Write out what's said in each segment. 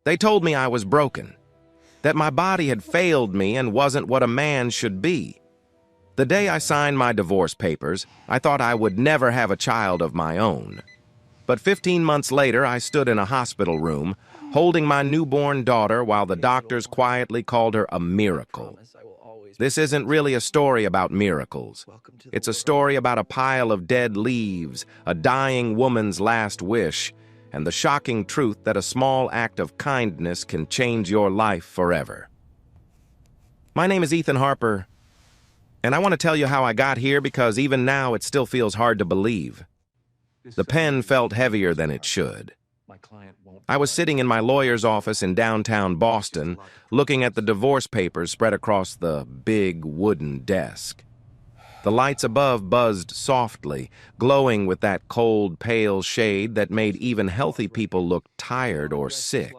They told me I was broken, that my body had failed me and wasn't what a man should be. The day I signed my divorce papers, I thought I would never have a child of my own. But 15 months later, I stood in a hospital room, holding my newborn daughter while the doctors quietly called her a miracle. This isn't really a story about miracles. It's a story about a pile of dead leaves, a dying woman's last wish, and the shocking truth that a small act of kindness can change your life forever. My name is Ethan Harper, and I want to tell you how I got here because even now it still feels hard to believe. The pen felt heavier than it should. I was sitting in my lawyer's office in downtown Boston, looking at the divorce papers spread across the big wooden desk. The lights above buzzed softly, glowing with that cold, pale shade that made even healthy people look tired or sick.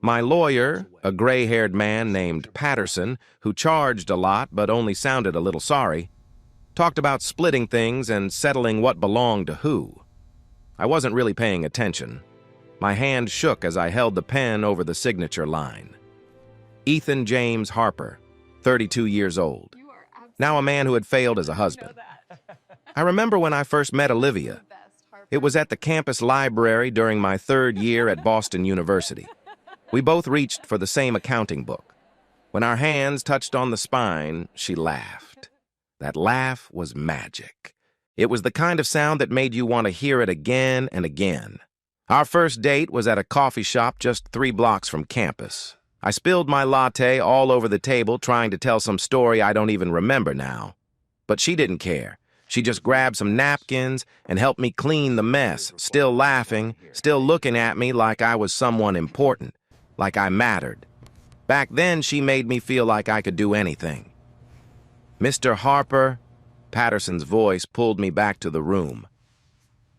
My lawyer, a gray-haired man named Patterson, who charged a lot but only sounded a little sorry, talked about splitting things and settling what belonged to who. I wasn't really paying attention. My hand shook as I held the pen over the signature line. Ethan James Harper, 32 years old. Now a man who had failed as a husband. I remember when I first met Olivia. It was at the campus library during my 3rd year at Boston University. We both reached for the same accounting book. When our hands touched on the spine, she laughed. That laugh was magic. It was the kind of sound that made you want to hear it again and again. Our first date was at a coffee shop just 3 blocks from campus. I spilled my latte all over the table trying to tell some story I don't even remember now. But she didn't care. She just grabbed some napkins and helped me clean the mess, still laughing, still looking at me like I was someone important, like I mattered. Back then, she made me feel like I could do anything. Mr. Harper, Patterson's voice pulled me back to the room.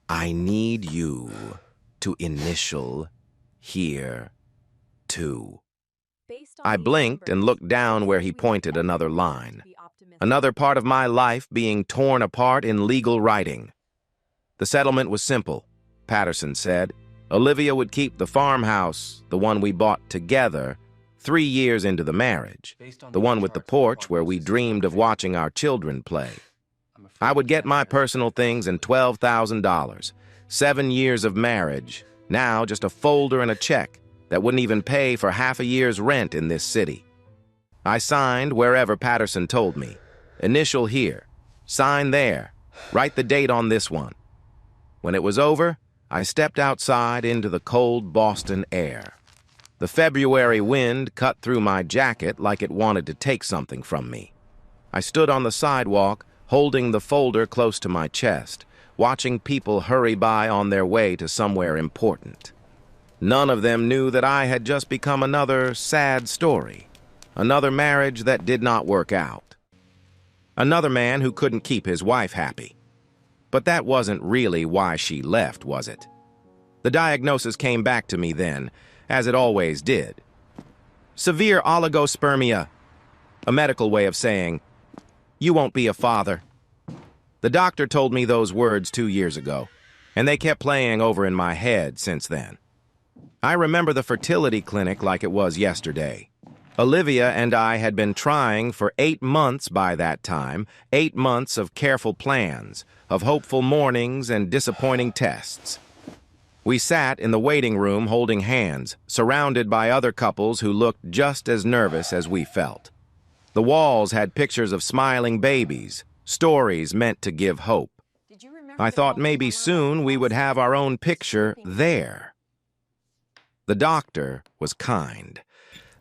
I need you to initial here, too. I blinked and looked down where he pointed another line. Another part of my life being torn apart in legal writing. The settlement was simple, Patterson said. Olivia would keep the farmhouse, the one we bought together, 3 years into the marriage, the one with the porch where we dreamed of watching our children play. I would get my personal things and $12,000. 7 years of marriage, now just a folder and a check that wouldn't even pay for half a year's rent in this city. I signed wherever Patterson told me. Initial here, sign there, write the date on this one. When it was over, I stepped outside into the cold Boston air. The February wind cut through my jacket like it wanted to take something from me. I stood on the sidewalk, holding the folder close to my chest, watching people hurry by on their way to somewhere important. None of them knew that I had just become another sad story, another marriage that did not work out, another man who couldn't keep his wife happy. But that wasn't really why she left, was it? The diagnosis came back to me then, as it always did. Severe oligospermia, a medical way of saying, you won't be a father. The doctor told me those words 2 years ago, and they kept playing over in my head since then. I remember the fertility clinic like it was yesterday. Olivia and I had been trying for 8 months by that time, 8 months of careful plans, of hopeful mornings and disappointing tests. We sat in the waiting room holding hands, surrounded by other couples who looked just as nervous as we felt. The walls had pictures of smiling babies, stories meant to give hope. I thought maybe soon we would have our own picture there. The doctor was kind.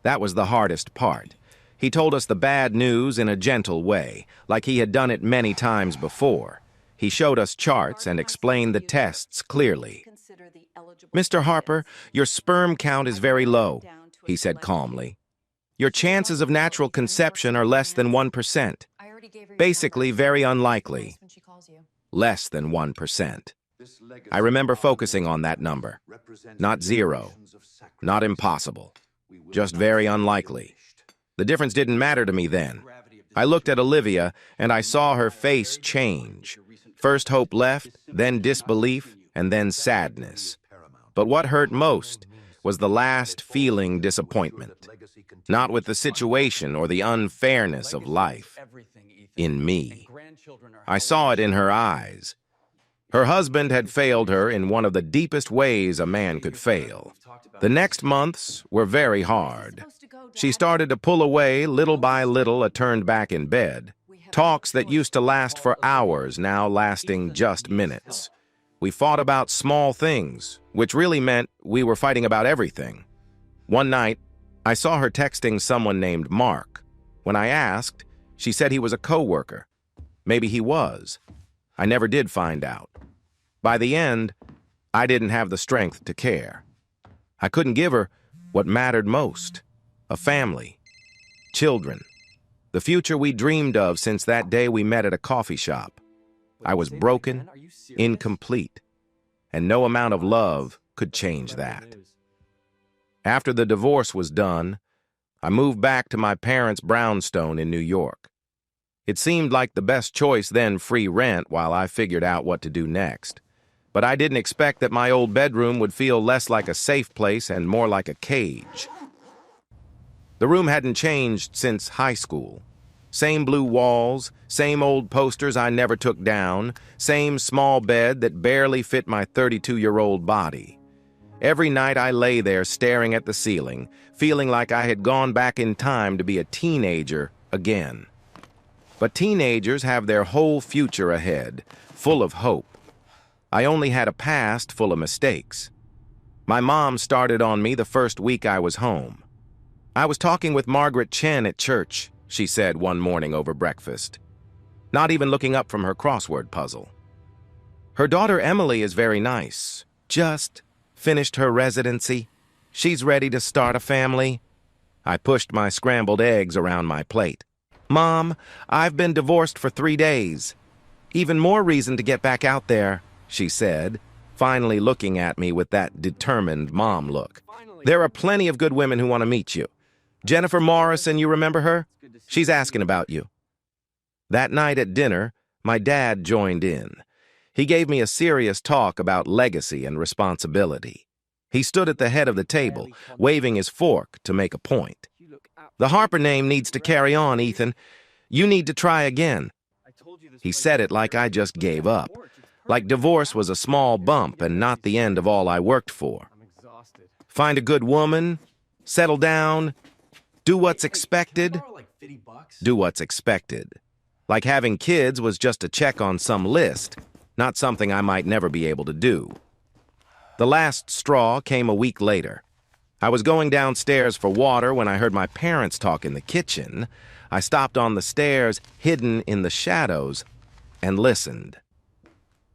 That was the hardest part. He told us the bad news in a gentle way, like he had done it many times before. He showed us charts and explained the tests clearly. Mr. Harper, your sperm count is very low, he said calmly. Your chances of natural conception are less than 1%. Basically, very unlikely. Less than 1%. I remember focusing on that number. Not 0. Not impossible. Just very unlikely. The difference didn't matter to me then. I looked at Olivia, and I saw her face change. First hope left, then disbelief, and then sadness. But what hurt most was the last feeling disappointment, not with the situation or the unfairness of life. In me. I saw it in her eyes. Her husband had failed her in one of the deepest ways a man could fail. The next months were very hard. She started to pull away little by little, turned back in bed. Talks that used to last for hours, now lasting just minutes. We fought about small things, which really meant we were fighting about everything. One night, I saw her texting someone named Mark. When I asked, she said he was a coworker. Maybe he was. I never did find out. By the end, I didn't have the strength to care. I couldn't give her what mattered most: a family, children, the future we dreamed of since that day we met at a coffee shop. I was broken, incomplete, and no amount of love could change that. After the divorce was done, I moved back to my parents' brownstone in New York. It seemed like the best choice then, free rent, while I figured out what to do next. But I didn't expect that my old bedroom would feel less like a safe place and more like a cage. The room hadn't changed since high school. Same blue walls, same old posters I never took down, same small bed that barely fit my 32-year-old body. Every night I lay there staring at the ceiling, feeling like I had gone back in time to be a teenager again. But teenagers have their whole future ahead, full of hope. I only had a past full of mistakes. My mom started on me the first week I was home. "I was talking with Margaret Chen at church," she said one morning over breakfast, not even looking up from her crossword puzzle. "Her daughter Emily is very nice. Just finished her residency. She's ready to start a family." I pushed my scrambled eggs around my plate. "Mom, I've been divorced for 3 days. Even more reason to get back out there," she said, finally looking at me with that determined mom look. "There are plenty of good women who want to meet you. Jennifer Morrison, you remember her? She's asking about you." That night at dinner, my dad joined in. He gave me a serious talk about legacy and responsibility. He stood at the head of the table, waving his fork to make a point. "The Harper name needs to carry on, Ethan. You need to try again." He said it like I just gave up, like divorce was a small bump and not the end of all I worked for. Find a good woman, settle down, do what's expected. Do what's expected. Like having kids was just a check on some list, not something I might never be able to do. The last straw came a week later. I was going downstairs for water when I heard my parents talk in the kitchen. I stopped on the stairs, hidden in the shadows, and listened.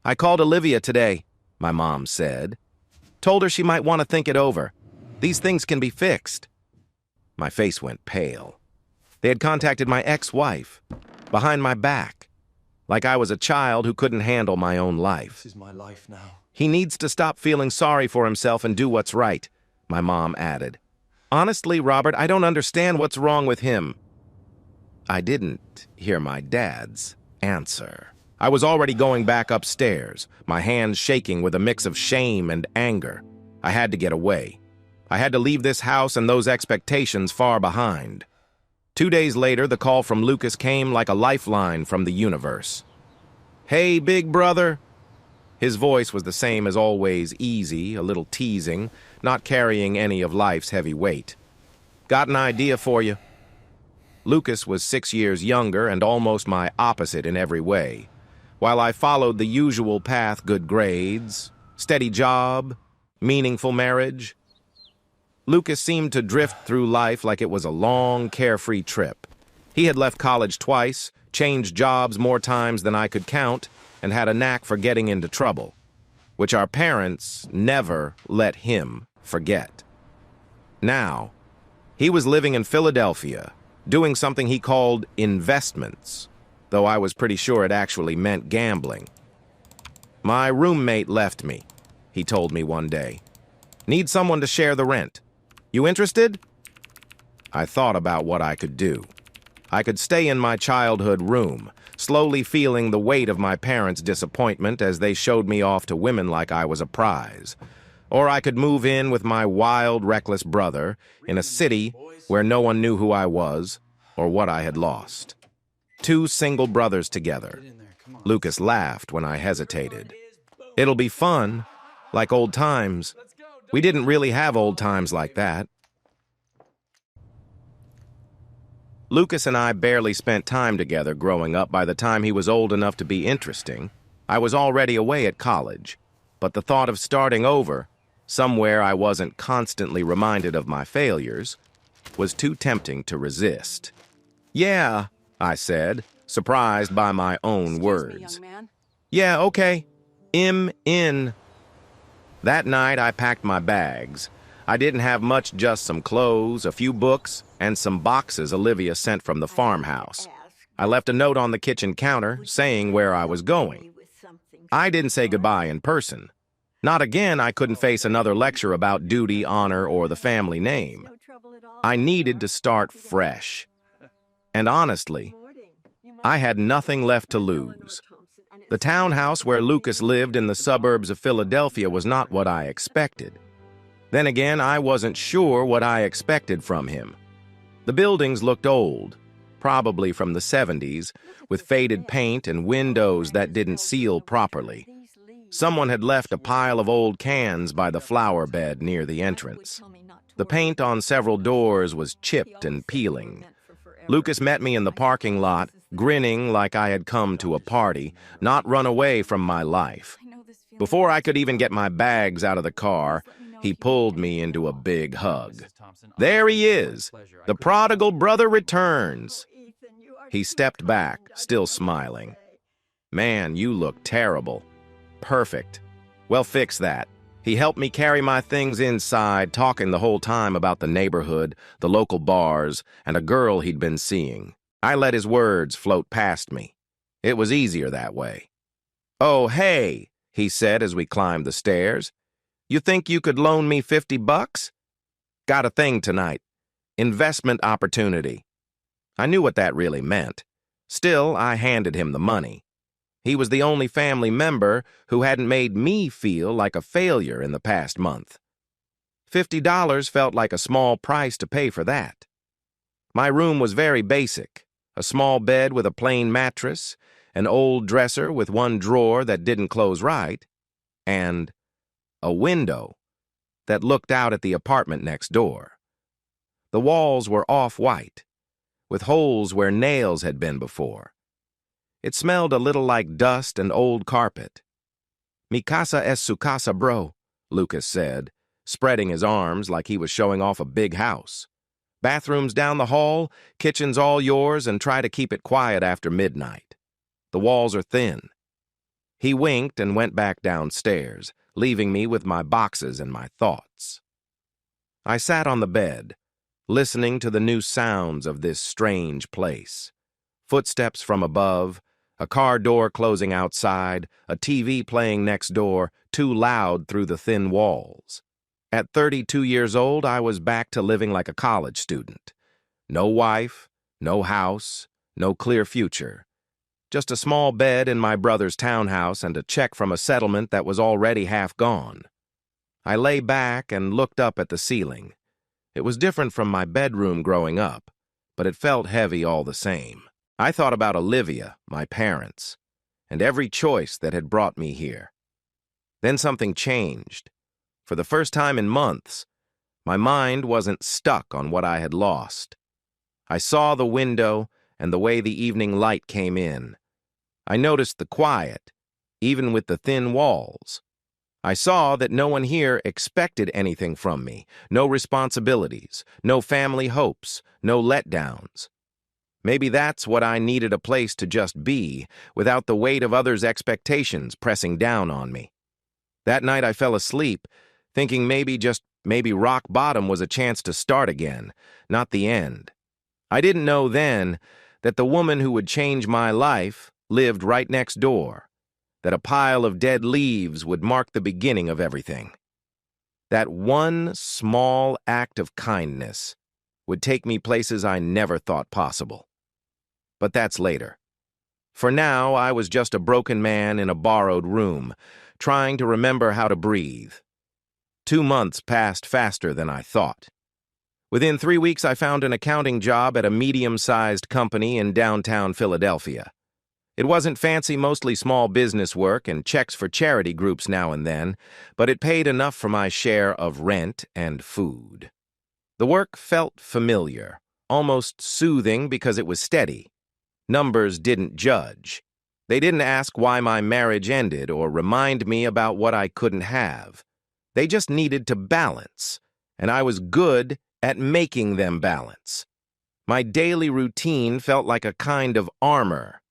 "I called Olivia today," my mom said. "Told her she might want to think it over. These things can be fixed." My face went pale. They had contacted my ex-wife, behind my back, like I was a child who couldn't handle my own life. "This is my life now." "He needs to stop feeling sorry for himself and do what's right," my mom added. "Honestly, Robert, I don't understand what's wrong with him." I didn't hear my dad's answer. I was already going back upstairs, my hands shaking with a mix of shame and anger. I had to get away. I had to leave this house and those expectations far behind. 2 days later, the call from Lucas came like a lifeline from the universe. "Hey, big brother." His voice was the same as always, easy, a little teasing, not carrying any of life's heavy weight. "Got an idea for you." Lucas was 6 years younger and almost my opposite in every way. While I followed the usual path, good grades, steady job, meaningful marriage, Lucas seemed to drift through life like it was a long, carefree trip. He had left college twice, changed jobs more times than I could count, and had a knack for getting into trouble, which our parents never let him forget. Now, he was living in Philadelphia, doing something he called investments, though I was pretty sure it actually meant gambling. "My roommate left me," he told me one day. "Need someone to share the rent. You interested?" I thought about what I could do. I could stay in my childhood room, slowly feeling the weight of my parents' disappointment as they showed me off to women like I was a prize. Or I could move in with my wild, reckless brother in a city where no one knew who I was or what I had lost. Two single brothers together. Lucas laughed when I hesitated. It'll be fun, like old times. We didn't really have old times like that. Lucas and I barely spent time together growing up. By the time he was old enough to be interesting, I was already away at college. But the thought of starting over, somewhere I wasn't constantly reminded of my failures, was too tempting to resist. Yeah, I said, surprised by my own words. Yeah, okay. In. That night I packed my bags. I didn't have much, just some clothes, a few books, and some boxes Olivia sent from the farmhouse. I left a note on the kitchen counter saying where I was going. I didn't say goodbye in person. Not again. I couldn't face another lecture about duty, honor, or the family name. I needed to start fresh. And honestly, I had nothing left to lose. The townhouse where Lucas lived in the suburbs of Philadelphia was not what I expected. Then again, I wasn't sure what I expected from him. The buildings looked old, probably from the 70s, with faded paint and windows that didn't seal properly. Someone had left a pile of old cans by the flower bed near the entrance. The paint on several doors was chipped and peeling. Lucas met me in the parking lot, grinning like I had come to a party, not run away from my life. Before I could even get my bags out of the car, he pulled me into a big hug. There he is. The prodigal brother returns. He stepped back, still smiling. Man, you look terrible. Perfect. Well, fix that. He helped me carry my things inside, talking the whole time about the neighborhood, the local bars, and a girl he'd been seeing. I let his words float past me. It was easier that way. Oh, hey, he said as we climbed the stairs. You think you could loan me $50? Got a thing tonight. Investment opportunity. I knew what that really meant. Still, I handed him the money. He was the only family member who hadn't made me feel like a failure in the past month. $50 felt like a small price to pay for that. My room was very basic. A small bed with a plain mattress, an old dresser with one drawer that didn't close right, and a window that looked out at the apartment next door. The walls were off-white, with holes where nails had been before. It smelled a little like dust and old carpet. Mi casa es su casa, bro, Lucas said, spreading his arms like he was showing off a big house. Bathrooms down the hall, kitchen's all yours, and try to keep it quiet after midnight. The walls are thin. He winked and went back downstairs, leaving me with my boxes and my thoughts. I sat on the bed, listening to the new sounds of this strange place. Footsteps from above, a car door closing outside, a TV playing next door, too loud through the thin walls. At 32 years old, I was back to living like a college student. No wife, no house, no clear future. Just a small bed in my brother's townhouse and a check from a settlement that was already half gone. I lay back and looked up at the ceiling. It was different from my bedroom growing up, but it felt heavy all the same. I thought about Olivia, my parents, and every choice that had brought me here. Then something changed. For the first time in months, my mind wasn't stuck on what I had lost. I saw the window and the way the evening light came in. I noticed the quiet, even with the thin walls. I saw that no one here expected anything from me, no responsibilities, no family hopes, no letdowns. Maybe that's what I needed, a place to just be, without the weight of others' expectations pressing down on me. That night I fell asleep, thinking maybe rock bottom was a chance to start again, not the end. I didn't know then that the woman who would change my life lived right next door, that a pile of dead leaves would mark the beginning of everything. That one small act of kindness would take me places I never thought possible. But that's later. For now, I was just a broken man in a borrowed room, trying to remember how to breathe. 2 months passed faster than I thought. Within 3 weeks, I found an accounting job at a medium-sized company in downtown Philadelphia. It wasn't fancy, mostly small business work and checks for charity groups now and then, but it paid enough for my share of rent and food. The work felt familiar, almost soothing because it was steady. Numbers didn't judge. They didn't ask why my marriage ended or remind me about what I couldn't have. They just needed to balance, and I was good at making them balance. My daily routine felt like a kind of armor.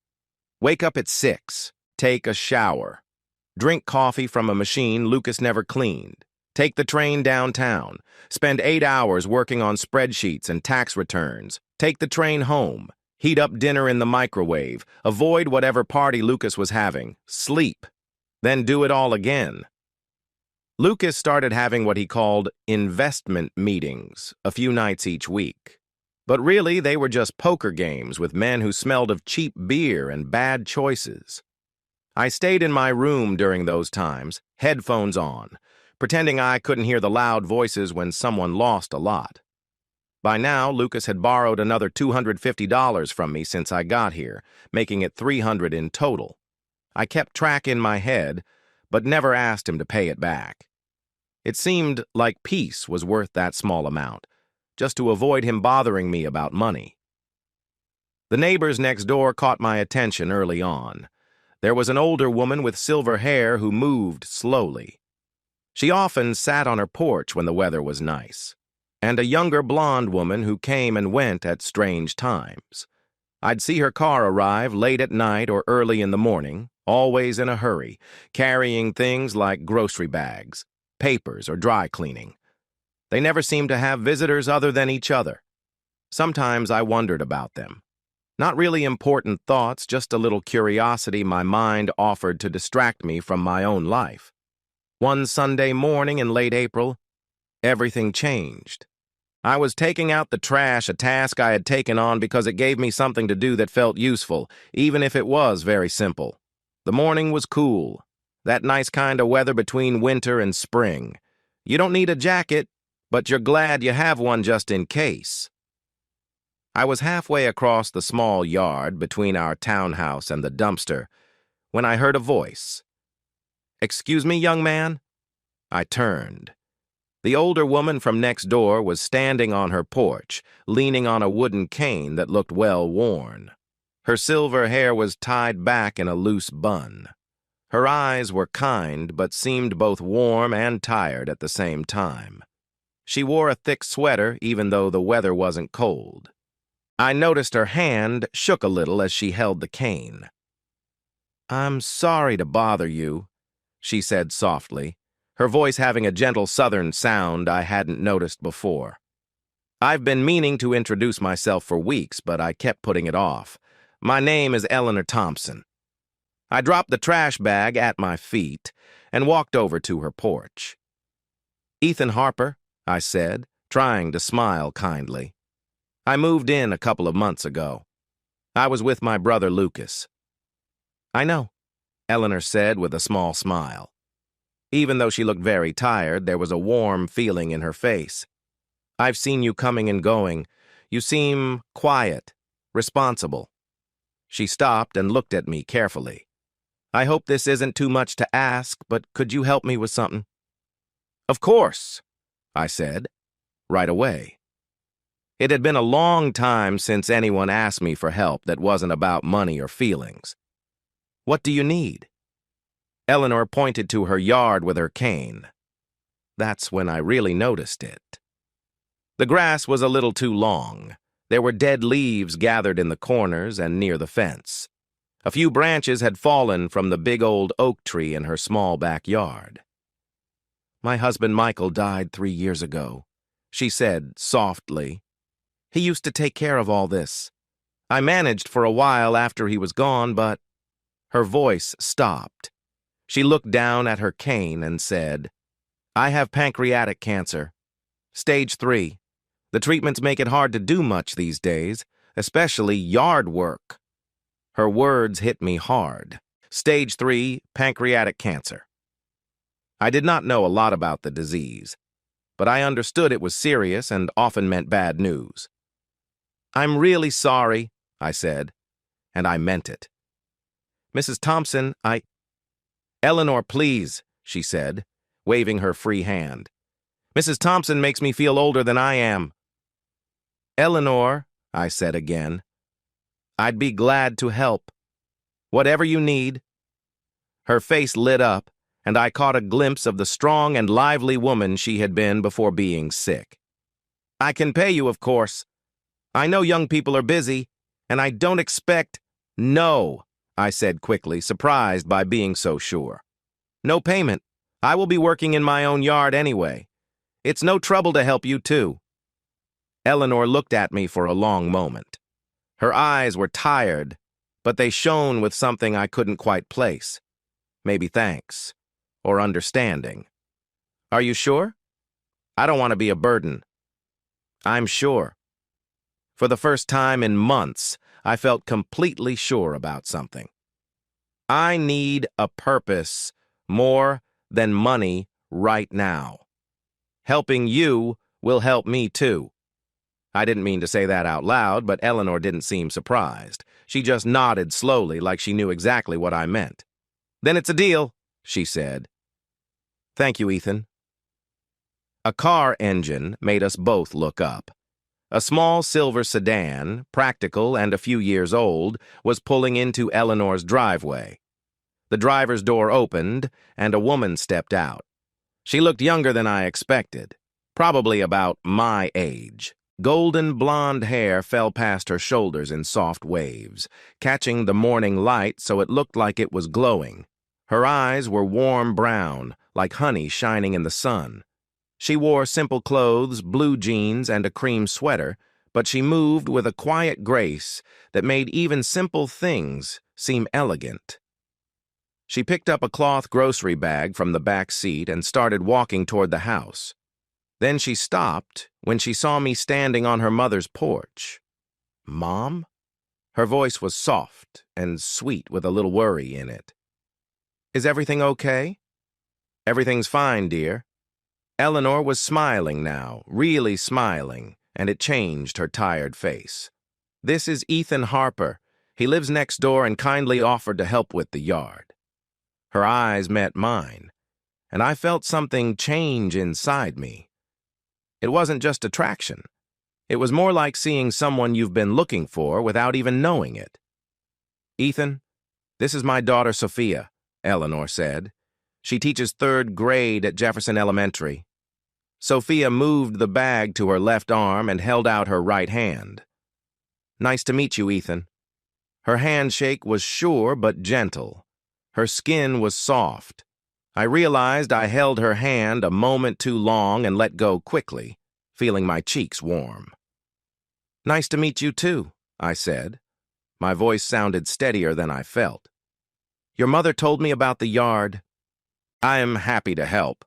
Wake up at 6, take a shower. Drink coffee from a machine Lucas never cleaned. Take the train downtown. Spend 8 hours working on spreadsheets and tax returns. Take the train home. Heat up dinner in the microwave. Avoid whatever party Lucas was having. Sleep. Then do it all again. Lucas started having what he called investment meetings a few nights each week. But really, they were just poker games with men who smelled of cheap beer and bad choices. I stayed in my room during those times, headphones on, pretending I couldn't hear the loud voices when someone lost a lot. By now, Lucas had borrowed another $250 from me since I got here, making it $300 in total. I kept track in my head, but never asked him to pay it back. It seemed like peace was worth that small amount, just to avoid him bothering me about money. The neighbors next door caught my attention early on. There was an older woman with silver hair who moved slowly. She often sat on her porch when the weather was nice, and a younger blonde woman who came and went at strange times. I'd see her car arrive late at night or early in the morning, always in a hurry, carrying things like grocery bags, papers, or dry cleaning. They never seemed to have visitors other than each other. Sometimes I wondered about them. Not really important thoughts, just a little curiosity my mind offered to distract me from my own life. One Sunday morning in late April, everything changed. I was taking out the trash, a task I had taken on because it gave me something to do that felt useful, even if it was very simple. The morning was cool, that nice kind of weather between winter and spring. You don't need a jacket, but you're glad you have one just in case. I was halfway across the small yard between our townhouse and the dumpster when I heard a voice. "Excuse me, young man?" I turned. The older woman from next door was standing on her porch, leaning on a wooden cane that looked well worn. Her silver hair was tied back in a loose bun. Her eyes were kind, but seemed both warm and tired at the same time. She wore a thick sweater, even though the weather wasn't cold. I noticed her hand shook a little as she held the cane. "I'm sorry to bother you," she said softly, her voice having a gentle southern sound I hadn't noticed before. "I've been meaning to introduce myself for weeks, but I kept putting it off. My name is Eleanor Thompson." I dropped the trash bag at my feet and walked over to her porch. "Ethan Harper," I said, trying to smile kindly. "I moved in a couple of months ago. I was with my brother Lucas." "I know," Eleanor said with a small smile. Even though she looked very tired, there was a warm feeling in her face. "I've seen you coming and going. You seem quiet, responsible." She stopped and looked at me carefully. "I hope this isn't too much to ask, but could you help me with something?" "Of course," I said, right away. It had been a long time since anyone asked me for help that wasn't about money or feelings. "What do you need?" Eleanor pointed to her yard with her cane. That's when I really noticed it. The grass was a little too long. There were dead leaves gathered in the corners and near the fence. A few branches had fallen from the big old oak tree in her small backyard. "My husband Michael died 3 years ago," she said softly. "He used to take care of all this. I managed for a while after he was gone, but—" Her voice stopped. She looked down at her cane and said, "I have pancreatic cancer. Stage 3. The treatments make it hard to do much these days, especially yard work." Her words hit me hard. Stage 3 pancreatic cancer. I did not know a lot about the disease, but I understood it was serious and often meant bad news. "I'm really sorry," I said, and I meant it. "Mrs. Thompson, Eleanor, please," she said, waving her free hand. "Mrs. Thompson makes me feel older than I am." "Eleanor," I said again, "I'd be glad to help. Whatever you need." Her face lit up, and I caught a glimpse of the strong and lively woman she had been before being sick. "I can pay you, of course. I know young people are busy, and I don't expect—" "No," I said quickly, surprised by being so sure. "No payment. I will be working in my own yard anyway. It's no trouble to help you, too." Eleanor looked at me for a long moment. Her eyes were tired, but they shone with something I couldn't quite place. Maybe thanks, or understanding. "Are you sure? I don't want to be a burden." "I'm sure." For the first time in months, I felt completely sure about something. I need a purpose more than money right now. Helping you will help me too. I didn't mean to say that out loud, but Eleanor didn't seem surprised. She just nodded slowly like she knew exactly what I meant. "Then it's a deal," she said. "Thank you, Ethan." A car engine made us both look up. A small silver sedan, practical and a few years old, was pulling into Eleanor's driveway. The driver's door opened, and a woman stepped out. She looked younger than I expected, probably about my age. Golden blonde hair fell past her shoulders in soft waves, catching the morning light so it looked like it was glowing. Her eyes were warm brown, like honey shining in the sun. She wore simple clothes, blue jeans, and a cream sweater, but she moved with a quiet grace that made even simple things seem elegant. She picked up a cloth grocery bag from the back seat and started walking toward the house. Then she stopped when she saw me standing on her mother's porch. "Mom?" Her voice was soft and sweet with a little worry in it. "Is everything okay?" "Everything's fine, dear." Eleanor was smiling now, really smiling, and it changed her tired face. "This is Ethan Harper. He lives next door and kindly offered to help with the yard." Her eyes met mine, and I felt something change inside me. It wasn't just attraction. It was more like seeing someone you've been looking for without even knowing it. "Ethan, this is my daughter Sophia," Eleanor said. "She teaches 3rd grade at Jefferson Elementary." Sophia moved the bag to her left arm and held out her right hand. "Nice to meet you, Ethan." Her handshake was sure but gentle. Her skin was soft. I realized I held her hand a moment too long and let go quickly, feeling my cheeks warm. "Nice to meet you too," I said. My voice sounded steadier than I felt. "Your mother told me about the yard." "I am happy to help."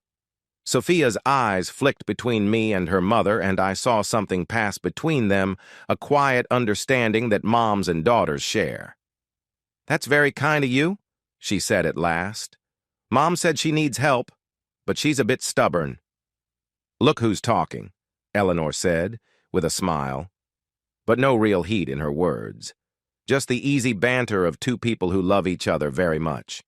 Sophia's eyes flicked between me and her mother, and I saw something pass between them, a quiet understanding that moms and daughters share. "That's very kind of you," she said at last. "Mom said she needs help, but she's a bit stubborn." "Look who's talking," Eleanor said, with a smile, but no real heat in her words. Just the easy banter of two people who love each other very much.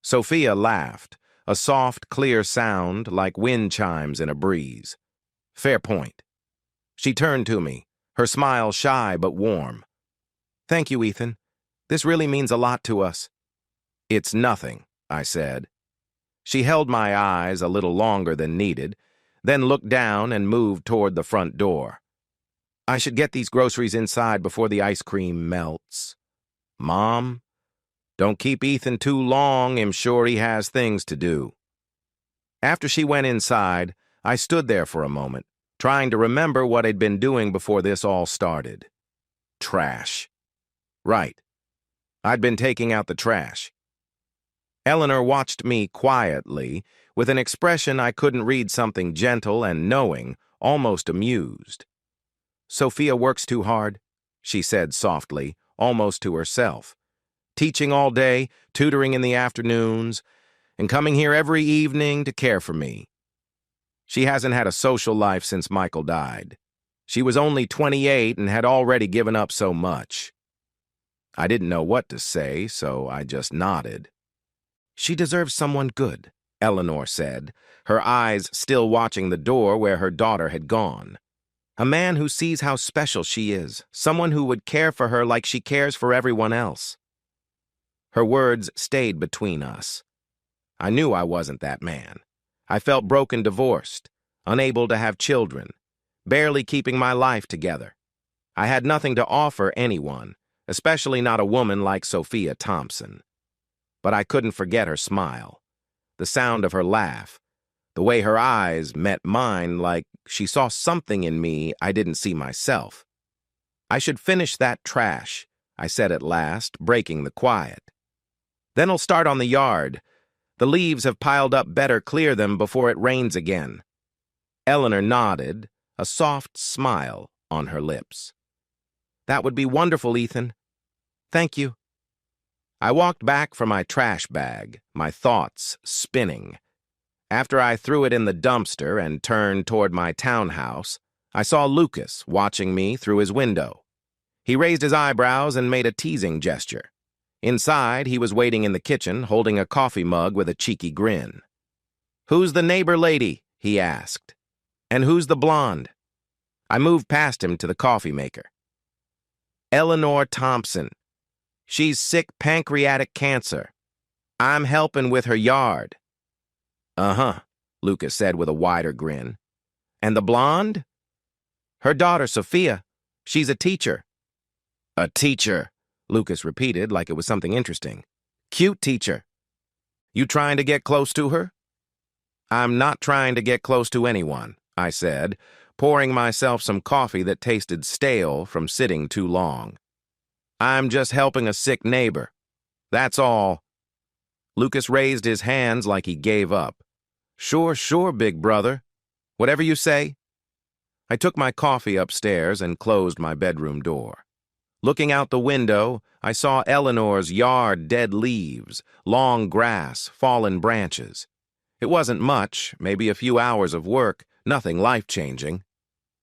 Sophia laughed, a soft, clear sound like wind chimes in a breeze. "Fair point." She turned to me, her smile shy but warm. "Thank you, Ethan. This really means a lot to us." "It's nothing," I said. She held my eyes a little longer than needed, then looked down and moved toward the front door. "I should get these groceries inside before the ice cream melts." "Mom, don't keep Ethan too long. I'm sure he has things to do." After she went inside, I stood there for a moment, trying to remember what I'd been doing before this all started. Trash. Right. I'd been taking out the trash. Eleanor watched me quietly, with an expression I couldn't read, something gentle and knowing, almost amused. "Sophia works too hard," she said softly, almost to herself. "Teaching all day, tutoring in the afternoons. and coming here every evening to care for me. She hasn't had a social life since Michael died. She was only 28 and had already given up so much. I didn't know what to say, so I just nodded. She deserves someone good, Eleanor said, her eyes still watching the door where her daughter had gone. A man who sees how special she is, someone who would care for her like she cares for everyone else. Her words stayed between us. I knew I wasn't that man. I felt broken, divorced, unable to have children, barely keeping my life together. I had nothing to offer anyone, especially not a woman like Sophia Thompson. But I couldn't forget her smile, the sound of her laugh, the way her eyes met mine like she saw something in me I didn't see myself. I should finish that trash, I said at last, breaking the quiet. Then I'll start on the yard. The leaves have piled up, better clear them before it rains again. Eleanor nodded, a soft smile on her lips. That would be wonderful, Ethan. Thank you. I walked back for my trash bag, my thoughts spinning. After I threw it in the dumpster and turned toward my townhouse, I saw Lucas watching me through his window. He raised his eyebrows and made a teasing gesture. Inside, he was waiting in the kitchen, holding a coffee mug with a cheeky grin. "Who's the neighbor lady?" he asked. "And who's the blonde?" I moved past him to the coffee maker. "Eleanor Thompson. She's sick pancreatic cancer. I'm helping with her yard." "Uh-huh," Lucas said with a wider grin. "And the blonde?" "Her daughter, Sophia. She's a teacher." "A teacher," Lucas repeated like it was something interesting. "Cute teacher. You trying to get close to her?" "I'm not trying to get close to anyone," I said, pouring myself some coffee that tasted stale from sitting too long. "I'm just helping a sick neighbor. That's all." Lucas raised his hands like he gave up. "Sure, sure, big brother. Whatever you say." I took my coffee upstairs and closed my bedroom door. Looking out the window, I saw Eleanor's yard, dead leaves, long grass, fallen branches. It wasn't much, maybe a few hours of work, nothing life-changing.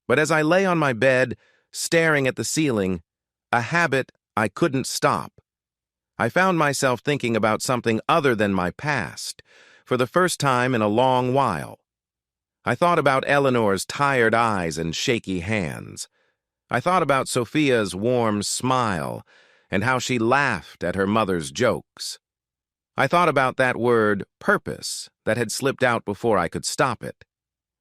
But as I lay on my bed, staring at the ceiling, a habit I couldn't stop. I found myself thinking about something other than my past, for the first time in a long while. I thought about Eleanor's tired eyes and shaky hands. I thought about Sophia's warm smile and how she laughed at her mother's jokes. I thought about that word, purpose, that had slipped out before I could stop it.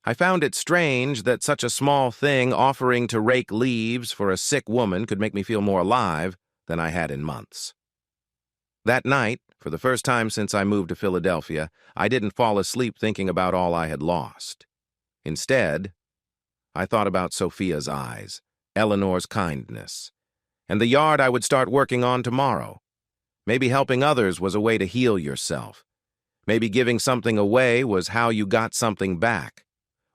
I found it strange that such a small thing offering to rake leaves for a sick woman could make me feel more alive than I had in months. That night, for the first time since I moved to Philadelphia, I didn't fall asleep thinking about all I had lost. Instead, I thought about Sophia's eyes, Eleanor's kindness, and the yard I would start working on tomorrow. Maybe helping others was a way to heal yourself. Maybe giving something away was how you got something back.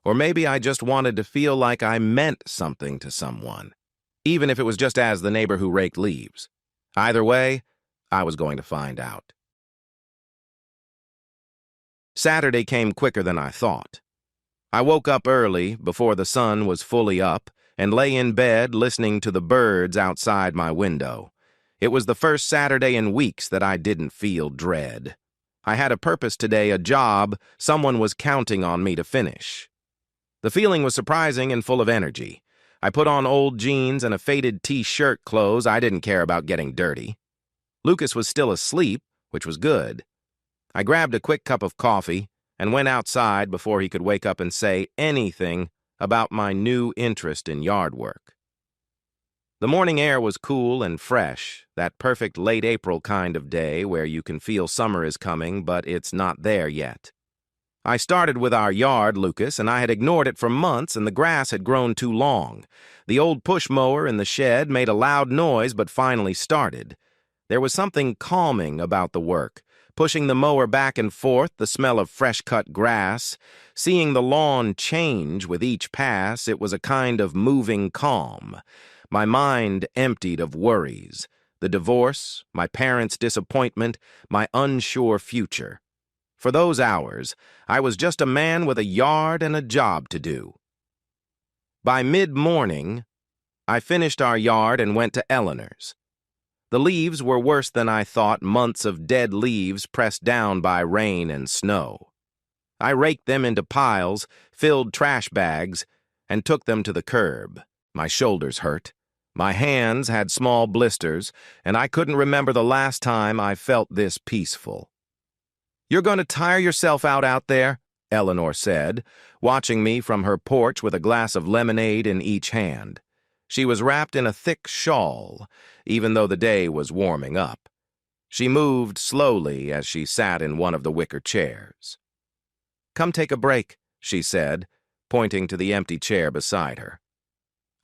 Or maybe I just wanted to feel like I meant something to someone, even if it was just as the neighbor who raked leaves. Either way, I was going to find out. Saturday came quicker than I thought. I woke up early, before the sun was fully up, and lay in bed listening to the birds outside my window. It was the first Saturday in weeks that I didn't feel dread. I had a purpose today, a job someone was counting on me to finish. The feeling was surprising and full of energy. I put on old jeans and a faded t-shirt clothes. I didn't care about getting dirty. Lucas was still asleep, which was good. I grabbed a quick cup of coffee and went outside before he could wake up and say anything about my new interest in yard work. The morning air was cool and fresh, that perfect late April kind of day where you can feel summer is coming, but it's not there yet. I started with our yard, Lucas, and I had ignored it for months, and the grass had grown too long. The old push mower in the shed made a loud noise but finally started. There was something calming about the work, pushing the mower back and forth, the smell of fresh-cut grass. Seeing the lawn change with each pass, it was a kind of moving calm. My mind emptied of worries, the divorce, my parents' disappointment, my unsure future. For those hours, I was just a man with a yard and a job to do. By mid-morning, I finished our yard and went to Eleanor's. The leaves were worse than I thought, months of dead leaves pressed down by rain and snow. I raked them into piles, filled trash bags, and took them to the curb. My shoulders hurt. My hands had small blisters, and I couldn't remember the last time I felt this peaceful. "You're going to tire yourself out there," Eleanor said, watching me from her porch with a glass of lemonade in each hand. She was wrapped in a thick shawl, even though the day was warming up. She moved slowly as she sat in one of the wicker chairs. "Come take a break," she said, pointing to the empty chair beside her.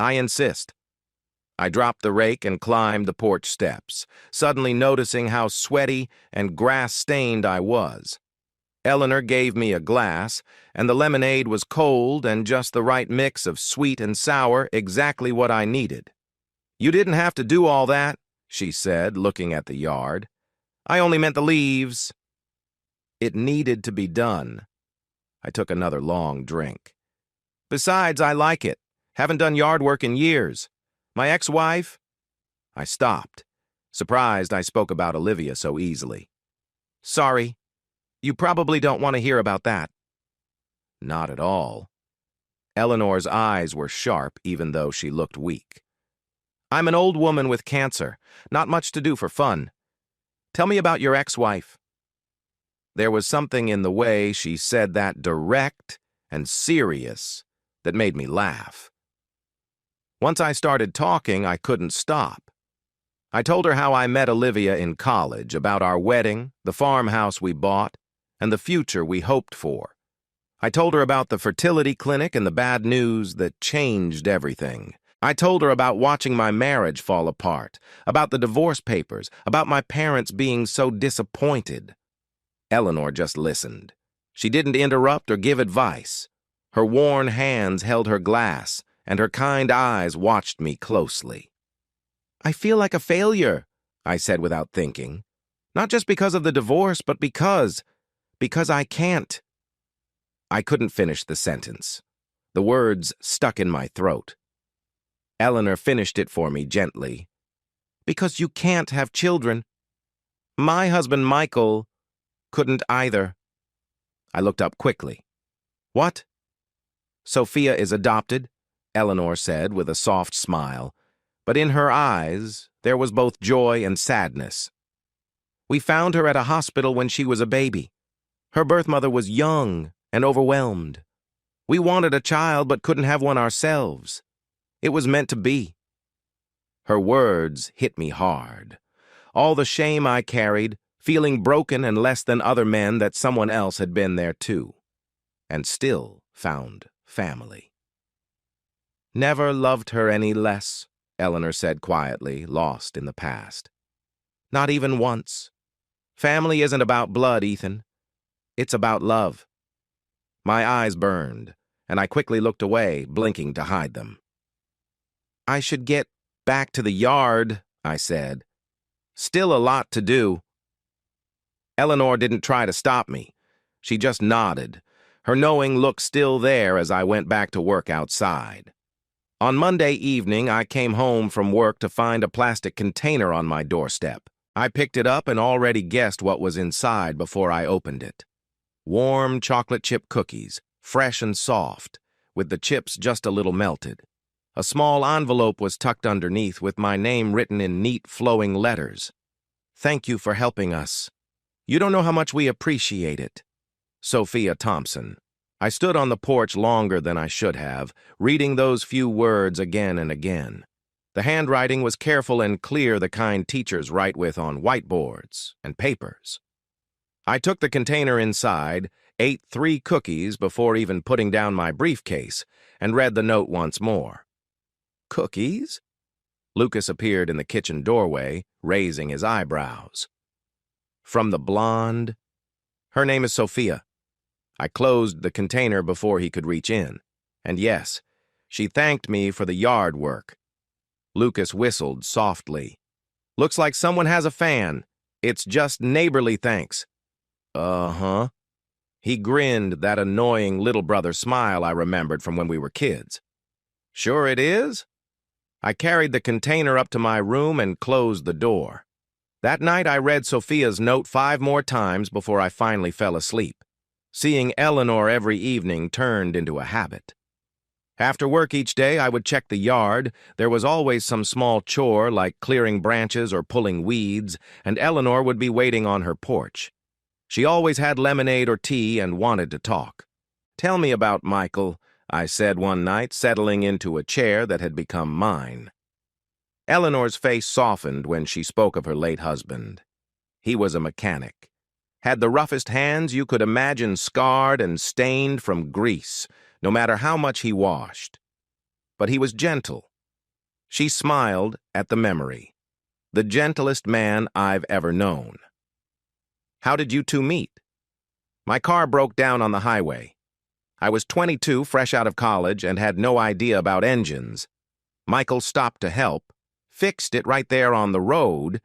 "I insist." I dropped the rake and climbed the porch steps, suddenly noticing how sweaty and grass-stained I was. Eleanor gave me a glass, and the lemonade was cold and just the right mix of sweet and sour, exactly what I needed. "You didn't have to do all that," she said, looking at the yard. "I only meant the leaves." It needed to be done. I took another long drink. "Besides, I like it. Haven't done yard work in years. My ex-wife—" I stopped, surprised I spoke about Olivia so easily. "Sorry. You probably don't want to hear about that." Not at all. Eleanor's eyes were sharp, even though she looked weak. "I'm an old woman with cancer. Not much to do for fun. Tell me about your ex-wife." There was something in the way she said that, direct and serious, that made me laugh. Once I started talking, I couldn't stop. I told her how I met Olivia in college, about our wedding, the farmhouse we bought, and the future we hoped for. I told her about the fertility clinic and the bad news that changed everything. I told her about watching my marriage fall apart, about the divorce papers, about my parents being so disappointed. Eleanor just listened. She didn't interrupt or give advice. Her worn hands held her glass, and her kind eyes watched me closely. "I feel like a failure," I said without thinking. "Not just because of the divorce, but because I can't." I couldn't finish the sentence. The words stuck in my throat. Eleanor finished it for me gently. "Because you can't have children. My husband, Michael, couldn't either." I looked up quickly. "What?" "Sophia is adopted," Eleanor said with a soft smile, but in her eyes there was both joy and sadness. "We found her at a hospital when she was a baby. Her birth mother was young and overwhelmed. We wanted a child but couldn't have one ourselves. It was meant to be." Her words hit me hard. All the shame I carried, feeling broken and less than other men, that someone else had been there too, and still found family. "Never loved her any less," Eleanor said quietly, lost in the past. "Not even once. Family isn't about blood, Ethan. It's about love." My eyes burned, and I quickly looked away, blinking to hide them. "I should get back to the yard," I said. "Still a lot to do." Eleanor didn't try to stop me. She just nodded, her knowing look still there as I went back to work outside. On Monday evening, I came home from work to find a plastic container on my doorstep. I picked it up and already guessed what was inside before I opened it. Warm chocolate chip cookies, fresh and soft, with the chips just a little melted. A small envelope was tucked underneath with my name written in neat, flowing letters. "Thank you for helping us. You don't know how much we appreciate it. Sophia Thompson." I stood on the porch longer than I should have, reading those few words again and again. The handwriting was careful and clear, the kind teachers write with on whiteboards and papers. I took the container inside, ate 3 cookies before even putting down my briefcase, and read the note once more. "Cookies?" Lucas appeared in the kitchen doorway, raising his eyebrows. "From the blonde? Her name is Sophia." I closed the container before he could reach in. And yes, she thanked me for the yard work. Lucas whistled softly. "Looks like someone has a fan. It's just neighborly thanks." "Uh-huh," He grinned, that annoying little brother smile I remembered from when we were kids. Sure it is? I carried the container up to my room and closed the door. That night I read Sophia's note 5 more times before I finally fell asleep. Seeing Eleanor every evening turned into a habit. After work each day, I would check the yard. There was always some small chore like clearing branches or pulling weeds, and Eleanor would be waiting on her porch. She always had lemonade or tea and wanted to talk. "Tell me about Michael," I said one night, settling into a chair that had become mine. Eleanor's face softened when she spoke of her late husband. He was a mechanic. Had the roughest hands you could imagine, scarred and stained from grease, no matter how much he washed. But he was gentle. She smiled at the memory. The gentlest man I've ever known. "How did you two meet?" "My car broke down on the highway. I was 22, fresh out of college, and had no idea about engines. Michael stopped to help, fixed it right there on the road,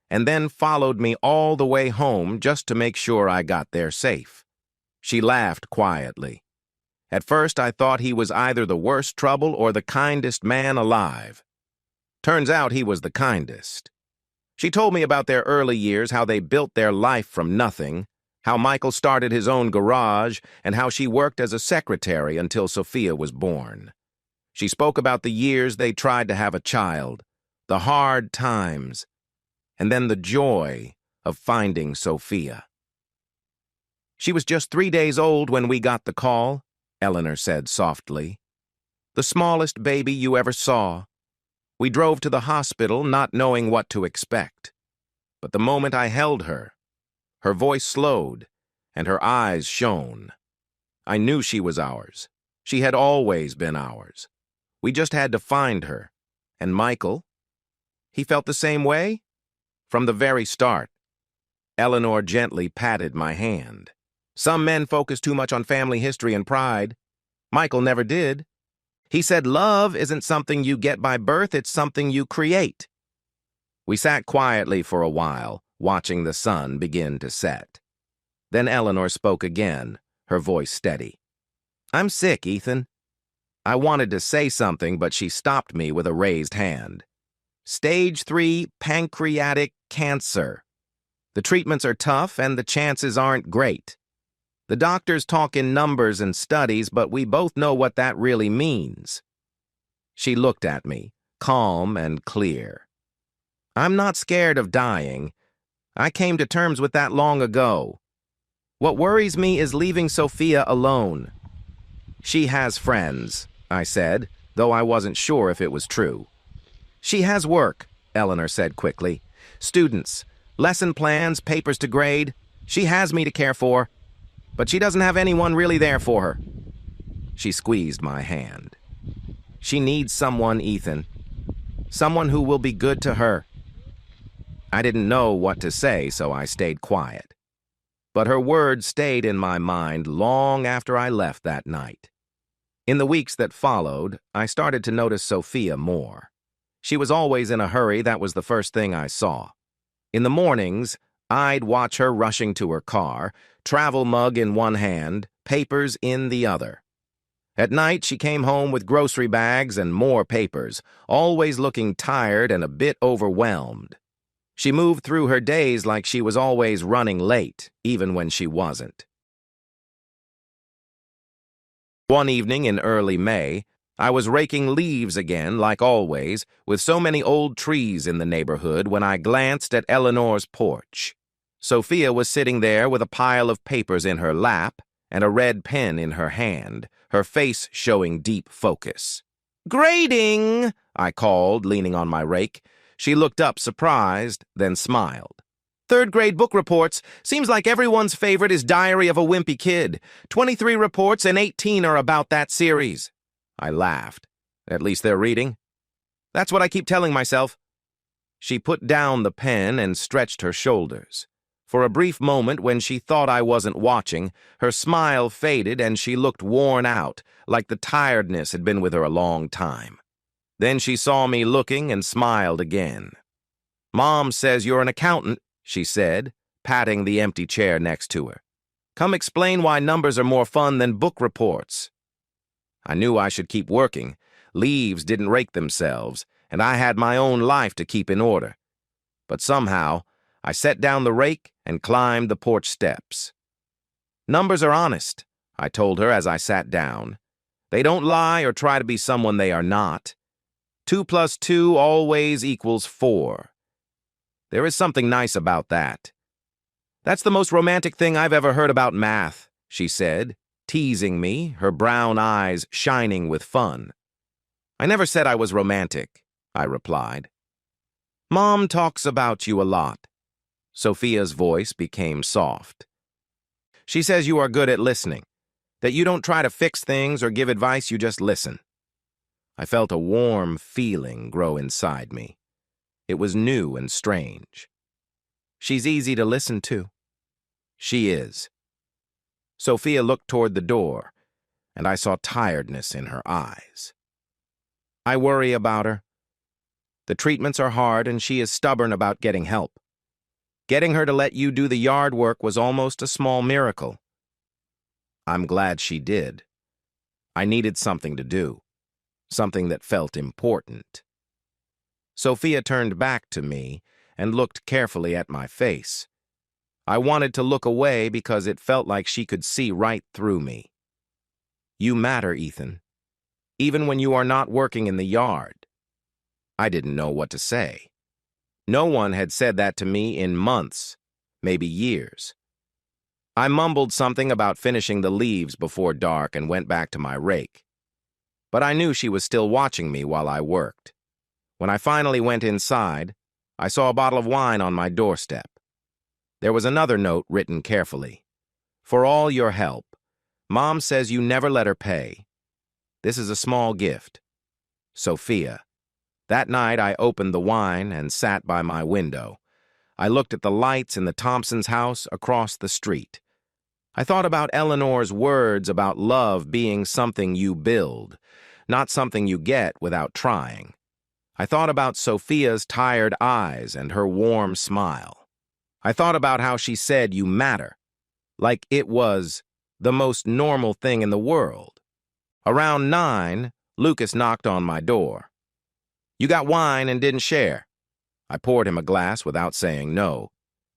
and then followed me all the way home just to make sure I got there safe." She laughed quietly. "At first I thought he was either the worst trouble or the kindest man alive. Turns out he was the kindest." She told me about their early years, how they built their life from nothing, how Michael started his own garage, and how she worked as a secretary until Sophia was born. She spoke about the years they tried to have a child, the hard times, and then the joy of finding Sophia. "She was just 3 days old when we got the call," Eleanor said softly. "The smallest baby you ever saw. We drove to the hospital not knowing what to expect. But the moment I held her, her voice slowed and her eyes shone. I knew she was ours. She had always been ours. We just had to find her. And Michael? He felt the same way? From the very start." Eleanor gently patted my hand. "Some men focus too much on family history and pride. Michael never did. He said love isn't something you get by birth, it's something you create." We sat quietly for a while, watching the sun begin to set. Then Eleanor spoke again, her voice steady. "I'm sick, Ethan." I wanted to say something, but she stopped me with a raised hand. "Stage 3 pancreatic cancer. The treatments are tough and the chances aren't great. The doctors talk in numbers and studies, but we both know what that really means." She looked at me, calm and clear. "I'm not scared of dying. I came to terms with that long ago. What worries me is leaving Sophia alone." "She has friends," I said, though I wasn't sure if it was true. "She has work," Eleanor said quickly. "Students, lesson plans, papers to grade. She has me to care for. But she doesn't have anyone really there for her." She squeezed my hand. "She needs someone, Ethan. Someone who will be good to her." I didn't know what to say, so I stayed quiet. But her words stayed in my mind long after I left that night. In the weeks that followed, I started to notice Sophia more. She was always in a hurry. That was the first thing I saw. In the mornings, I'd watch her rushing to her car, travel mug in one hand, papers in the other. At night, she came home with grocery bags and more papers, always looking tired and a bit overwhelmed. She moved through her days like she was always running late, even when she wasn't. One evening in early May, I was raking leaves again, like always, with so many old trees in the neighborhood when I glanced at Eleanor's porch. Sophia was sitting there with a pile of papers in her lap and a red pen in her hand, her face showing deep focus. "Grading!" I called, leaning on my rake. She looked up surprised, then smiled. "Third-grade book reports. Seems like everyone's favorite is Diary of a Wimpy Kid. 23 reports and 18 are about that series." I laughed. "At least they're reading." "That's what I keep telling myself." She put down the pen and stretched her shoulders. For a brief moment, when she thought I wasn't watching, her smile faded and she looked worn out, like the tiredness had been with her a long time. Then she saw me looking and smiled again. "Mom says you're an accountant," she said, patting the empty chair next to her. Come explain why numbers are more fun than book reports. I knew I should keep working. Leaves didn't rake themselves, and I had my own life to keep in order. But somehow, I set down the rake and climbed the porch steps. Numbers are honest, I told her as I sat down. They don't lie or try to be someone they are not. 2 plus 2 always equals 4. There is something nice about that. That's the most romantic thing I've ever heard about math, she said, teasing me, her brown eyes shining with fun. I never said I was romantic, I replied. Mom talks about you a lot. Sophia's voice became soft. She says you are good at listening, that you don't try to fix things or give advice, you just listen. I felt a warm feeling grow inside me. It was new and strange. She's easy to listen to. She is. Sophia looked toward the door, and I saw tiredness in her eyes. I worry about her. The treatments are hard, and she is stubborn about getting help. Getting her to let you do the yard work was almost a small miracle. I'm glad she did. I needed something to do, something that felt important. Sophia turned back to me and looked carefully at my face. I wanted to look away because it felt like she could see right through me. You matter, Ethan, even when you are not working in the yard. I didn't know what to say. No one had said that to me in months, maybe years. I mumbled something about finishing the leaves before dark and went back to my rake. But I knew she was still watching me while I worked. When I finally went inside, I saw a bottle of wine on my doorstep. There was another note written carefully. For all your help, Mom says you never let her pay. This is a small gift. Sophia. That night I opened the wine and sat by my window. I looked at the lights in the Thompsons' house across the street. I thought about Eleanor's words about love being something you build, not something you get without trying. I thought about Sophia's tired eyes and her warm smile. I thought about how she said you matter, like it was the most normal thing in the world. Around 9, Lucas knocked on my door. You got wine and didn't share. I poured him a glass without saying no.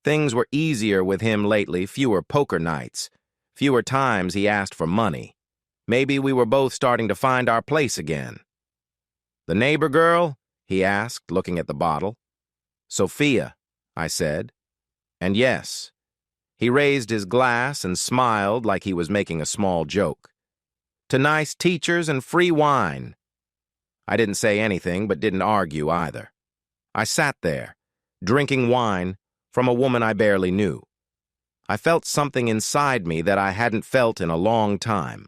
Things were easier with him lately, fewer poker nights, fewer times he asked for money. Maybe we were both starting to find our place again. The neighbor girl? He asked, looking at the bottle. Sophia, I said. And yes. He raised his glass and smiled like he was making a small joke. To nice teachers and free wine. I didn't say anything, but didn't argue either. I sat there, drinking wine from a woman I barely knew. I felt something inside me that I hadn't felt in a long time.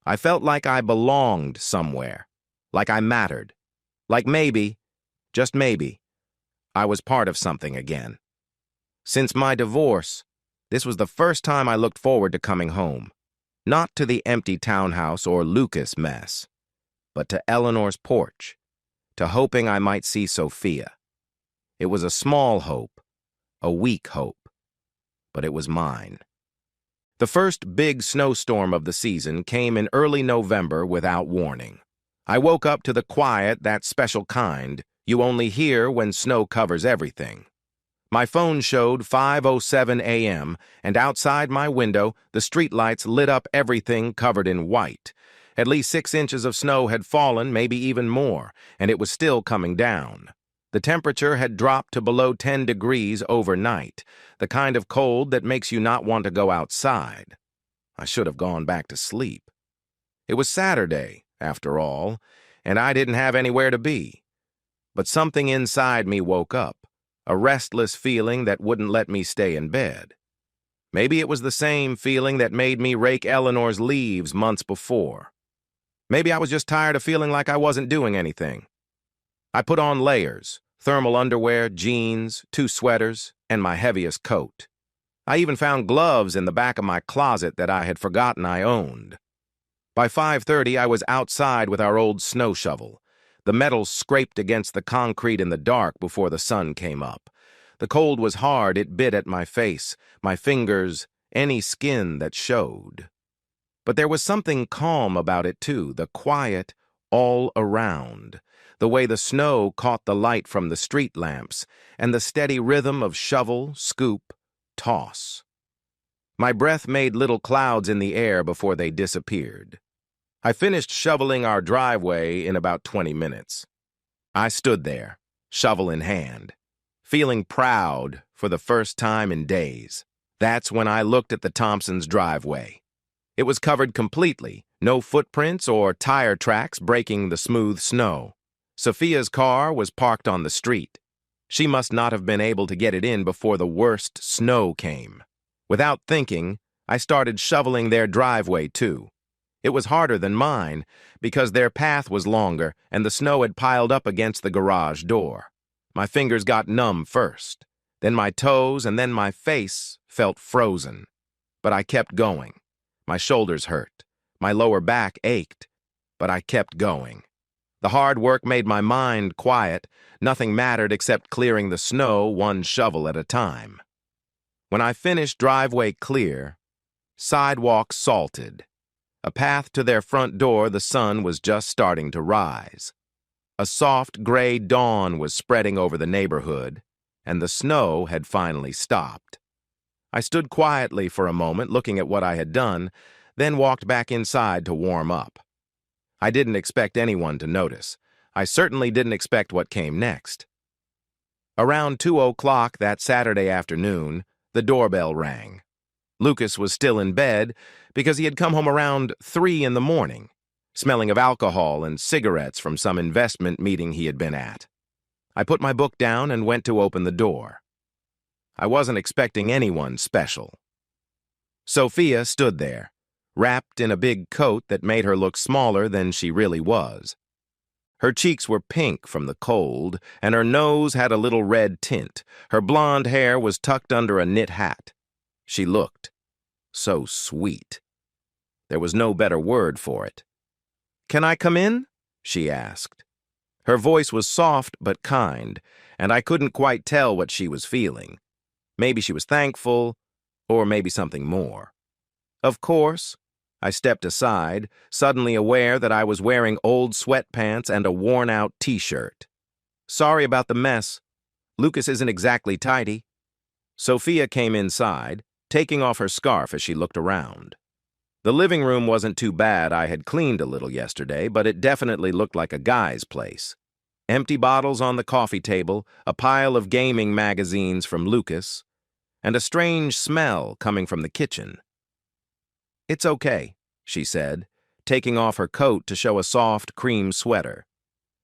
I felt like I belonged somewhere, like I mattered, like maybe, just maybe, I was part of something again. Since my divorce, this was the first time I looked forward to coming home, not to the empty townhouse or Lucas mess, but to Eleanor's porch, to hoping I might see Sophia. It was a small hope, a weak hope, but it was mine. The first big snowstorm of the season came in early November without warning. I woke up to the quiet, that special kind you only hear when snow covers everything. My phone showed 5:07 a.m., and outside my window, the streetlights lit up everything covered in white. At least 6 inches of snow had fallen, maybe even more, and it was still coming down. The temperature had dropped to below 10 degrees overnight, the kind of cold that makes you not want to go outside. I should have gone back to sleep. It was Saturday, after all, and I didn't have anywhere to be. But something inside me woke up, a restless feeling that wouldn't let me stay in bed. Maybe it was the same feeling that made me rake Eleanor's leaves months before. Maybe I was just tired of feeling like I wasn't doing anything. I put on layers, thermal underwear, jeans, 2 sweaters, and my heaviest coat. I even found gloves in the back of my closet that I had forgotten I owned. By 5:30, I was outside with our old snow shovel. The metal scraped against the concrete in the dark before the sun came up. The cold was hard, it bit at my face, my fingers, any skin that showed. But there was something calm about it too, the quiet all around, the way the snow caught the light from the street lamps, and the steady rhythm of shovel, scoop, toss. My breath made little clouds in the air before they disappeared. I finished shoveling our driveway in about 20 minutes. I stood there, shovel in hand, feeling proud for the first time in days. That's when I looked at the Thompsons' driveway. It was covered completely, no footprints or tire tracks breaking the smooth snow. Sophia's car was parked on the street. She must not have been able to get it in before the worst snow came. Without thinking, I started shoveling their driveway too. It was harder than mine because their path was longer and the snow had piled up against the garage door. My fingers got numb first, then my toes and then my face felt frozen. But I kept going. My shoulders hurt. My lower back ached, but I kept going. The hard work made my mind quiet. Nothing mattered except clearing the snow one shovel at a time. When I finished driveway clear, sidewalk salted. A path to their front door, the sun was just starting to rise. A soft gray dawn was spreading over the neighborhood, and the snow had finally stopped. I stood quietly for a moment looking at what I had done, then walked back inside to warm up. I didn't expect anyone to notice. I certainly didn't expect what came next. Around 2:00 that Saturday afternoon, the doorbell rang. Lucas was still in bed because he had come home around 3 in the morning, smelling of alcohol and cigarettes from some investment meeting he had been at. I put my book down and went to open the door. I wasn't expecting anyone special. Sophia stood there, wrapped in a big coat that made her look smaller than she really was. Her cheeks were pink from the cold, and her nose had a little red tint. Her blonde hair was tucked under a knit hat. She looked so sweet. There was no better word for it. "Can I come in?" she asked. Her voice was soft but kind, and I couldn't quite tell what she was feeling. Maybe she was thankful, or maybe something more. Of course, I stepped aside, suddenly aware that I was wearing old sweatpants and a worn-out t-shirt. "Sorry about the mess. Lucas isn't exactly tidy." Sophia came inside, taking off her scarf as she looked around. The living room wasn't too bad. I had cleaned a little yesterday, but it definitely looked like a guy's place. Empty bottles on the coffee table, a pile of gaming magazines from Lucas, and a strange smell coming from the kitchen. "It's okay," she said, taking off her coat to show a soft cream sweater.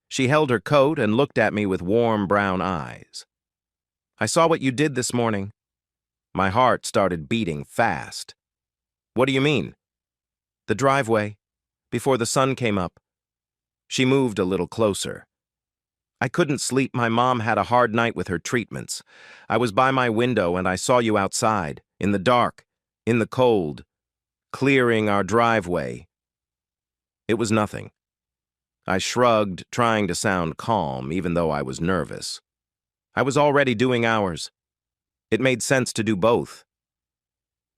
She held her coat and looked at me with warm brown eyes. "I saw what you did this morning." My heart started beating fast. "What do you mean?" "The driveway, before the sun came up." She moved a little closer. "I couldn't sleep. My mom had a hard night with her treatments. I was by my window and I saw you outside, in the dark, in the cold, clearing our driveway." It was nothing. I shrugged, trying to sound calm, even though I was nervous. I was already doing ours. It made sense to do both.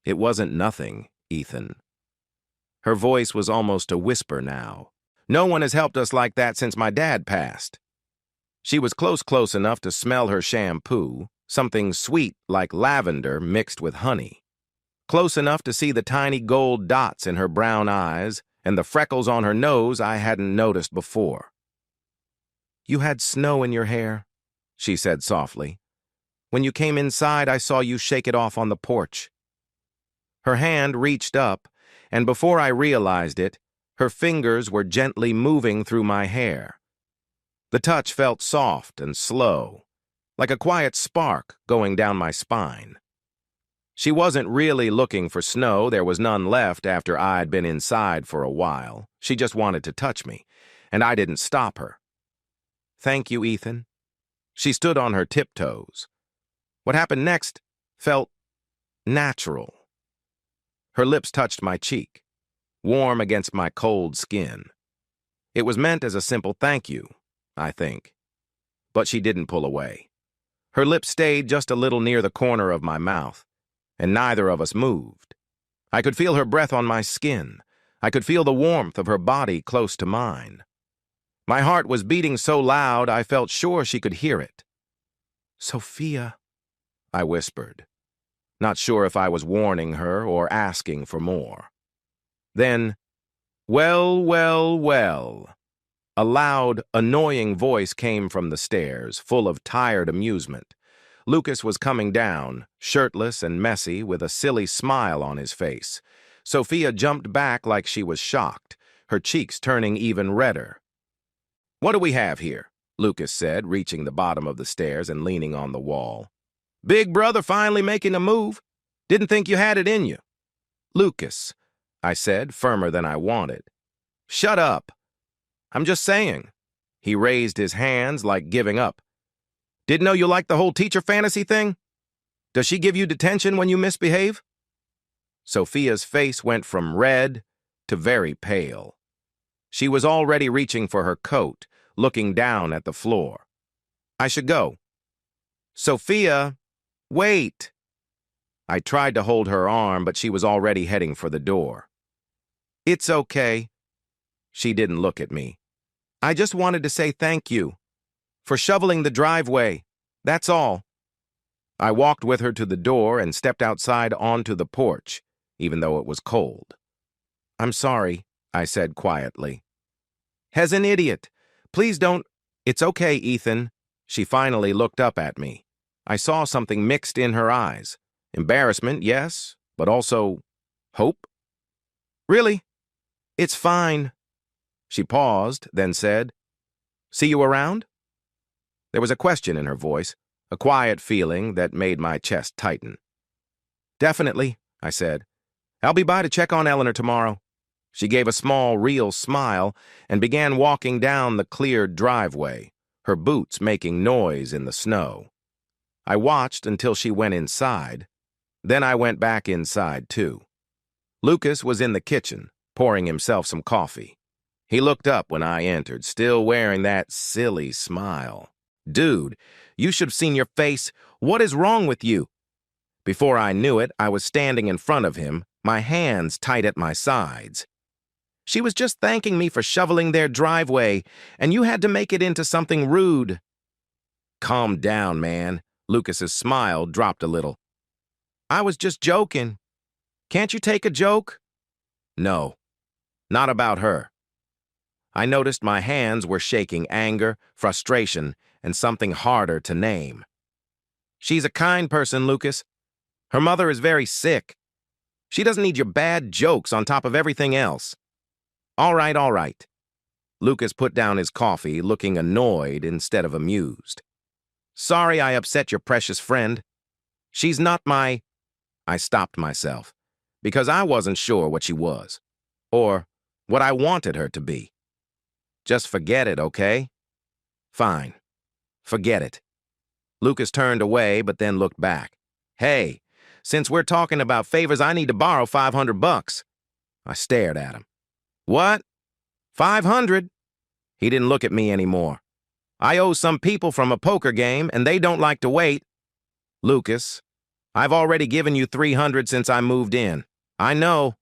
"It wasn't nothing, Ethan." Her voice was almost a whisper now. "No one has helped us like that since my dad passed." She was close enough to smell her shampoo, something sweet like lavender mixed with honey. Close enough to see the tiny gold dots in her brown eyes and the freckles on her nose I hadn't noticed before. "You had snow in your hair," she said softly. "When you came inside, I saw you shake it off on the porch." Her hand reached up, and before I realized it, her fingers were gently moving through my hair. The touch felt soft and slow, like a quiet spark going down my spine. She wasn't really looking for snow. There was none left after I'd been inside for a while. She just wanted to touch me, and I didn't stop her. "Thank you, Ethan." She stood on her tiptoes. What happened next felt natural. Her lips touched my cheek, warm against my cold skin. It was meant as a simple thank you, I think. But she didn't pull away. Her lips stayed just a little near the corner of my mouth, and neither of us moved. I could feel her breath on my skin. I could feel the warmth of her body close to mine. My heart was beating so loud I felt sure she could hear it. "Sophia," I whispered, not sure if I was warning her or asking for more. Then, "Well, well, well." A loud, annoying voice came from the stairs, full of tired amusement. Lucas was coming down, shirtless and messy, with a silly smile on his face. Sophia jumped back like she was shocked, her cheeks turning even redder. "What do we have here?" Lucas said, reaching the bottom of the stairs and leaning on the wall. "Big brother finally making a move. Didn't think you had it in you." "Lucas," I said, firmer than I wanted. "Shut up. I'm just saying." He raised his hands like giving up. "Didn't know you liked the whole teacher fantasy thing? Does she give you detention when you misbehave?" Sophia's face went from red to very pale. She was already reaching for her coat, looking down at the floor. "I should go." "Sophia, wait." I tried to hold her arm, but she was already heading for the door. "It's okay." She didn't look at me. "I just wanted to say thank you for shoveling the driveway. That's all." I walked with her to the door and stepped outside onto the porch, even though it was cold. "I'm sorry," I said quietly. "As an idiot. Please don't—" "It's okay, Ethan." She finally looked up at me. I saw something mixed in her eyes. Embarrassment, yes, but also hope. "Really? It's fine." She paused, then said, "See you around?" There was a question in her voice, a quiet feeling that made my chest tighten. "Definitely," I said. "I'll be by to check on Eleanor tomorrow." She gave a small, real smile and began walking down the cleared driveway, her boots making noise in the snow. I watched until she went inside. Then I went back inside, too. Lucas was in the kitchen, pouring himself some coffee. He looked up when I entered, still wearing that silly smile. "Dude, you should have seen your face. What is wrong with you?" Before I knew it, I was standing in front of him, my hands tight at my sides. "She was just thanking me for shoveling their driveway, and you had to make it into something rude." "Calm down, man." Lucas's smile dropped a little. "I was just joking. Can't you take a joke?" "No, not about her." I noticed my hands were shaking anger, frustration, and something harder to name. "She's a kind person, Lucas. Her mother is very sick. She doesn't need your bad jokes on top of everything else." All right, all right." Lucas put down his coffee, looking annoyed instead of amused. "Sorry I upset your precious friend. She's not my—" I stopped myself, because I wasn't sure what she was, or what I wanted her to be. "Just forget it, okay?" "Fine. Forget it." Lucas turned away, but then looked back. "Hey, since we're talking about favors, I need to borrow $500. I stared at him. "What? 500? He didn't look at me anymore. "I owe some people from a poker game, and they don't like to wait." "Lucas, I've already given you 300 since I moved in. I know.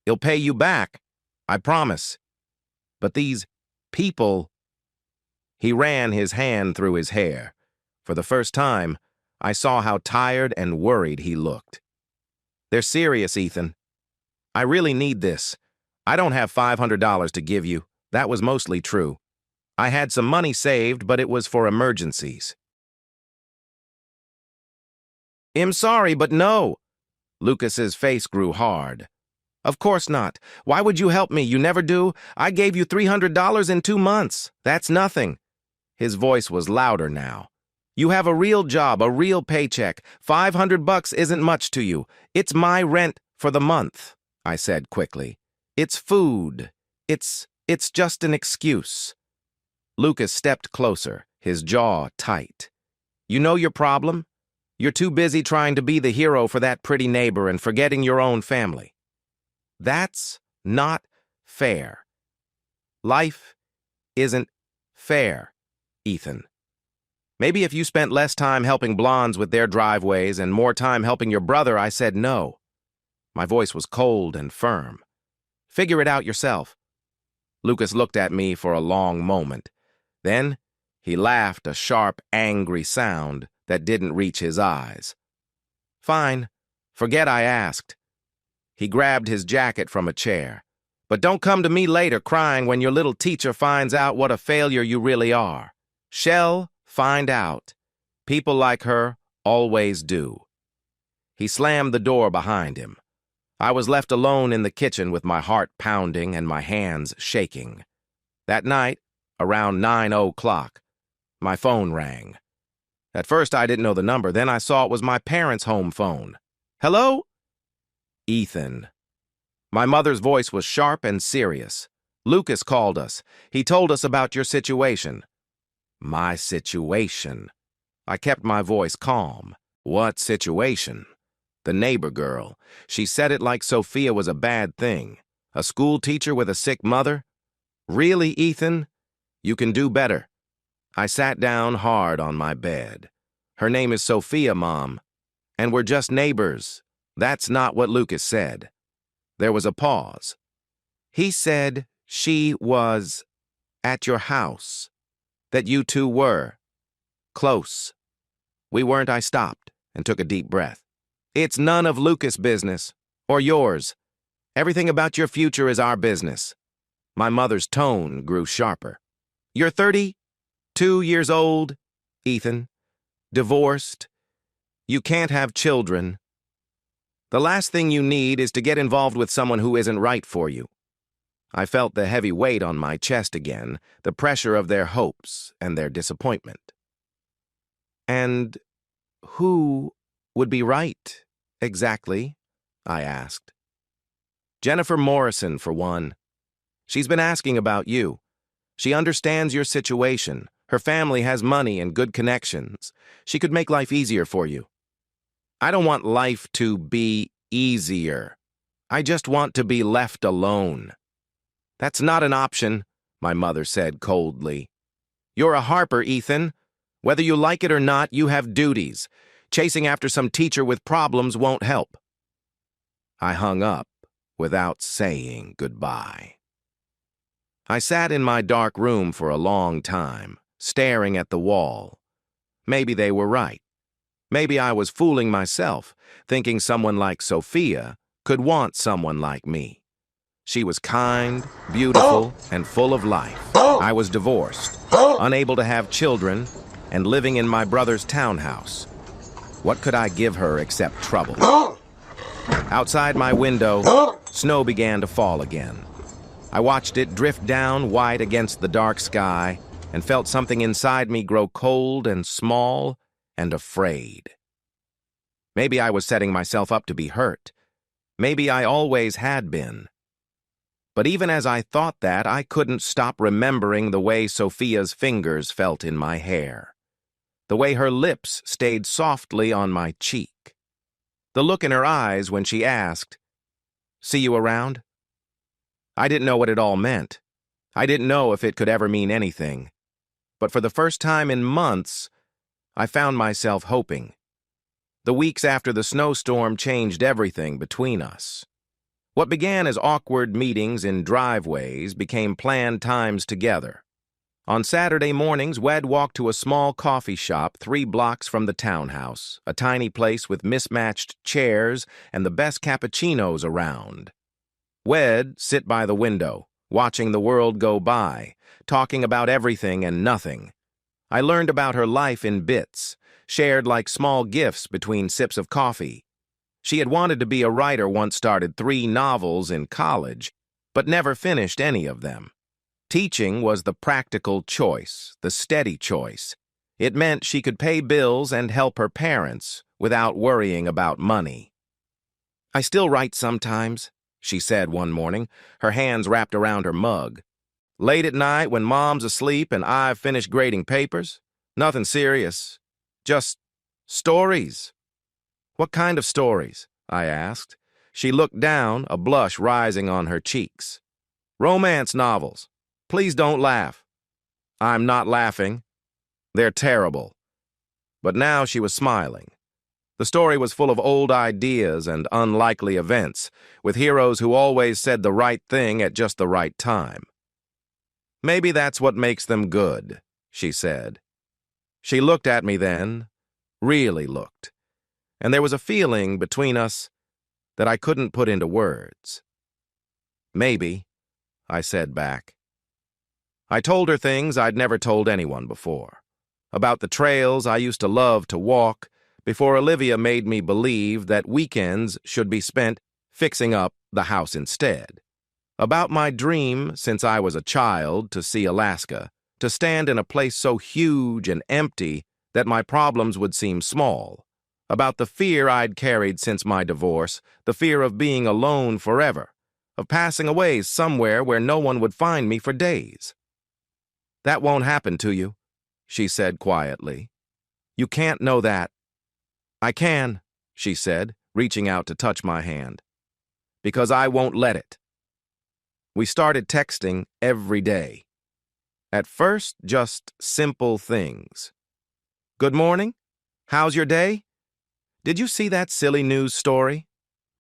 He'll pay you back. I promise. But these people—" He ran his hand through his hair. For the first time, I saw how tired and worried he looked. "They're serious, Ethan. I really need this. I don't have $500 to give you. That was mostly true. I had some money saved, but it was for emergencies." "I'm sorry, but no." Lucas's face grew hard. "Of course not. Why would you help me? You never do. I gave you $300 in 2 months. That's nothing." His voice was louder now. "You have a real job, a real paycheck. $500 isn't much to you. It's my rent for the month," I said quickly. "It's food. It's just an excuse." Lucas stepped closer, his jaw tight. "You know your problem? You're too busy trying to be the hero for that pretty neighbor and forgetting your own family. That's not fair. Life isn't fair, Ethan. Maybe if you spent less time helping blondes with their driveways and more time helping your brother. I said no. My voice was cold and firm. Figure it out yourself. Lucas looked at me for a long moment. Then he laughed a sharp, angry sound that didn't reach his eyes. Fine. Forget I asked. He grabbed his jacket from a chair. But don't come to me later crying when your little teacher finds out what a failure you really are. She'll find out. People like her always do. He slammed the door behind him. I was left alone in the kitchen with my heart pounding and my hands shaking. That night, around 9:00, my phone rang. At first, I didn't know the number. Then I saw it was my parents' home phone. Hello? Ethan. My mother's voice was sharp and serious. Lucas called us. He told us about your situation. My situation. I kept my voice calm. What situation? The neighbor girl. She said it like Sophia was a bad thing. A school teacher with a sick mother? Really, Ethan? You can do better. I sat down hard on my bed. Her name is Sophia, Mom. And we're just neighbors. That's not what Lucas said. There was a pause. He said she was at your house. That you two were close. We weren't. I stopped and took a deep breath. It's none of Lucas' business, or yours. Everything about your future is our business. My mother's tone grew sharper. You're 32 years old, Ethan. Divorced. You can't have children. The last thing you need is to get involved with someone who isn't right for you. I felt the heavy weight on my chest again, the pressure of their hopes and their disappointment. And who would be right, exactly? I asked. Jennifer Morrison, for one. She's been asking about you. She understands your situation. Her family has money and good connections. She could make life easier for you. I don't want life to be easier. I just want to be left alone. That's not an option, my mother said coldly. You're a Harper, Ethan. Whether you like it or not, you have duties. Chasing after some teacher with problems won't help. I hung up without saying goodbye. I sat in my dark room for a long time, staring at the wall. Maybe they were right. Maybe I was fooling myself, thinking someone like Sophia could want someone like me. She was kind, beautiful, and full of life. I was divorced, unable to have children, and living in my brother's townhouse. What could I give her except trouble? Outside my window, snow began to fall again. I watched it drift down white against the dark sky and felt something inside me grow cold and small and afraid. Maybe I was setting myself up to be hurt. Maybe I always had been. But even as I thought that, I couldn't stop remembering the way Sophia's fingers felt in my hair. The way her lips stayed softly on my cheek. The look in her eyes when she asked, "See you around?" I didn't know what it all meant. I didn't know if it could ever mean anything. But for the first time in months, I found myself hoping. The weeks after the snowstorm changed everything between us. What began as awkward meetings in driveways became planned times together. On Saturday mornings, we'd walk to a small coffee shop 3 blocks from the townhouse, a tiny place with mismatched chairs and the best cappuccinos around. We'd sit by the window, watching the world go by, talking about everything and nothing. I learned about her life in bits, shared like small gifts between sips of coffee. She had wanted to be a writer, once started 3 novels in college, but never finished any of them. Teaching was the practical choice, the steady choice. It meant she could pay bills and help her parents without worrying about money. "I still write sometimes," she said one morning, her hands wrapped around her mug. "Late at night when Mom's asleep and I've finished grading papers. Nothing serious. Just stories." "What kind of stories?" I asked. She looked down, a blush rising on her cheeks. "Romance novels. Please don't laugh." "I'm not laughing. They're terrible. But now she was smiling. The story was full of old ideas and unlikely events, with heroes who always said the right thing at just the right time. "Maybe that's what makes them good," she said. She looked at me then, really looked, and there was a feeling between us that I couldn't put into words. "Maybe," I said back. I told her things I'd never told anyone before, about the trails I used to love to walk before Olivia made me believe that weekends should be spent fixing up the house instead, about my dream since I was a child to see Alaska, to stand in a place so huge and empty that my problems would seem small, about the fear I'd carried since my divorce, the fear of being alone forever, of passing away somewhere where no one would find me for days. "That won't happen to you," she said quietly. "You can't know that." "I can," she said, reaching out to touch my hand, "because I won't let it." We started texting every day. At first, just simple things. "Good morning? How's your day? Did you see that silly news story?"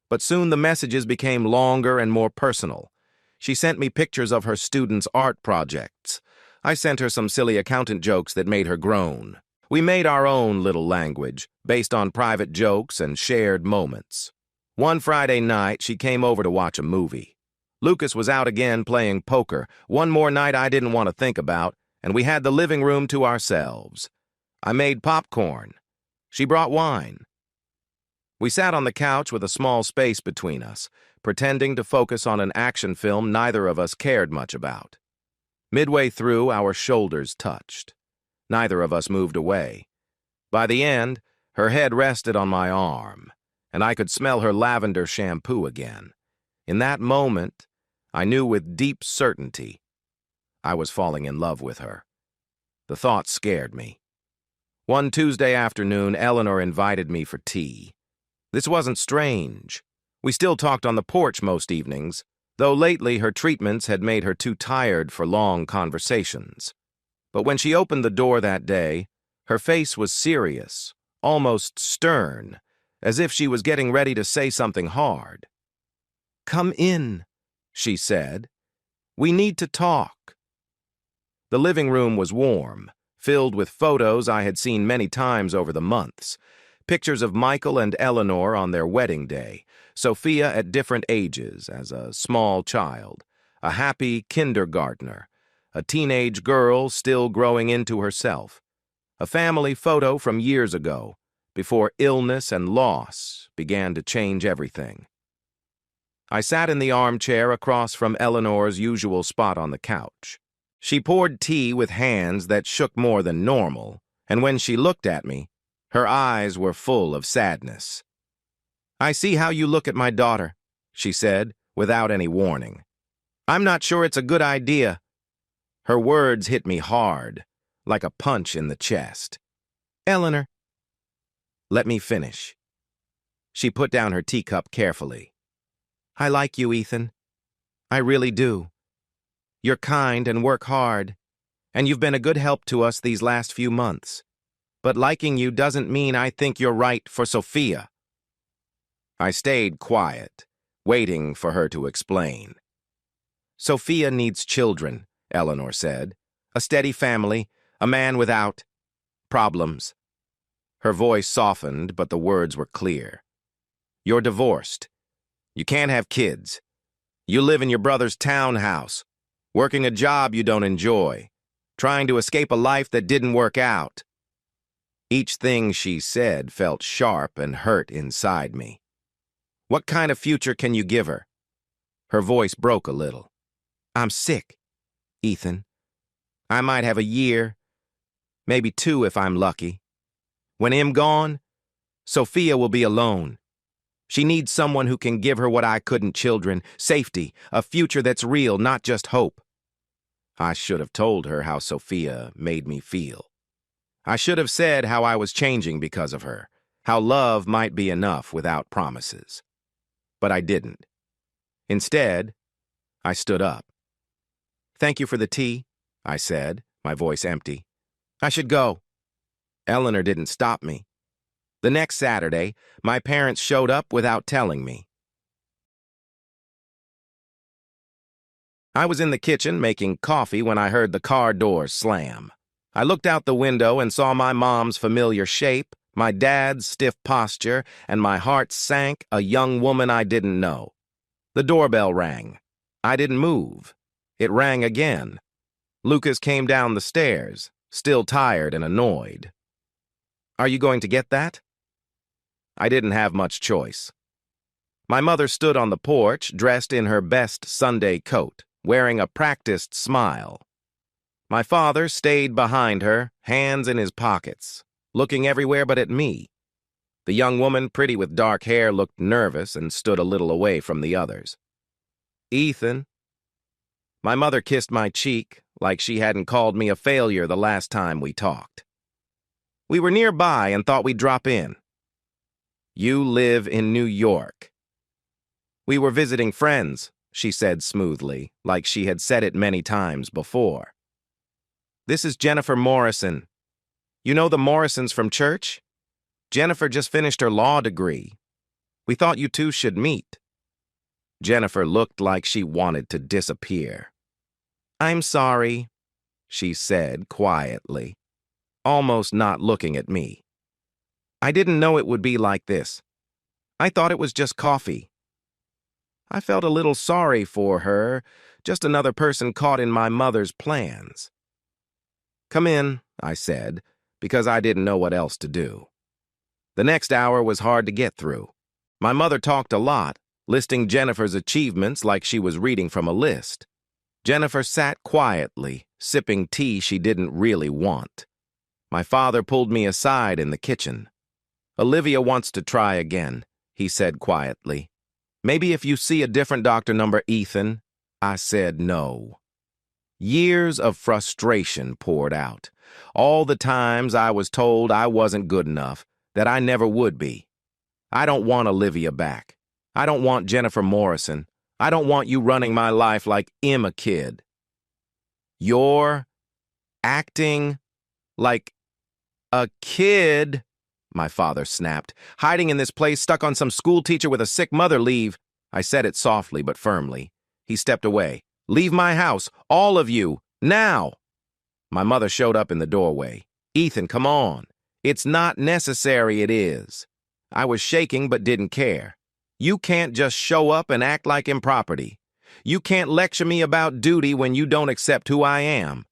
But soon the messages became longer and more personal. She sent me pictures of her students' art projects. I sent her some silly accountant jokes that made her groan. We made our own little language, based on private jokes and shared moments. One Friday night, she came over to watch a movie. Lucas was out again playing poker, one more night I didn't want to think about, and we had the living room to ourselves. I made popcorn. She brought wine. We sat on the couch with a small space between us, pretending to focus on an action film neither of us cared much about. Midway through, our shoulders touched. Neither of us moved away. By the end, her head rested on my arm, and I could smell her lavender shampoo again. In that moment, I knew with deep certainty I was falling in love with her. The thought scared me. One Tuesday afternoon, Eleanor invited me for tea. This wasn't strange. We still talked on the porch most evenings, though lately her treatments had made her too tired for long conversations. But when she opened the door that day, her face was serious, almost stern, as if she was getting ready to say something hard. "Come in," she said. "We need to talk." The living room was warm, filled with photos I had seen many times over the months. Pictures of Michael and Eleanor on their wedding day, Sophia at different ages as a small child, a happy kindergartner, a teenage girl still growing into herself, a family photo from years ago, before illness and loss began to change everything. I sat in the armchair across from Eleanor's usual spot on the couch. She poured tea with hands that shook more than normal, and when she looked at me, her eyes were full of sadness. "I see how you look at my daughter," she said, without any warning. "I'm not sure it's a good idea." Her words hit me hard, like a punch in the chest. "Eleanor." "Let me finish." She put down her teacup carefully. "I like you, Ethan. I really do. You're kind and work hard, and you've been a good help to us these last few months. But liking you doesn't mean I think you're right for Sophia." I stayed quiet, waiting for her to explain. "Sophia needs children," Eleanor said. "A steady family, a man without problems." Her voice softened, but the words were clear. "You're divorced. You can't have kids. You live in your brother's townhouse, working a job you don't enjoy, trying to escape a life that didn't work out." Each thing she said felt sharp and hurt inside me. "What kind of future can you give her?" Her voice broke a little. "I'm sick, Ethan. I might have a year, maybe 2 if I'm lucky. When I'm gone, Sophia will be alone. She needs someone who can give her what I couldn't: children, safety, a future that's real, not just hope." I should have told her how Sophia made me feel. I should have said how I was changing because of her, how love might be enough without promises. But I didn't. Instead, I stood up. "Thank you for the tea," I said, my voice empty. "I should go." Eleanor didn't stop me. The next Saturday, my parents showed up without telling me. I was in the kitchen making coffee when I heard the car doors slam. I looked out the window and saw my mom's familiar shape, my dad's stiff posture, and my heart sank, a young woman I didn't know. The doorbell rang. I didn't move. It rang again. Lucas came down the stairs, still tired and annoyed. "Are you going to get that?" I didn't have much choice. My mother stood on the porch, dressed in her best Sunday coat, wearing a practiced smile. My father stayed behind her, hands in his pockets, looking everywhere but at me. The young woman, pretty with dark hair, looked nervous and stood a little away from the others. "Ethan." My mother kissed my cheek, like she hadn't called me a failure the last time we talked. "We were nearby and thought we'd drop in." "You live in New York." "We were visiting friends," she said smoothly, like she had said it many times before. "This is Jennifer Morrison. You know the Morrisons from church? Jennifer just finished her law degree. We thought you two should meet." Jennifer looked like she wanted to disappear. "I'm sorry," she said quietly, almost not looking at me. "I didn't know it would be like this. I thought it was just coffee." I felt a little sorry for her, just another person caught in my mother's plans. "Come in," I said, because I didn't know what else to do. The next hour was hard to get through. My mother talked a lot, listing Jennifer's achievements like she was reading from a list. Jennifer sat quietly, sipping tea she didn't really want. My father pulled me aside in the kitchen. "Olivia wants to try again," he said quietly. "Maybe if you see a different doctor number, Ethan." I said no. Years of frustration poured out. All the times I was told I wasn't good enough, that I never would be. I don't want Olivia back. I don't want Jennifer Morrison. I don't want you running my life like I'm a kid. "You're acting like a kid," my father snapped. "Hiding in this place, stuck on some school teacher with a sick mother, leave." I said it softly but firmly. He stepped away. "Leave my house, all of you, now." My mother showed up in the doorway. "Ethan, come on. It's not necessary, it is." I was shaking but didn't care. "You can't just show up and act like improperty. You can't lecture me about duty when you don't accept who I am."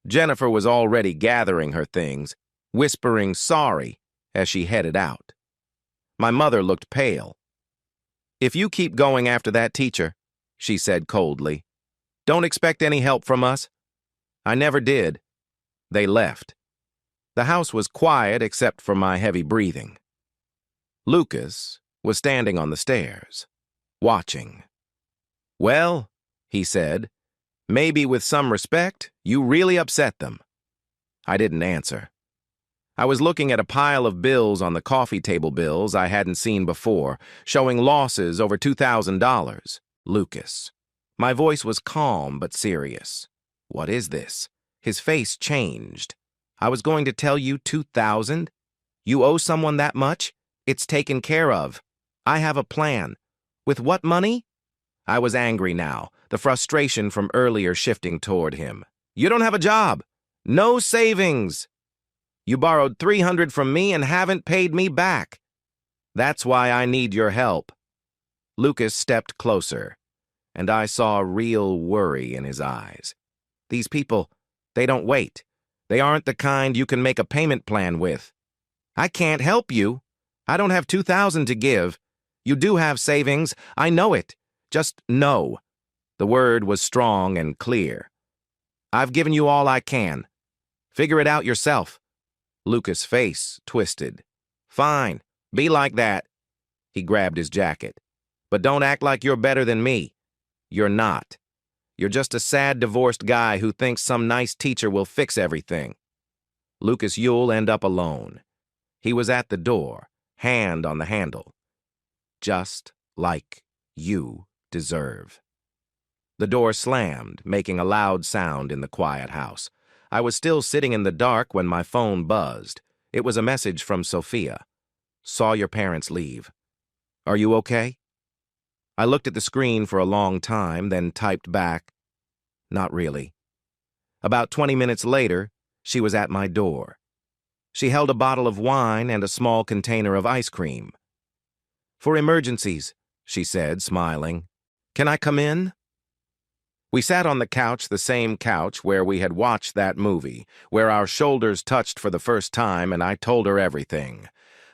Jennifer was already gathering her things, whispering sorry as she headed out. My mother looked pale. "If you keep going after that teacher," she said coldly, "don't expect any help from us." I never did. They left. The house was quiet except for my heavy breathing. Lucas was standing on the stairs, watching. "Well," he said, "maybe with some respect, you really upset them." I didn't answer. I was looking at a pile of bills on the coffee table, bills I hadn't seen before, showing losses over $2,000. Lucas. My voice was calm but serious. "What is this?" His face changed. "I was going to tell you 2,000? You owe someone that much? It's taken care of. I have a plan. With what money?" I was angry now, the frustration from earlier shifting toward him. "You don't have a job. No savings. You borrowed $300 from me and haven't paid me back. That's why I need your help." Lucas stepped closer, and I saw real worry in his eyes. "These people, they don't wait. They aren't the kind you can make a payment plan with. I can't help you. I don't have 2,000 to give. You do have savings. I know it. Just know." The word was strong and clear. "I've given you all I can. Figure it out yourself." Lucas' face twisted. "Fine. Be like that." He grabbed his jacket. "But don't act like you're better than me. You're not. You're just a sad divorced guy who thinks some nice teacher will fix everything." Lucas, you'll end up alone. He was at the door, hand on the handle. "Just like you deserve." The door slammed, making a loud sound in the quiet house. I was still sitting in the dark when my phone buzzed. It was a message from Sophia. Saw your parents leave. Are you okay? I looked at the screen for a long time, then typed back, not really. About 20 minutes later, she was at my door. She held a bottle of wine and a small container of ice cream. For emergencies, she said, smiling. Can I come in? We sat on the couch, the same couch where we had watched that movie, where our shoulders touched for the first time, and I told her everything.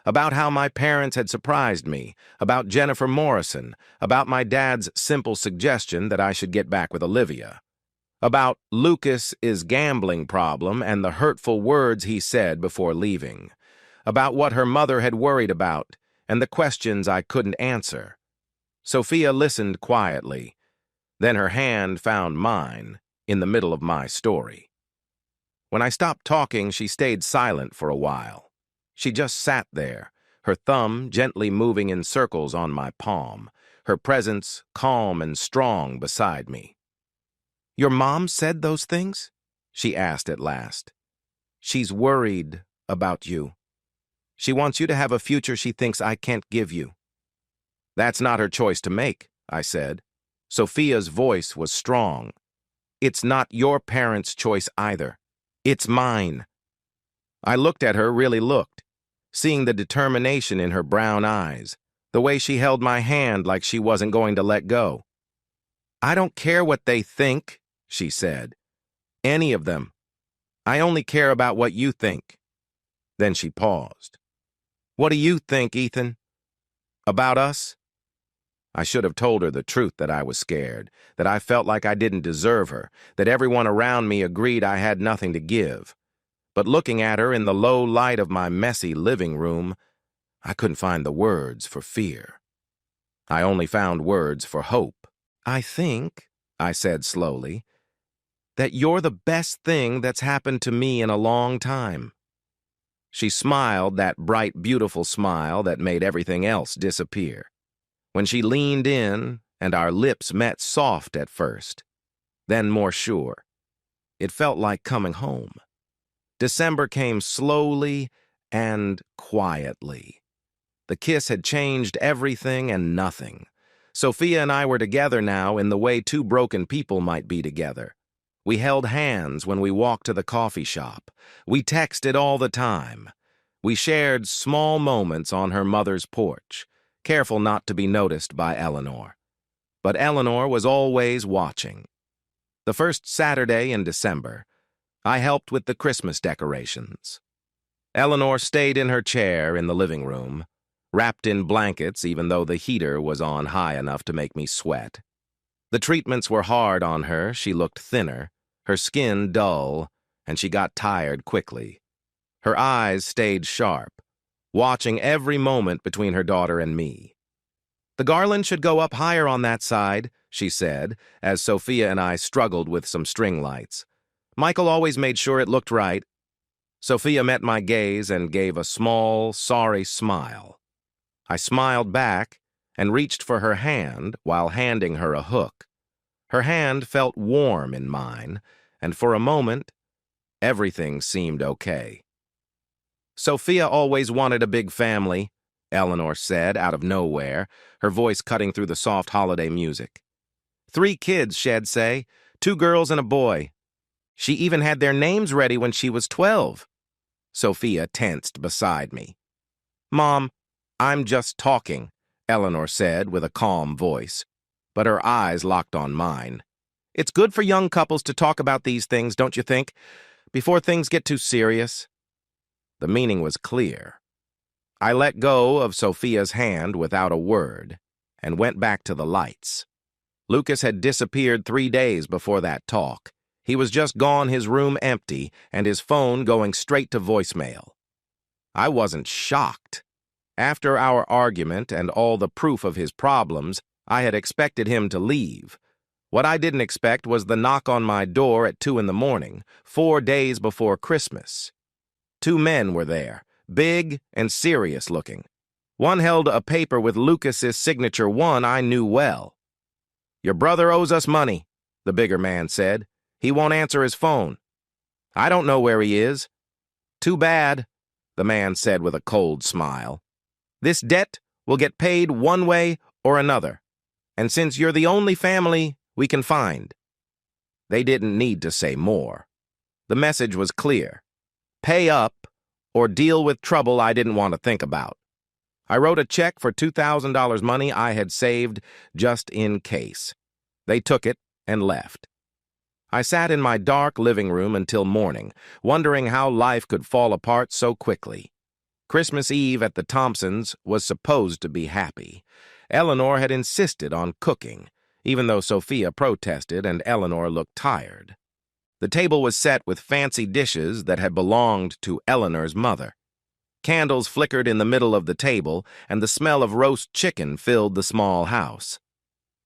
About how my parents had surprised me, about Jennifer Morrison, about my dad's simple suggestion that I should get back with Olivia, about Lucas's gambling problem and the hurtful words he said before leaving, about what her mother had worried about and the questions I couldn't answer. Sophia listened quietly. Then her hand found mine in the middle of my story. When I stopped talking, she stayed silent for a while. She just sat there, her thumb gently moving in circles on my palm, her presence calm and strong beside me. Your mom said those things? She asked at last. She's worried about you. She wants you to have a future she thinks I can't give you. That's not her choice to make, I said. Sophia's voice was strong. It's not your parents' choice either. It's mine. I looked at her, really looked, seeing the determination in her brown eyes, the way she held my hand like she wasn't going to let go. I don't care what they think, she said. Any of them. I only care about what you think. Then she paused. What do you think, Ethan? About us? I should have told her the truth, that I was scared, that I felt like I didn't deserve her, that everyone around me agreed I had nothing to give. But looking at her in the low light of my messy living room, I couldn't find the words for fear. I only found words for hope. I think, I said slowly, that you're the best thing that's happened to me in a long time. She smiled, that bright, beautiful smile that made everything else disappear. When she leaned in, and our lips met soft at first, then more sure, it felt like coming home. December came slowly and quietly. The kiss had changed everything and nothing. Sophia and I were together now in the way two broken people might be together. We held hands when we walked to the coffee shop. We texted all the time. We shared small moments on her mother's porch, careful not to be noticed by Eleanor. But Eleanor was always watching. The first Saturday in December, I helped with the Christmas decorations. Eleanor stayed in her chair in the living room, wrapped in blankets even though the heater was on high enough to make me sweat. The treatments were hard on her. She looked thinner, her skin dull, and she got tired quickly. Her eyes stayed sharp, watching every moment between her daughter and me. The garland should go up higher on that side, she said, as Sophia and I struggled with some string lights. Michael always made sure it looked right. Sophia met my gaze and gave a small, sorry smile. I smiled back and reached for her hand while handing her a hook. Her hand felt warm in mine, and for a moment, everything seemed okay. Sophia always wanted a big family, Eleanor said out of nowhere, her voice cutting through the soft holiday music. 3 kids, she'd say, 2 girls and a boy. She even had their names ready when she was 12. Sophia tensed beside me. Mom, I'm just talking, Eleanor said with a calm voice, but her eyes locked on mine. It's good for young couples to talk about these things, don't you think, before things get too serious? The meaning was clear. I let go of Sophia's hand without a word and went back to the lights. Lucas had disappeared 3 days before that talk. He was just gone, his room empty, and his phone going straight to voicemail. I wasn't shocked. After our argument and all the proof of his problems, I had expected him to leave. What I didn't expect was the knock on my door at 2 in the morning, 4 days before Christmas. 2 men were there, big and serious looking. One held a paper with Lucas's signature, one I knew well. Your brother owes us money, the bigger man said. He won't answer his phone. I don't know where he is. Too bad. the man said with a cold smile. "This debt will get paid one way or another, and since you're the only family we can find." They didn't need to say more. The message was clear. Pay up or deal with trouble I didn't want to think about. I wrote a check for $2,000 money I had saved just in case. They took it and left. I sat in my dark living room until morning, wondering how life could fall apart so quickly. Christmas Eve at the Thompsons was supposed to be happy. Eleanor had insisted on cooking, even though Sophia protested and Eleanor looked tired. The table was set with fancy dishes that had belonged to Eleanor's mother. Candles flickered in the middle of the table, and the smell of roast chicken filled the small house.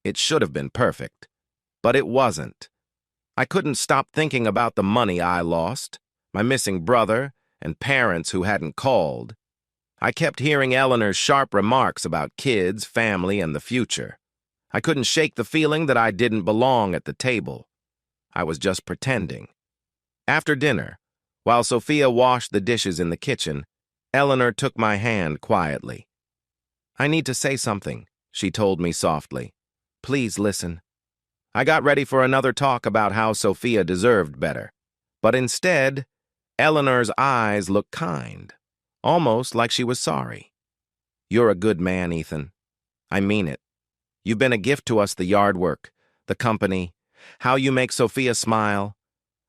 It should have been perfect, but it wasn't. I couldn't stop thinking about the money I lost, my missing brother, and parents who hadn't called. I kept hearing Eleanor's sharp remarks about kids, family, and the future. I couldn't shake the feeling that I didn't belong at the table. I was just pretending. After dinner, while Sophia washed the dishes in the kitchen, Eleanor took my hand quietly. "I need to say something," she told me softly. "Please listen." I got ready for another talk about how Sophia deserved better, but instead, Eleanor's eyes looked kind, almost like she was sorry. "You're a good man, Ethan. I mean it. You've been a gift to us, the yard work, the company, how you make Sophia smile.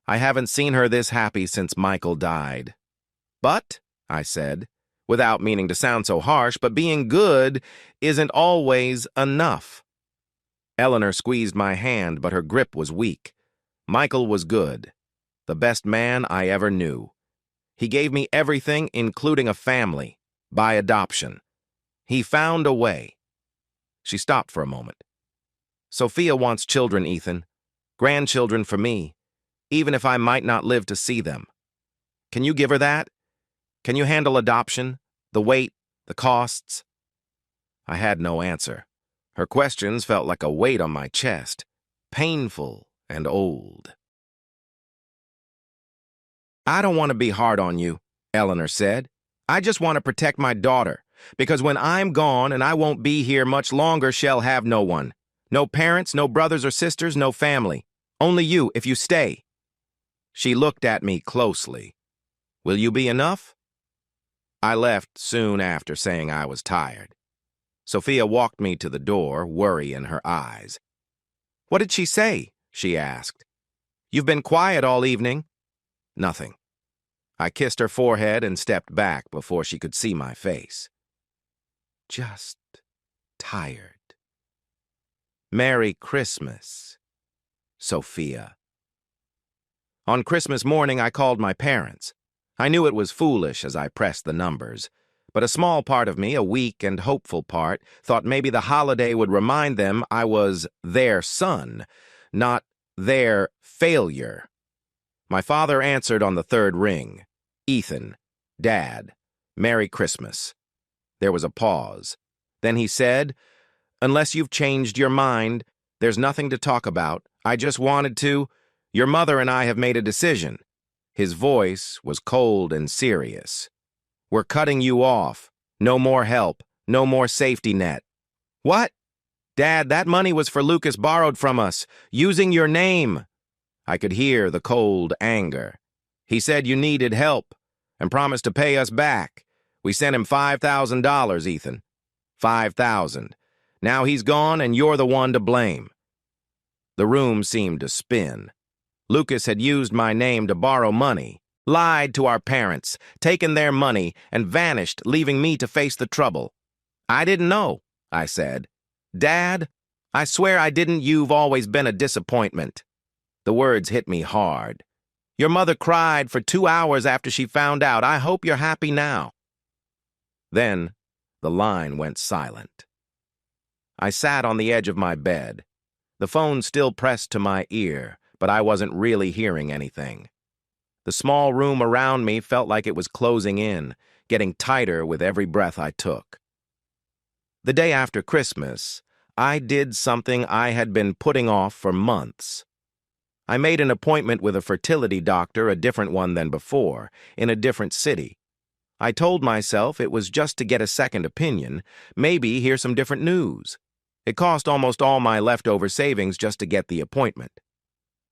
I haven't seen her this happy since Michael died." "But," I said, without meaning to sound so harsh, "but being good isn't always enough." Eleanor squeezed my hand, but her grip was weak. "Michael was good, the best man I ever knew. He gave me everything, including a family, by adoption. He found a way." She stopped for a moment. "Sophia wants children, Ethan. Grandchildren for me, even if I might not live to see them. Can you give her that? Can you handle adoption, the weight, the costs?" I had no answer. Her questions felt like a weight on my chest, painful and old. "I don't want to be hard on you," Eleanor said. "I just want to protect my daughter, because when I'm gone and I won't be here much longer, she'll have no one. No parents, no brothers or sisters, no family. Only you if you stay." She looked at me closely. "Will you be enough?" I left soon after, saying I was tired. Sophia walked me to the door, worry in her eyes. "What did she say?" she asked. "You've been quiet all evening." "Nothing." I kissed her forehead and stepped back before she could see my face. "Just tired. Merry Christmas, Sophia." On Christmas morning, I called my parents. I knew it was foolish as I pressed the numbers, but a small part of me, a weak and hopeful part, thought maybe the holiday would remind them I was their son, not their failure. My father answered on the third ring. "Ethan, Dad, Merry Christmas." There was a pause. Then he said, "Unless you've changed your mind, there's nothing to talk about. I just wanted to. Your mother and I have made a decision." His voice was cold and serious. "We're cutting you off. No more help. No more safety net." "What?" "Dad, that money was for Lucas borrowed from us, using your name." I could hear the cold anger. "He said you needed help and promised to pay us back. We sent him $5,000, Ethan. 5,000. Now he's gone and you're the one to blame." The room seemed to spin. Lucas had used my name to borrow money, lied to our parents, taken their money, and vanished, leaving me to face the trouble. "I didn't know," I said. "Dad, I swear I didn't. You've always been a disappointment." The words hit me hard. "Your mother cried for 2 hours after she found out. I hope you're happy now." Then the line went silent. I sat on the edge of my bed, the phone still pressed to my ear, but I wasn't really hearing anything. The small room around me felt like it was closing in, getting tighter with every breath I took. The day after Christmas, I did something I had been putting off for months. I made an appointment with a fertility doctor, a different one than before, in a different city. I told myself it was just to get a second opinion, maybe hear some different news. It cost almost all my leftover savings just to get the appointment.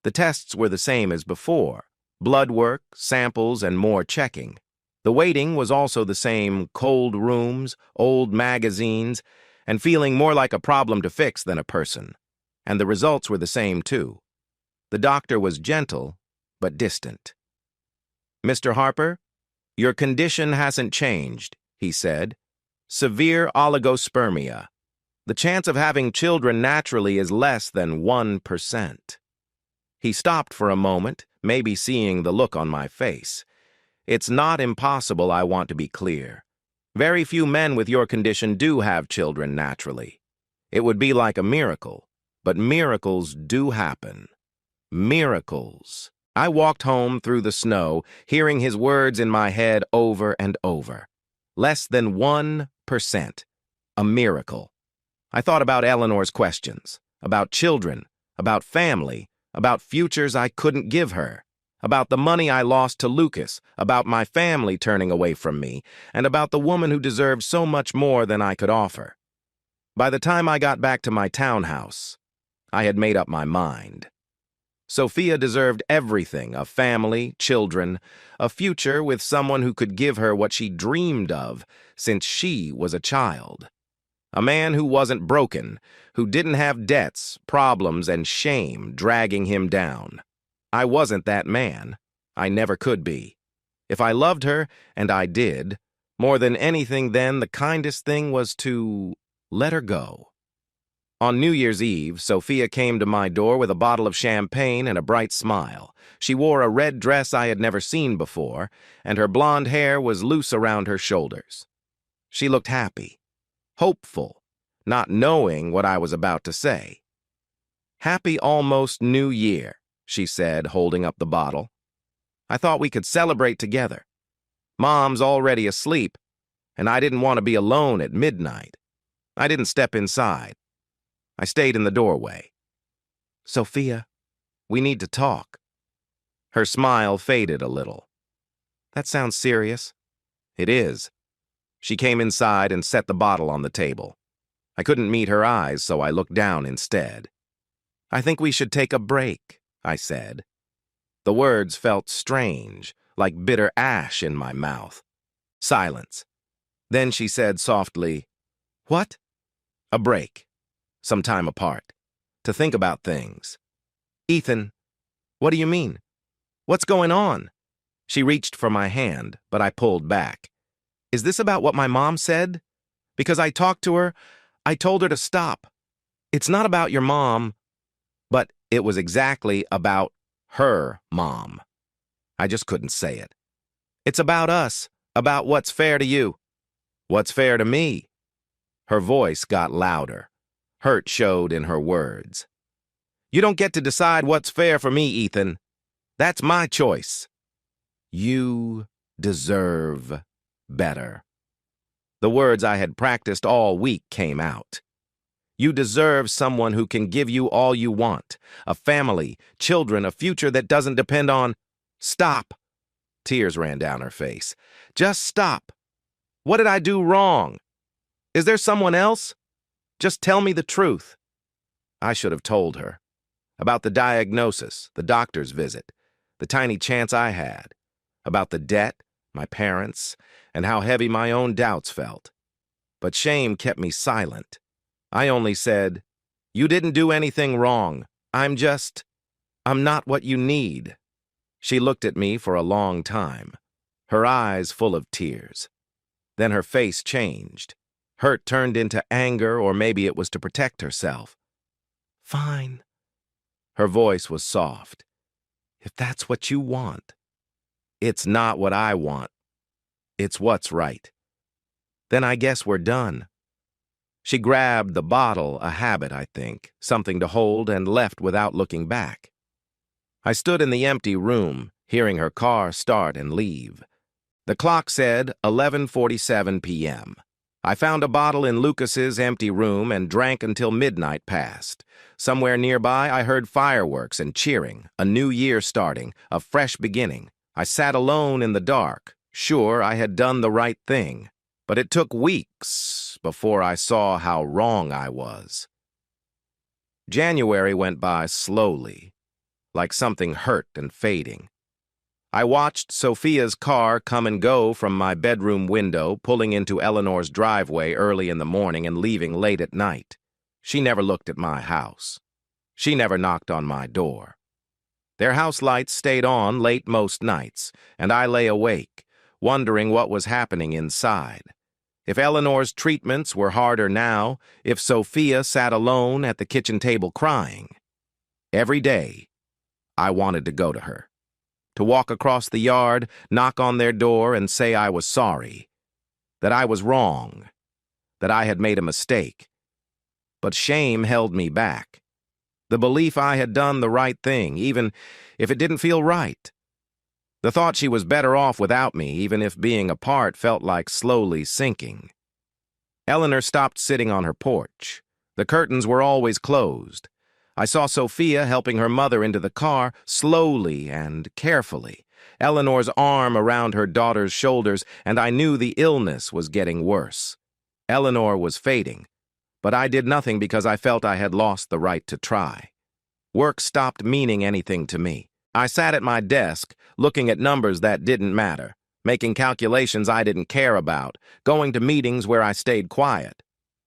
The tests were the same as before: blood work, samples, and more checking. The waiting was also the same: cold rooms, old magazines, and feeling more like a problem to fix than a person. And the results were the same, too. The doctor was gentle, but distant. "Mr. Harper, your condition hasn't changed," he said. "Severe oligospermia. The chance of having children naturally is less than 1%. He stopped for a moment, maybe seeing the look on my face. "It's not impossible, I want to be clear. Very few men with your condition do have children naturally. It would be like a miracle, but miracles do happen. Miracles." I walked home through the snow, hearing his words in my head over and over. Less than 1%. A miracle. I thought about Eleanor's questions, about children, about family, about futures I couldn't give her, about the money I lost to Lucas, about my family turning away from me, and about the woman who deserved so much more than I could offer. By the time I got back to my townhouse, I had made up my mind. Sophia deserved everything: a family, children, a future with someone who could give her what she dreamed of since she was a child. A man who wasn't broken, who didn't have debts, problems, and shame dragging him down. I wasn't that man. I never could be. If I loved her, and I did, more than anything then, the kindest thing was to let her go. On New Year's Eve, Sophia came to my door with a bottle of champagne and a bright smile. She wore a red dress I had never seen before, and her blonde hair was loose around her shoulders. She looked happy, hopeful, not knowing what I was about to say. "Happy almost New Year," she said, holding up the bottle. "I thought we could celebrate together. Mom's already asleep, and I didn't want to be alone at midnight. I didn't step inside. I stayed in the doorway. Sophia, we need to talk." Her smile faded a little. "That sounds serious." "It is." She came inside and set the bottle on the table. I couldn't meet her eyes, so I looked down instead. "I think we should take a break," I said. The words felt strange, like bitter ash in my mouth. Silence. Then she said softly, "What?" "A break. Some time apart. To think about things." "Ethan, what do you mean? What's going on?" She reached for my hand, but I pulled back. "Is this about what my mom said? Because I talked to her, I told her to stop. It's not about your mom." But it was exactly about her mom. I just couldn't say it. "It's about us, about what's fair to you." "What's fair to me?" Her voice got louder. Hurt showed in her words. "You don't get to decide what's fair for me, Ethan. That's my choice. You deserve better." The words I had practiced all week came out. You deserve someone who can give you all you want: a family, children, a future that doesn't depend on... Stop. Tears ran down her face. Just stop. What did I do wrong? Is there someone else? Just tell me the truth. I should have told her. About the diagnosis, the doctor's visit, the tiny chance I had. About the debt, my parents, and how heavy my own doubts felt. But shame kept me silent. I only said, "You didn't do anything wrong. I'm not what you need." She looked at me for a long time, her eyes full of tears. Then her face changed. Hurt turned into anger, or maybe it was to protect herself. "Fine." Her voice was soft. "If that's what you want." "It's not what I want. It's what's right." "Then I guess we're done." She grabbed the bottle, a habit, I think, something to hold, and left without looking back. I stood in the empty room, hearing her car start and leave. The clock said 11:47 p.m. I found a bottle in Lucas's empty room and drank until midnight passed. Somewhere nearby, I heard fireworks and cheering, a new year starting, a fresh beginning. I sat alone in the dark, Sure, I had done the right thing, but it took weeks before I saw how wrong I was. January went by slowly, like something hurt and fading. I watched Sophia's car come and go from my bedroom window, pulling into Eleanor's driveway early in the morning and leaving late at night. She never looked at my house. She never knocked on my door. Their house lights stayed on late most nights, and I lay awake, wondering what was happening inside. If Eleanor's treatments were harder now, if Sophia sat alone at the kitchen table crying. Every day, I wanted to go to her. To walk across the yard, knock on their door, and say I was sorry, that I was wrong, that I had made a mistake. But shame held me back. The belief I had done the right thing, even if it didn't feel right. The thought she was better off without me, even if being apart felt like slowly sinking. Eleanor stopped sitting on her porch. The curtains were always closed. I saw Sophia helping her mother into the car, slowly and carefully, Eleanor's arm around her daughter's shoulders, and I knew the illness was getting worse. Eleanor was fading, but I did nothing because I felt I had lost the right to try. Work stopped meaning anything to me. I sat at my desk, looking at numbers that didn't matter, making calculations I didn't care about, going to meetings where I stayed quiet.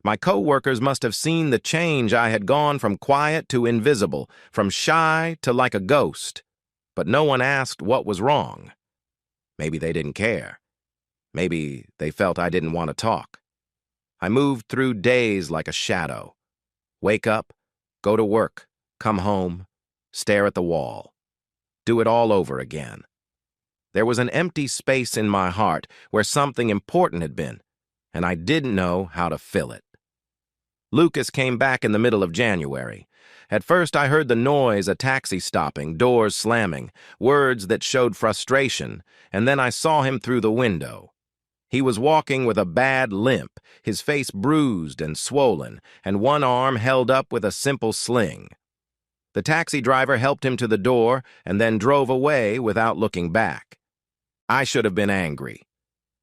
My co-workers must have seen the change. I had gone from quiet to invisible, from shy to like a ghost. But no one asked what was wrong. Maybe they didn't care. Maybe they felt I didn't want to talk. I moved through days like a shadow. Wake up, go to work, come home, stare at the wall. Do it all over again. There was an empty space in my heart where something important had been, and I didn't know how to fill it. Lucas came back in the middle of January. At first I heard the noise, a taxi stopping, doors slamming, words that showed frustration, and then I saw him through the window. He was walking with a bad limp, his face bruised and swollen, and one arm held up with a simple sling. The taxi driver helped him to the door and then drove away without looking back. I should have been angry.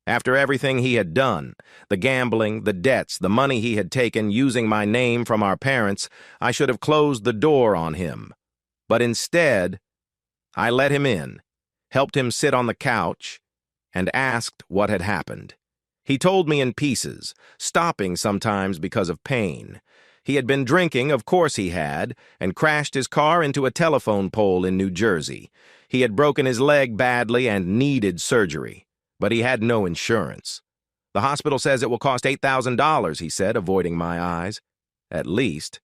After everything he had done, the gambling, the debts, the money he had taken using my name from our parents, I should have closed the door on him. But instead, I let him in, helped him sit on the couch, and asked what had happened. He told me in pieces, stopping sometimes because of pain. He had been drinking, of course he had, and crashed his car into a telephone pole in New Jersey. He had broken his leg badly and needed surgery. But he had no insurance. The hospital says it will cost $8,000, he said, avoiding my eyes. At least.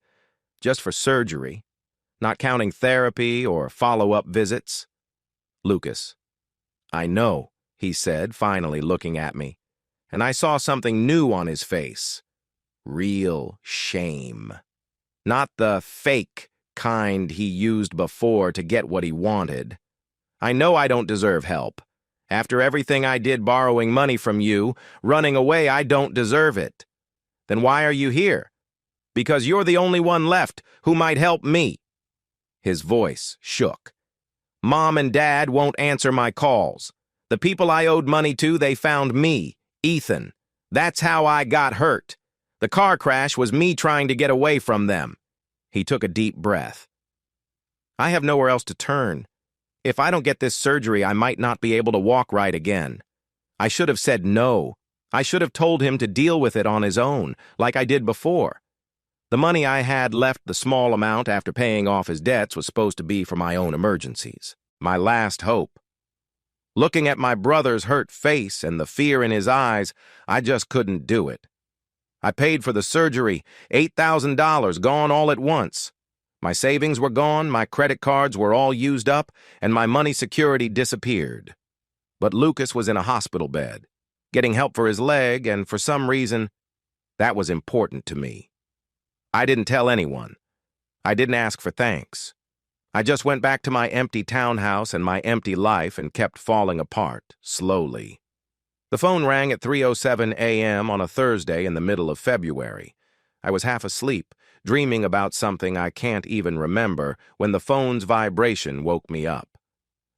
Just for surgery. Not counting therapy or follow-up visits. Lucas. I know, he said, finally looking at me. And I saw something new on his face. Real shame. Not the fake kind he used before to get what he wanted. I know I don't deserve help. After everything I did borrowing money from you, running away, I don't deserve it. Then why are you here? Because you're the only one left who might help me. His voice shook. Mom and Dad won't answer my calls. The people I owed money to, they found me, Ethan. That's how I got hurt. The car crash was me trying to get away from them. He took a deep breath. I have nowhere else to turn. If I don't get this surgery, I might not be able to walk right again. I should have said no. I should have told him to deal with it on his own, like I did before. The money I had left, the small amount after paying off his debts, was supposed to be for my own emergencies. My last hope. Looking at my brother's hurt face and the fear in his eyes, I just couldn't do it. I paid for the surgery, $8,000, gone all at once. My savings were gone, my credit cards were all used up, and my money security disappeared. But Lucas was in a hospital bed, getting help for his leg, and for some reason, that was important to me. I didn't tell anyone. I didn't ask for thanks. I just went back to my empty townhouse and my empty life and kept falling apart, slowly. The phone rang at 3:07 a.m. on a Thursday in the middle of February. I was half asleep, dreaming about something I can't even remember, when the phone's vibration woke me up.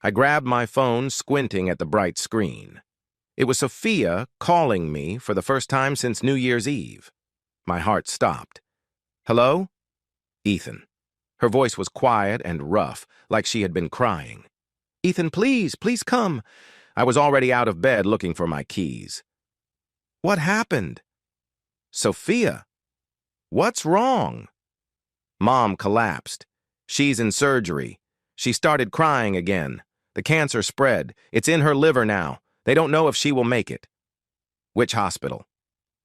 I grabbed my phone, squinting at the bright screen. It was Sophia calling me for the first time since New Year's Eve. My heart stopped. "Hello?" "Ethan." Her voice was quiet and rough, like she had been crying. "Ethan, please come." I was already out of bed looking for my keys. "What happened?" "Sophia." "What's wrong?" Mom collapsed. "She's in surgery. She started crying again. The cancer spread. It's in her liver now. They don't know if she will make it." "Which hospital?"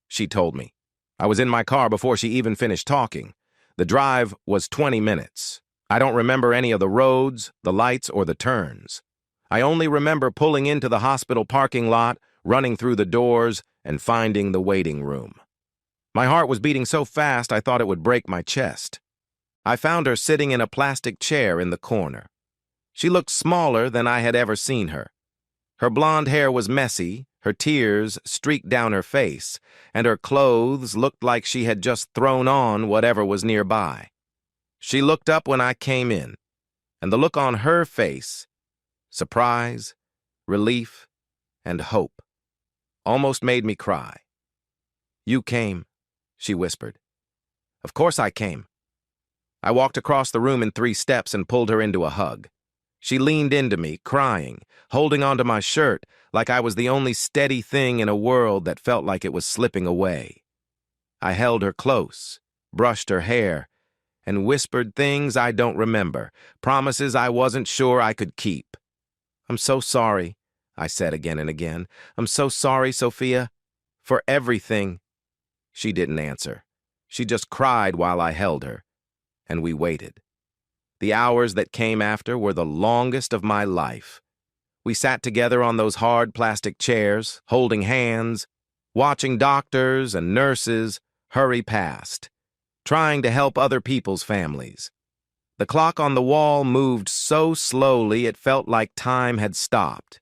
She told me. I was in my car before she even finished talking. The drive was 20 minutes. I don't remember any of the roads, the lights, or the turns. I only remember pulling into the hospital parking lot, running through the doors, and finding the waiting room. My heart was beating so fast I thought it would break my chest. I found her sitting in a plastic chair in the corner. She looked smaller than I had ever seen her. Her blonde hair was messy, her tears streaked down her face, and her clothes looked like she had just thrown on whatever was nearby. She looked up when I came in, and the look on her face, surprise, relief, and hope, almost made me cry. "You came," she whispered. "Of course I came." I walked across the room in 3 steps and pulled her into a hug. She leaned into me, crying, holding onto my shirt like I was the only steady thing in a world that felt like it was slipping away. I held her close, brushed her hair, and whispered things I don't remember, promises I wasn't sure I could keep. "I'm so sorry," I said again and again. "I'm so sorry, Sophia, for everything." She didn't answer. She just cried while I held her, and we waited. The hours that came after were the longest of my life. We sat together on those hard plastic chairs, holding hands, watching doctors and nurses hurry past, trying to help other people's families. The clock on the wall moved so slowly it felt like time had stopped.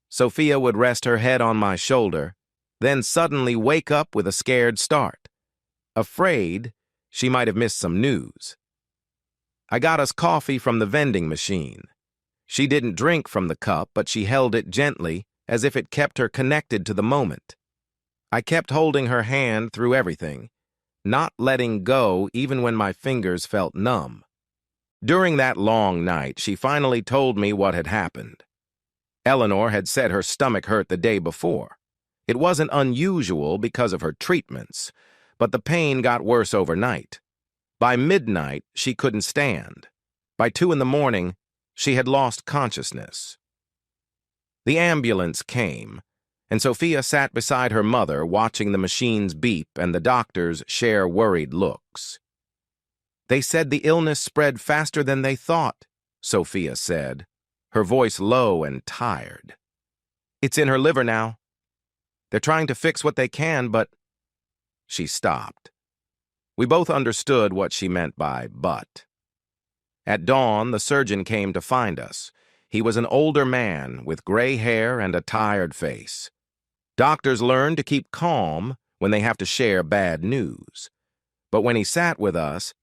Sophia would rest her head on my shoulder, then suddenly wake up with a scared start, afraid she might have missed some news. I got us coffee from the vending machine. She didn't drink from the cup, but she held it gently, as if it kept her connected to the moment. I kept holding her hand through everything, not letting go even when my fingers felt numb. During that long night, she finally told me what had happened. Eleanor had said her stomach hurt the day before. It wasn't unusual because of her treatments, but the pain got worse overnight. By midnight, she couldn't stand. By 2 a.m, she had lost consciousness. The ambulance came, and Sophia sat beside her mother, watching the machines beep and the doctors share worried looks. "They said the illness spread faster than they thought," Sophia said, her voice low and tired. "It's in her liver now. They're trying to fix what they can, but—" She stopped. We both understood what she meant by "but." At dawn, the surgeon came to find us. He was an older man with gray hair and a tired face. Doctors learn to keep calm when they have to share bad news. But when he sat with us,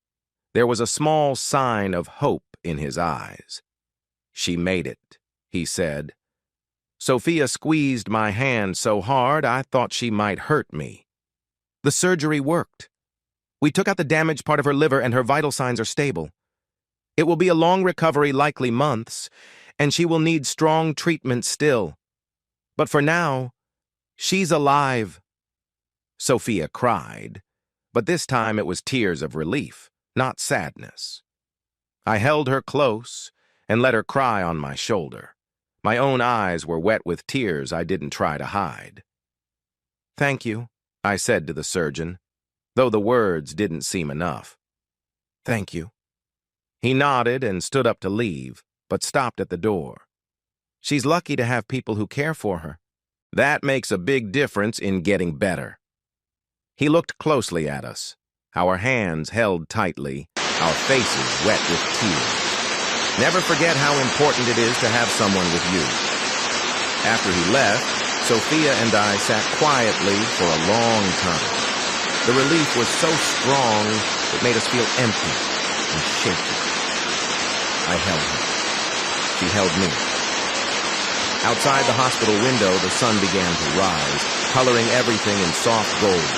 there was a small sign of hope in his eyes. "She made it," he said. Sophia squeezed my hand so hard I thought she might hurt me. "The surgery worked. We took out the damaged part of her liver and her vital signs are stable. It will be a long recovery, likely months, and she will need strong treatment still. But for now, she's alive." Sophia cried, but this time it was tears of relief, not sadness. I held her close and let her cry on my shoulder. My own eyes were wet with tears I didn't try to hide. "Thank you," I said to the surgeon, though the words didn't seem enough. "Thank you." He nodded and stood up to leave, but stopped at the door. "She's lucky to have people who care for her. That makes a big difference in getting better." He looked closely at us, our hands held tightly, our faces wet with tears. "Never forget how important it is to have someone with you." After he left, Sophia and I sat quietly for a long time. The relief was so strong, it made us feel empty and shaky. I held her. She held me. Outside the hospital window, the sun began to rise, coloring everything in soft gold.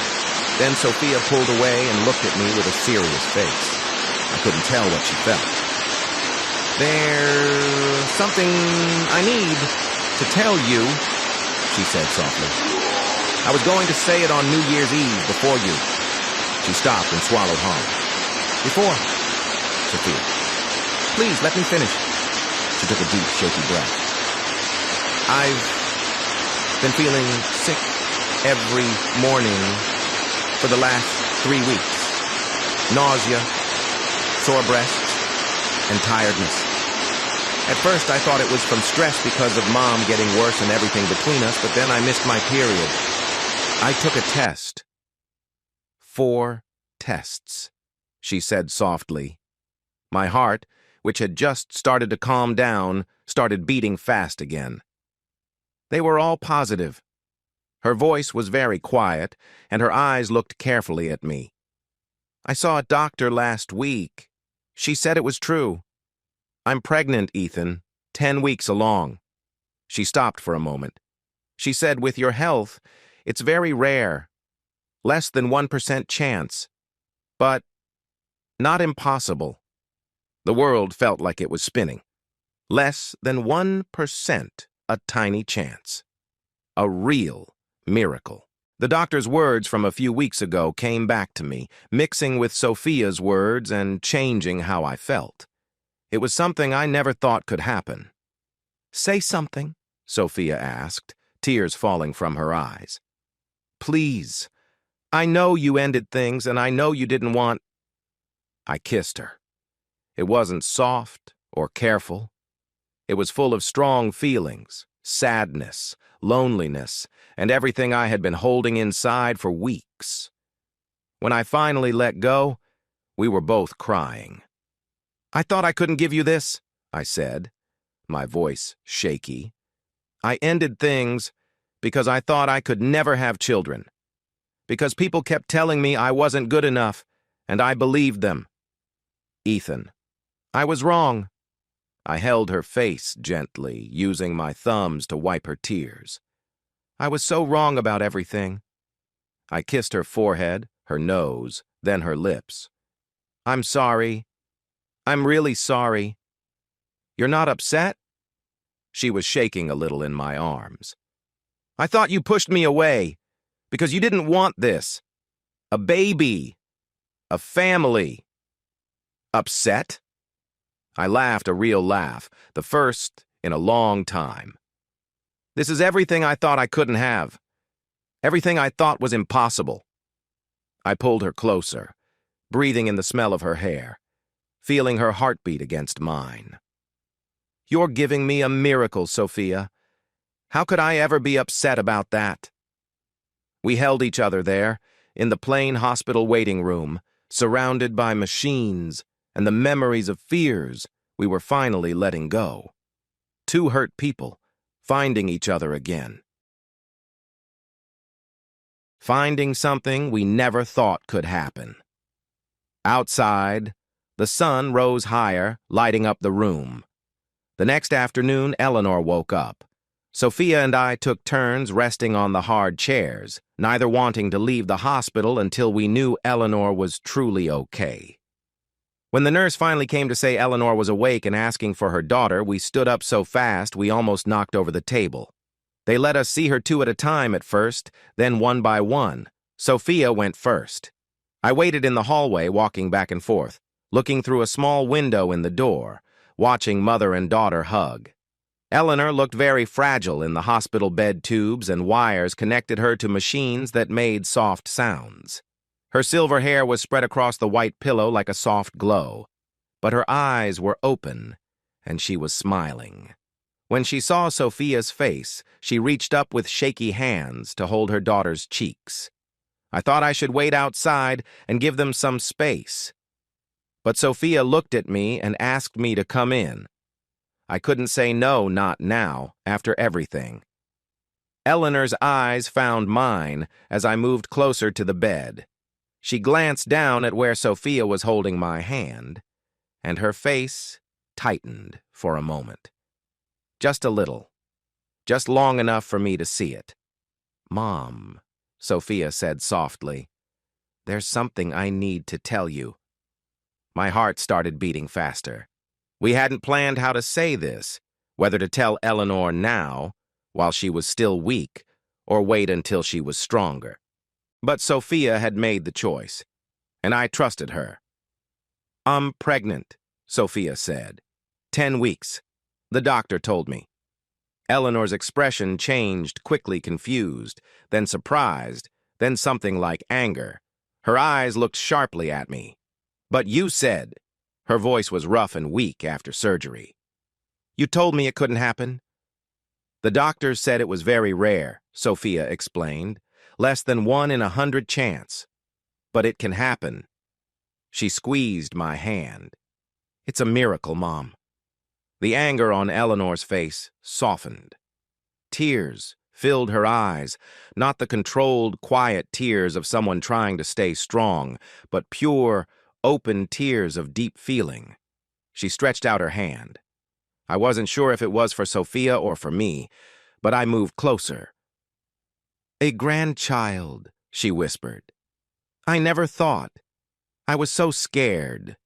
Then Sophia pulled away and looked at me with a serious face. I couldn't tell what she felt. "There's something I need to tell you," she said softly. "I was going to say it on New Year's Eve before you." She stopped and swallowed hard. "Before, Sophia. Please, let me finish." She took a deep, shaky breath. "I've been feeling sick every morning for the last 3 weeks. Nausea, sore breasts, and tiredness. At first, I thought it was from stress because of Mom getting worse and everything between us, but then I missed my period. I took a test. 4 tests," she said softly. My heart, which had just started to calm down, started beating fast again. They were all positive. Her voice was very quiet, and her eyes looked carefully at me. "I saw a doctor last week. She said it was true. I'm pregnant, Ethan, 10 weeks along." She stopped for a moment. She said, "With your health, it's very rare. Less than 1% chance. But not impossible." The world felt like it was spinning. Less than 1%, a tiny chance. A real miracle. The doctor's words from a few weeks ago came back to me, mixing with Sophia's words and changing how I felt. It was something I never thought could happen. "Say something," Sophia asked, tears falling from her eyes. "Please. I know you ended things, and I know you didn't want—" I kissed her. It wasn't soft or careful. It was full of strong feelings, sadness, loneliness, and everything I had been holding inside for weeks. When I finally let go, we were both crying. "I thought I couldn't give you this," I said, my voice shaky. "I ended things because I thought I could never have children. Because people kept telling me I wasn't good enough, and I believed them. Ethan, I was wrong." I held her face gently, using my thumbs to wipe her tears. "I was so wrong about everything." I kissed her forehead, her nose, then her lips. "I'm sorry. I'm really sorry. You're not upset?" She was shaking a little in my arms. "I thought you pushed me away because you didn't want this. A baby. A family. Upset?" I laughed a real laugh, the first in a long time. "This is everything I thought I couldn't have. Everything I thought was impossible." I pulled her closer, breathing in the smell of her hair, feeling her heartbeat against mine. "You're giving me a miracle, Sophia. How could I ever be upset about that?" We held each other there, in the plain hospital waiting room, surrounded by machines and the memories of fears we were finally letting go. 2 hurt people, finding each other again. Finding something we never thought could happen. Outside, the sun rose higher, lighting up the room. The next afternoon, Eleanor woke up. Sophia and I took turns resting on the hard chairs, neither wanting to leave the hospital until we knew Eleanor was truly okay. When the nurse finally came to say Eleanor was awake and asking for her daughter, we stood up so fast we almost knocked over the table. They let us see her 2 at a time at first, then 1 by 1. Sophia went first. I waited in the hallway, walking back and forth, looking through a small window in the door, watching mother and daughter hug. Eleanor looked very fragile in the hospital bed tubes and wires connected her to machines that made soft sounds. Her silver hair was spread across the white pillow like a soft glow, but her eyes were open, and she was smiling. When she saw Sophia's face, she reached up with shaky hands to hold her daughter's cheeks. I thought I should wait outside and give them some space. But Sophia looked at me and asked me to come in. I couldn't say no, not now, after everything. Eleanor's eyes found mine as I moved closer to the bed. She glanced down at where Sophia was holding my hand, and her face tightened for a moment. Just a little. just long enough for me to see it. "Mom," Sophia said softly, "there's something I need to tell you." My heart started beating faster. We hadn't planned how to say this, whether to tell Eleanor now, while she was still weak, or wait until she was stronger. But Sophia had made the choice, and I trusted her. "I'm pregnant," Sophia said. 10 weeks. The doctor told me. Eleanor's expression changed, quickly confused, then surprised, then something like anger. Her eyes looked sharply at me. "But you said," her voice was rough and weak after surgery. "You told me it couldn't happen." "The doctors said it was very rare," Sophia explained. "Less than 1 in 100 chance. But it can happen." She squeezed my hand. "It's a miracle, Mom." The anger on Eleanor's face softened. Tears filled her eyes, not the controlled, quiet tears of someone trying to stay strong, but pure, open tears of deep feeling. She stretched out her hand. I wasn't sure if it was for Sophia or for me, but I moved closer. "A grandchild," she whispered. "I never thought. I was so scared."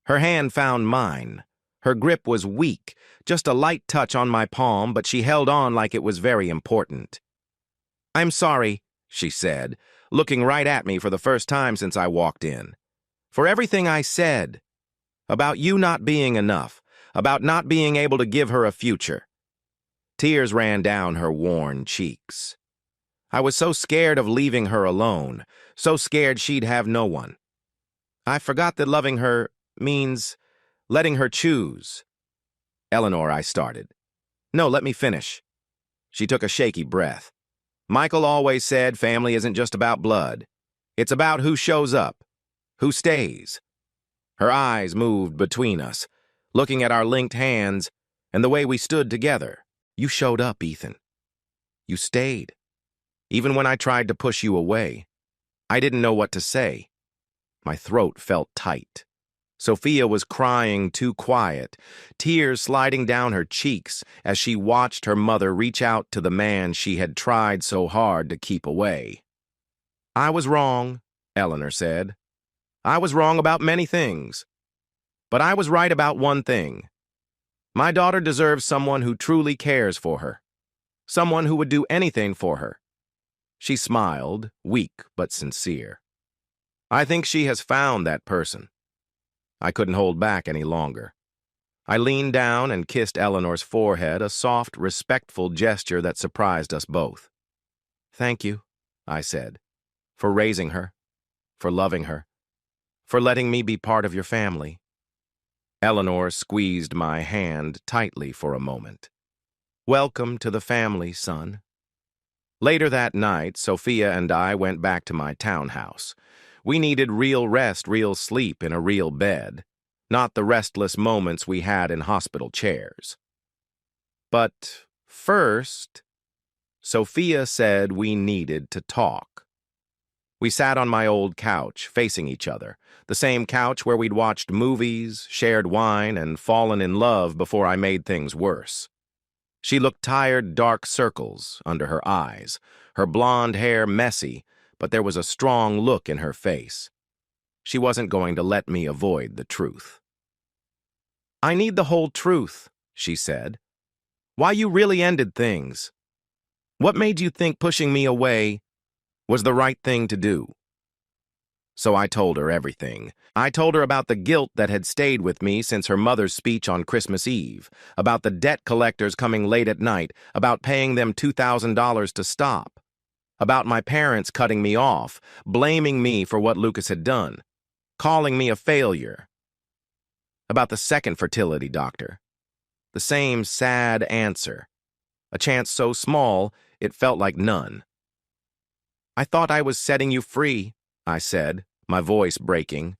Her hand found mine. Her grip was weak, just a light touch on my palm, but she held on like it was very important. "I'm sorry," she said, looking right at me for the first time since I walked in. "For everything I said. About you not being enough, about not being able to give her a future." Tears ran down her worn cheeks. I was so scared of leaving her alone, so scared she'd have no one. I forgot that loving her means letting her choose. "Eleanor," I started. "No, let me finish." She took a shaky breath. "Michael always said family isn't just about blood. It's about who shows up, who stays." Her eyes moved between us, looking at our linked hands and the way we stood together. "You showed up, Ethan. You stayed. Even when I tried to push you away, I didn't know what to say." My throat felt tight. Sophia was crying too quiet, tears sliding down her cheeks as she watched her mother reach out to the man she had tried so hard to keep away. "I was wrong," Eleanor said. "I was wrong about many things. But I was right about one thing. My daughter deserves someone who truly cares for her. Someone who would do anything for her." She smiled, weak but sincere. "I think she has found that person." I couldn't hold back any longer. I leaned down and kissed Eleanor's forehead, a soft, respectful gesture that surprised us both. "Thank you," I said, "for raising her, for loving her, for letting me be part of your family." Eleanor squeezed my hand tightly for a moment. "Welcome to the family, son." Later that night, Sophia and I went back to my townhouse. We needed real rest, real sleep in a real bed, not the restless moments we had in hospital chairs. But first, Sophia said we needed to talk. We sat on my old couch, facing each other, the same couch where we'd watched movies, shared wine, and fallen in love before I made things worse. She looked tired, dark circles under her eyes, her blonde hair messy, but there was a strong look in her face. She wasn't going to let me avoid the truth. "I need the whole truth," she said. "Why you really ended things. What made you think pushing me away was the right thing to do?" So I told her everything. I told her about the guilt that had stayed with me since her mother's speech on Christmas Eve, about the debt collectors coming late at night, about paying them $2,000 to stop, about my parents cutting me off, blaming me for what Lucas had done, calling me a failure, about the second fertility doctor. The same sad answer, a chance so small it felt like none. "I thought I was setting you free," I said, my voice breaking.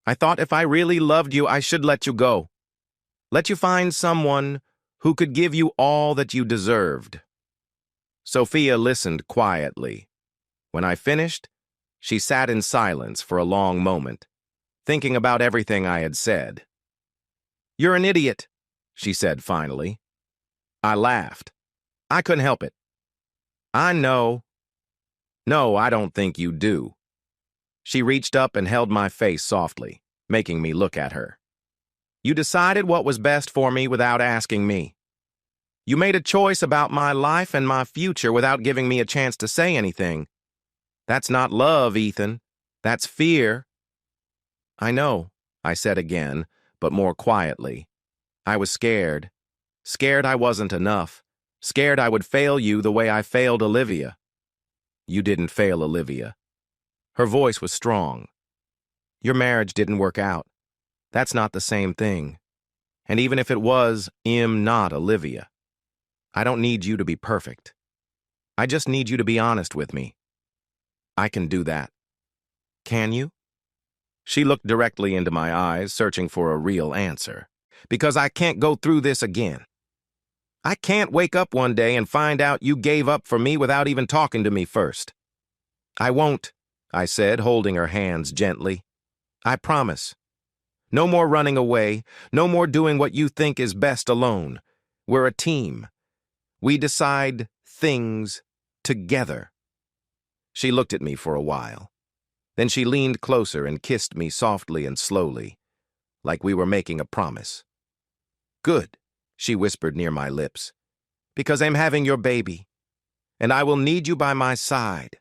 "I thought if I really loved you, I should let you go. Let you find someone who could give you all that you deserved." Sophia listened quietly. When I finished, she sat in silence for a long moment, thinking about everything I had said. "You're an idiot," she said finally. I laughed. I couldn't help it. I know. No, I don't think you do. She reached up and held my face softly, making me look at her. You decided what was best for me without asking me. You made a choice about my life and my future without giving me a chance to say anything. That's not love, Ethan. That's fear. I know, I said again, but more quietly. I was scared. Scared I wasn't enough. Scared I would fail you the way I failed Olivia. You didn't fail Olivia. Her voice was strong. Your marriage didn't work out. That's not the same thing. And even if it was, not Olivia. I don't need you to be perfect. I just need you to be honest with me. I can do that. Can you? She looked directly into my eyes, searching for a real answer. Because I can't go through this again. I can't wake up one day and find out you gave up for me without even talking to me first. I won't, I said, holding her hands gently. I promise. No more running away, no more doing what you think is best alone. We're a team. We decide things together. She looked at me for a while. Then she leaned closer and kissed me softly and slowly, like we were making a promise. Good, she whispered near my lips, because I'm having your baby, and I will need you by my side.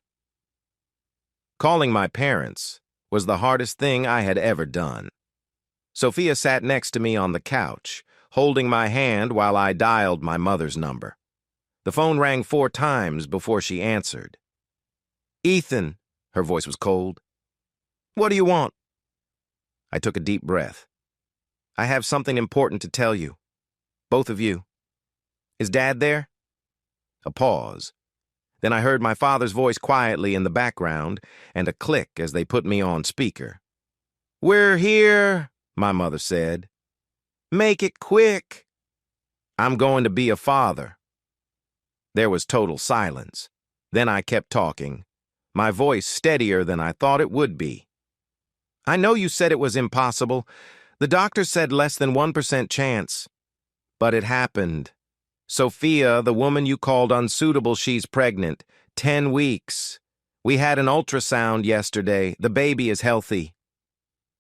Calling my parents was the hardest thing I had ever done. Sophia sat next to me on the couch, holding my hand while I dialed my mother's number. The phone rang 4 times before she answered. Ethan, her voice was cold. What do you want? I took a deep breath. I have something important to tell you. Both of you. Is Dad there? A pause. Then I heard my father's voice quietly in the background and a click as they put me on speaker. We're here, my mother said. Make it quick. I'm going to be a father. There was total silence. Then I kept talking, my voice steadier than I thought it would be. I know you said it was impossible. The doctor said less than 1% chance. But it happened. Sophia, the woman you called unsuitable, she's pregnant. 10 weeks. We had an ultrasound yesterday. The baby is healthy.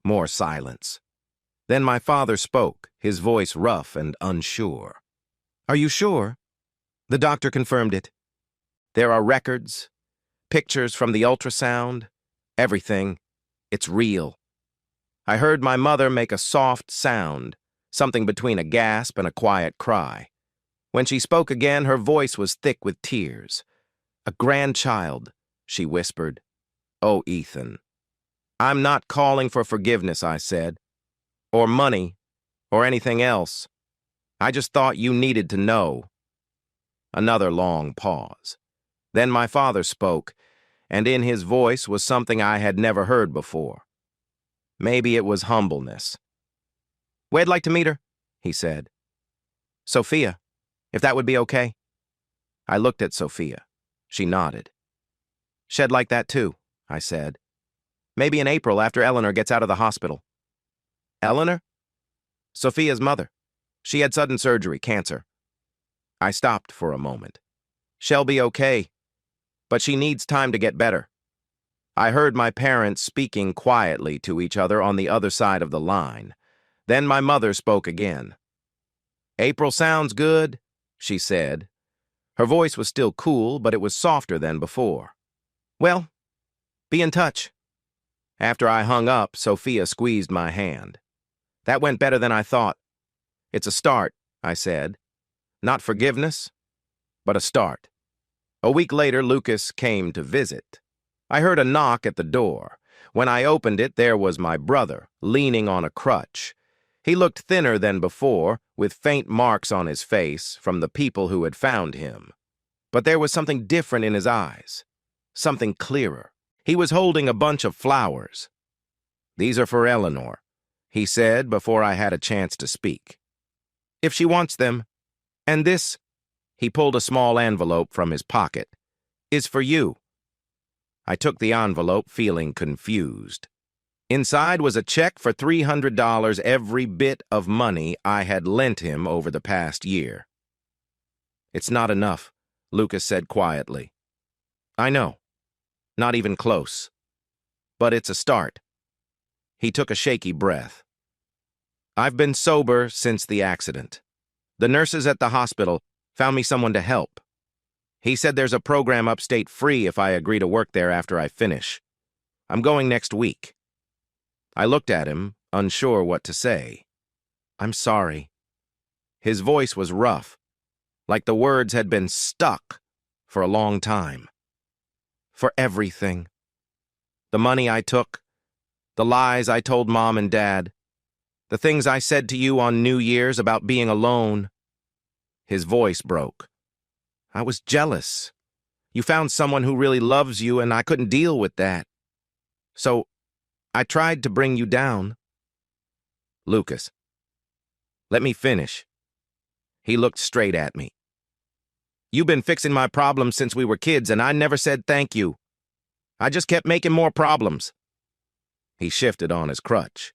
More silence. Then my father spoke, his voice rough and unsure. Are you sure? The doctor confirmed it. There are records, pictures from the ultrasound, everything. It's real. I heard my mother make a soft sound, something between a gasp and a quiet cry. When she spoke again, her voice was thick with tears. A grandchild, she whispered. Oh, Ethan. I'm not calling for forgiveness, I said. Or money, or anything else. I just thought you needed to know. Another long pause. Then my father spoke, and in his voice was something I had never heard before. Maybe it was humbleness. Where'd like to meet her? He said. Sophia, if that would be okay. I looked at Sophia. She nodded. Shed like that too, I said. Maybe in April after Eleanor gets out of the hospital. Eleanor? Sophia's mother. She had sudden surgery, cancer. I stopped for a moment. She'll be okay, but she needs time to get better. I heard my parents speaking quietly to each other on the other side of the line. Then my mother spoke again. April sounds good, she said. Her voice was still cool, but it was softer than before. Well, be in touch. After I hung up, Sophia squeezed my hand. That went better than I thought. It's a start, I said. Not forgiveness, but a start. A week later, Lucas came to visit. I heard a knock at the door. When I opened it, there was my brother, leaning on a crutch. He looked thinner than before, with faint marks on his face from the people who had found him. But there was something different in his eyes, something clearer. He was holding a bunch of flowers. These are for Eleanor, he said before I had a chance to speak. If she wants them. And this, he pulled a small envelope from his pocket, is for you. I took the envelope, feeling confused. Inside was a check for $300, every bit of money I had lent him over the past year. It's not enough, Lucas said quietly. I know. Not even close. But it's a start. He took a shaky breath. I've been sober since the accident. The nurses at the hospital found me someone to help. He said there's a program upstate free if I agree to work there after I finish. I'm going next week. I looked at him, unsure what to say. I'm sorry. His voice was rough, like the words had been stuck for a long time. For everything. The money I took, the lies I told Mom and Dad, the things I said to you on New Year's about being alone. His voice broke. I was jealous. You found someone who really loves you, and I couldn't deal with that. So, I tried to bring you down. Lucas. Let me finish. He looked straight at me. You've been fixing my problems since we were kids, and I never said thank you. I just kept making more problems. He shifted on his crutch.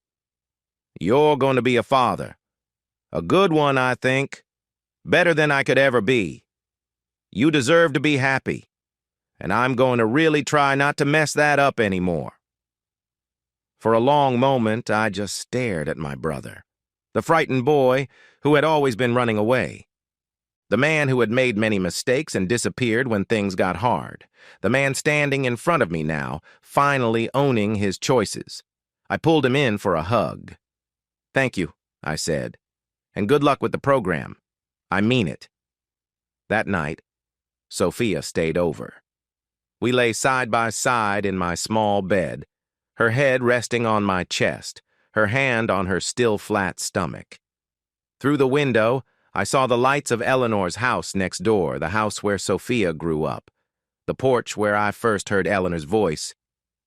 You're going to be a father. A good one, I think. Better than I could ever be. You deserve to be happy. And I'm going to really try not to mess that up anymore. For a long moment, I just stared at my brother, the frightened boy who had always been running away. The man who had made many mistakes and disappeared when things got hard. The man standing in front of me now, finally owning his choices. I pulled him in for a hug. Thank you, I said, and good luck with the program. I mean it. That night, Sophia stayed over. We lay side by side in my small bed, her head resting on my chest, her hand on her still flat stomach. Through the window, I saw the lights of Eleanor's house next door, the house where Sophia grew up, the porch where I first heard Eleanor's voice,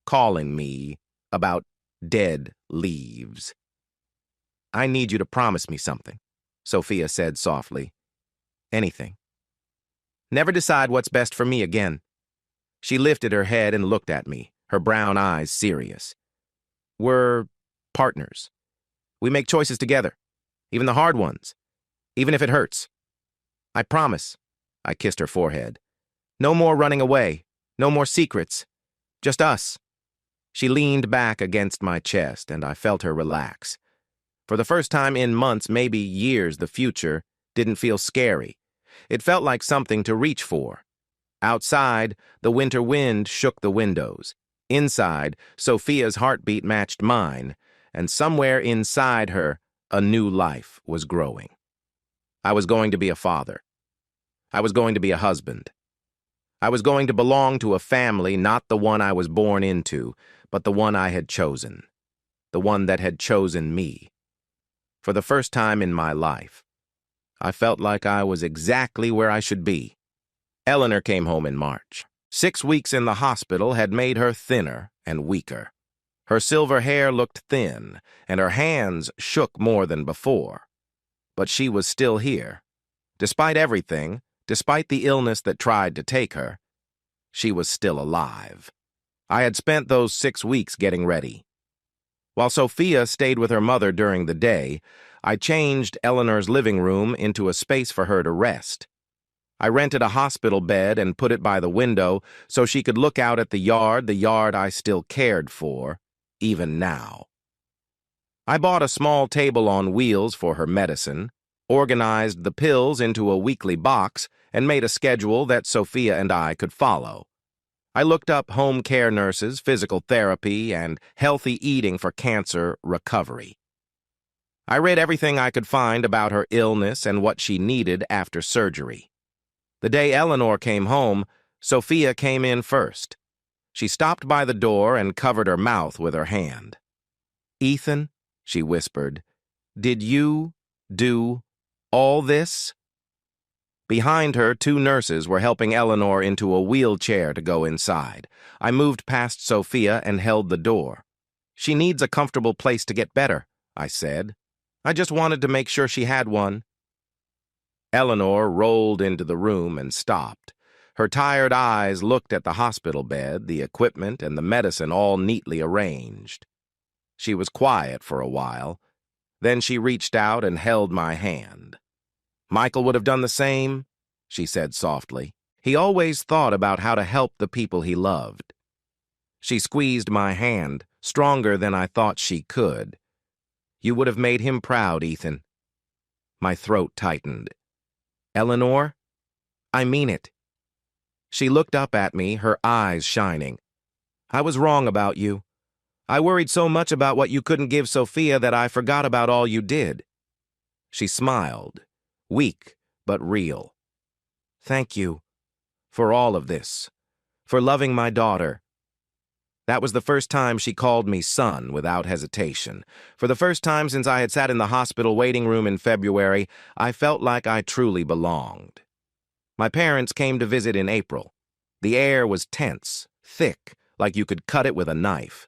calling me about dead leaves. I need you to promise me something, Sophia said softly. Anything. Never decide what's best for me again. She lifted her head and looked at me, her brown eyes serious. We're partners. We make choices together, even the hard ones, even if it hurts. I promise. I kissed her forehead. No more running away, no more secrets, just us. She leaned back against my chest, and I felt her relax. For the first time in months, maybe years, the future didn't feel scary. It felt like something to reach for. Outside, the winter wind shook the windows. Inside, Sophia's heartbeat matched mine, and somewhere inside her, a new life was growing. I was going to be a father. I was going to be a husband. I was going to belong to a family, not the one I was born into, but the one I had chosen. The one that had chosen me. For the first time in my life, I felt like I was exactly where I should be. Eleanor came home in March. 6 weeks in the hospital had made her thinner and weaker. Her silver hair looked thin, and her hands shook more than before. But she was still here. Despite everything, despite the illness that tried to take her, she was still alive. I had spent those 6 weeks getting ready. While Sophia stayed with her mother during the day, I changed Eleanor's living room into a space for her to rest. I rented a hospital bed and put it by the window so she could look out at the yard I still cared for, even now. I bought a small table on wheels for her medicine, organized the pills into a weekly box, and made a schedule that Sophia and I could follow. I looked up home care nurses, physical therapy, and healthy eating for cancer recovery. I read everything I could find about her illness and what she needed after surgery. The day Eleanor came home, Sophia came in first. She stopped by the door and covered her mouth with her hand. "Ethan," she whispered, "did you do all this?" Behind her, 2 nurses were helping Eleanor into a wheelchair to go inside. I moved past Sophia and held the door. "She needs a comfortable place to get better," I said. "I just wanted to make sure she had one." Eleanor rolled into the room and stopped. Her tired eyes looked at the hospital bed, the equipment, and the medicine all neatly arranged. She was quiet for a while. Then she reached out and held my hand. "Michael would have done the same," she said softly. He always thought about how to help the people he loved. She squeezed my hand, stronger than I thought she could. You would have made him proud, Ethan. My throat tightened. Eleanor? I mean it. She looked up at me, her eyes shining. I was wrong about you. I worried so much about what you couldn't give Sophia that I forgot about all you did. She smiled, weak but real. Thank you for all of this, for loving my daughter. That was the first time she called me son without hesitation. For the first time since I had sat in the hospital waiting room in February, I felt like I truly belonged. My parents came to visit in April. The air was tense, thick, like you could cut it with a knife.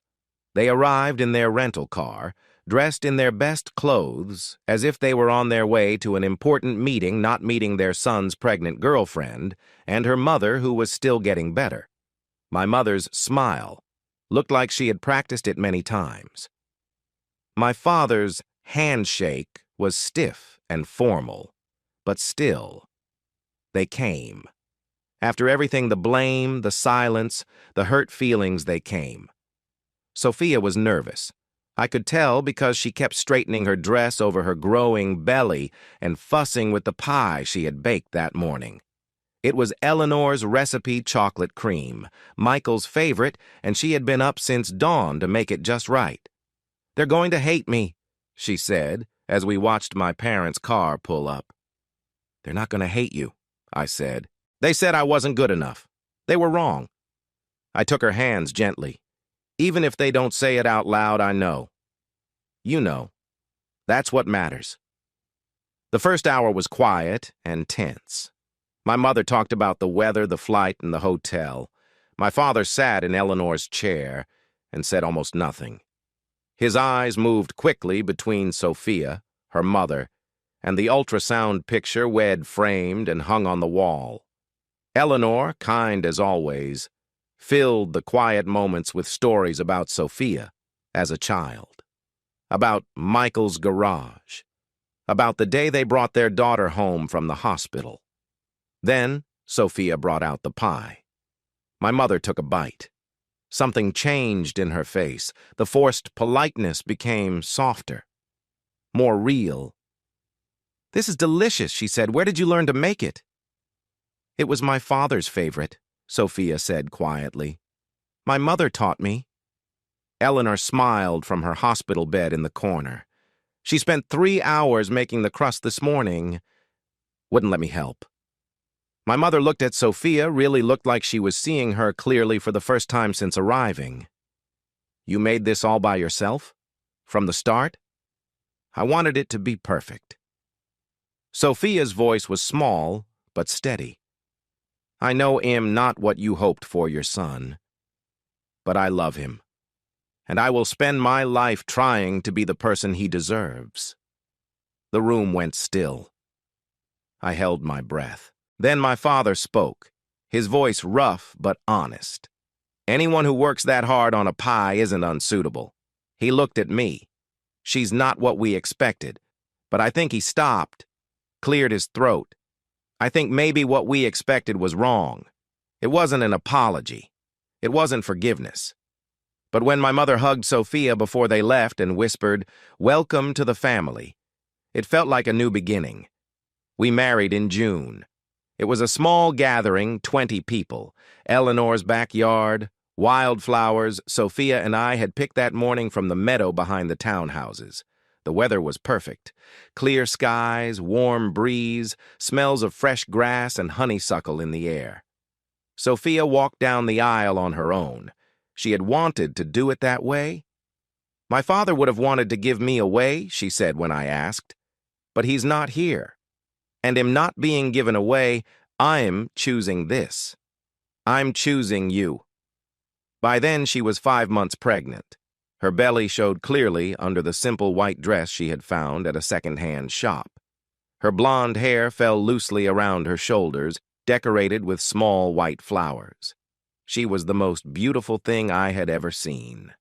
They arrived in their rental car, dressed in their best clothes, as if they were on their way to an important meeting, not meeting their son's pregnant girlfriend, and her mother, who was still getting better. My mother's smile looked like she had practiced it many times. My father's handshake was stiff and formal, but still, they came. After everything, the blame, the silence, the hurt feelings, they came. Sophia was nervous. I could tell because she kept straightening her dress over her growing belly and fussing with the pie she had baked that morning. It was Eleanor's recipe chocolate cream, Michael's favorite, and she had been up since dawn to make it just right. They're going to hate me, she said, as we watched my parents' car pull up. They're not going to hate you, I said. They said I wasn't good enough. They were wrong. I took her hands gently. Even if they don't say it out loud, I know. You know. That's what matters. The first hour was quiet and tense. My mother talked about the weather, the flight, and the hotel. My father sat in Eleanor's chair and said almost nothing. His eyes moved quickly between Sophia, her mother, and the ultrasound picture Wed framed and hung on the wall. Eleanor, kind as always, filled the quiet moments with stories about Sophia as a child, about Michael's garage, about the day they brought their daughter home from the hospital. Then, Sophia brought out the pie. My mother took a bite. Something changed in her face. The forced politeness became softer, more real. This is delicious, she said. Where did you learn to make it? It was my father's favorite, Sophia said quietly. My mother taught me. Eleanor smiled from her hospital bed in the corner. She spent 3 hours making the crust this morning. Wouldn't let me help. My mother looked at Sophia, really looked like she was seeing her clearly for the first time since arriving. You made this all by yourself? From the start? I wanted it to be perfect. Sophia's voice was small, but steady. I know him not what you hoped for your son, but I love him, and I will spend my life trying to be the person he deserves. The room went still. I held my breath. Then my father spoke, his voice rough but honest. Anyone who works that hard on a pie isn't unsuitable. He looked at me. She's not what we expected, but I think he stopped, cleared his throat. I think maybe what we expected was wrong. It wasn't an apology. It wasn't forgiveness. But when my mother hugged Sophia before they left and whispered, "Welcome to the family," it felt like a new beginning. We married in June. It was a small gathering, 20 people. Eleanor's backyard, wildflowers. Sophia and I had picked that morning from the meadow behind the townhouses. The weather was perfect. Clear skies, warm breeze, smells of fresh grass and honeysuckle in the air. Sophia walked down the aisle on her own. She had wanted to do it that way. My father would have wanted to give me away, she said when I asked. But he's not here. And him not being given away, I'm choosing this. I'm choosing you. By then, she was 5 months pregnant. Her belly showed clearly under the simple white dress she had found at a second-hand shop. Her blonde hair fell loosely around her shoulders, decorated with small white flowers. She was the most beautiful thing I had ever seen.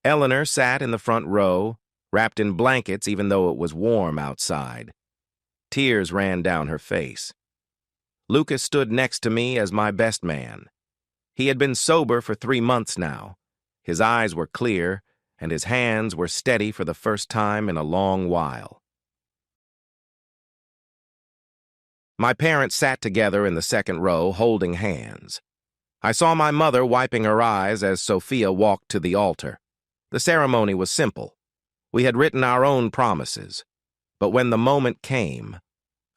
Eleanor sat in the front row, wrapped in blankets even though it was warm outside. Tears ran down her face. Lucas stood next to me as my best man. He had been sober for 3 months now. His eyes were clear, and his hands were steady for the first time in a long while. My parents sat together in the second row, holding hands. I saw my mother wiping her eyes as Sophia walked to the altar. The ceremony was simple. We had written our own promises. But when the moment came,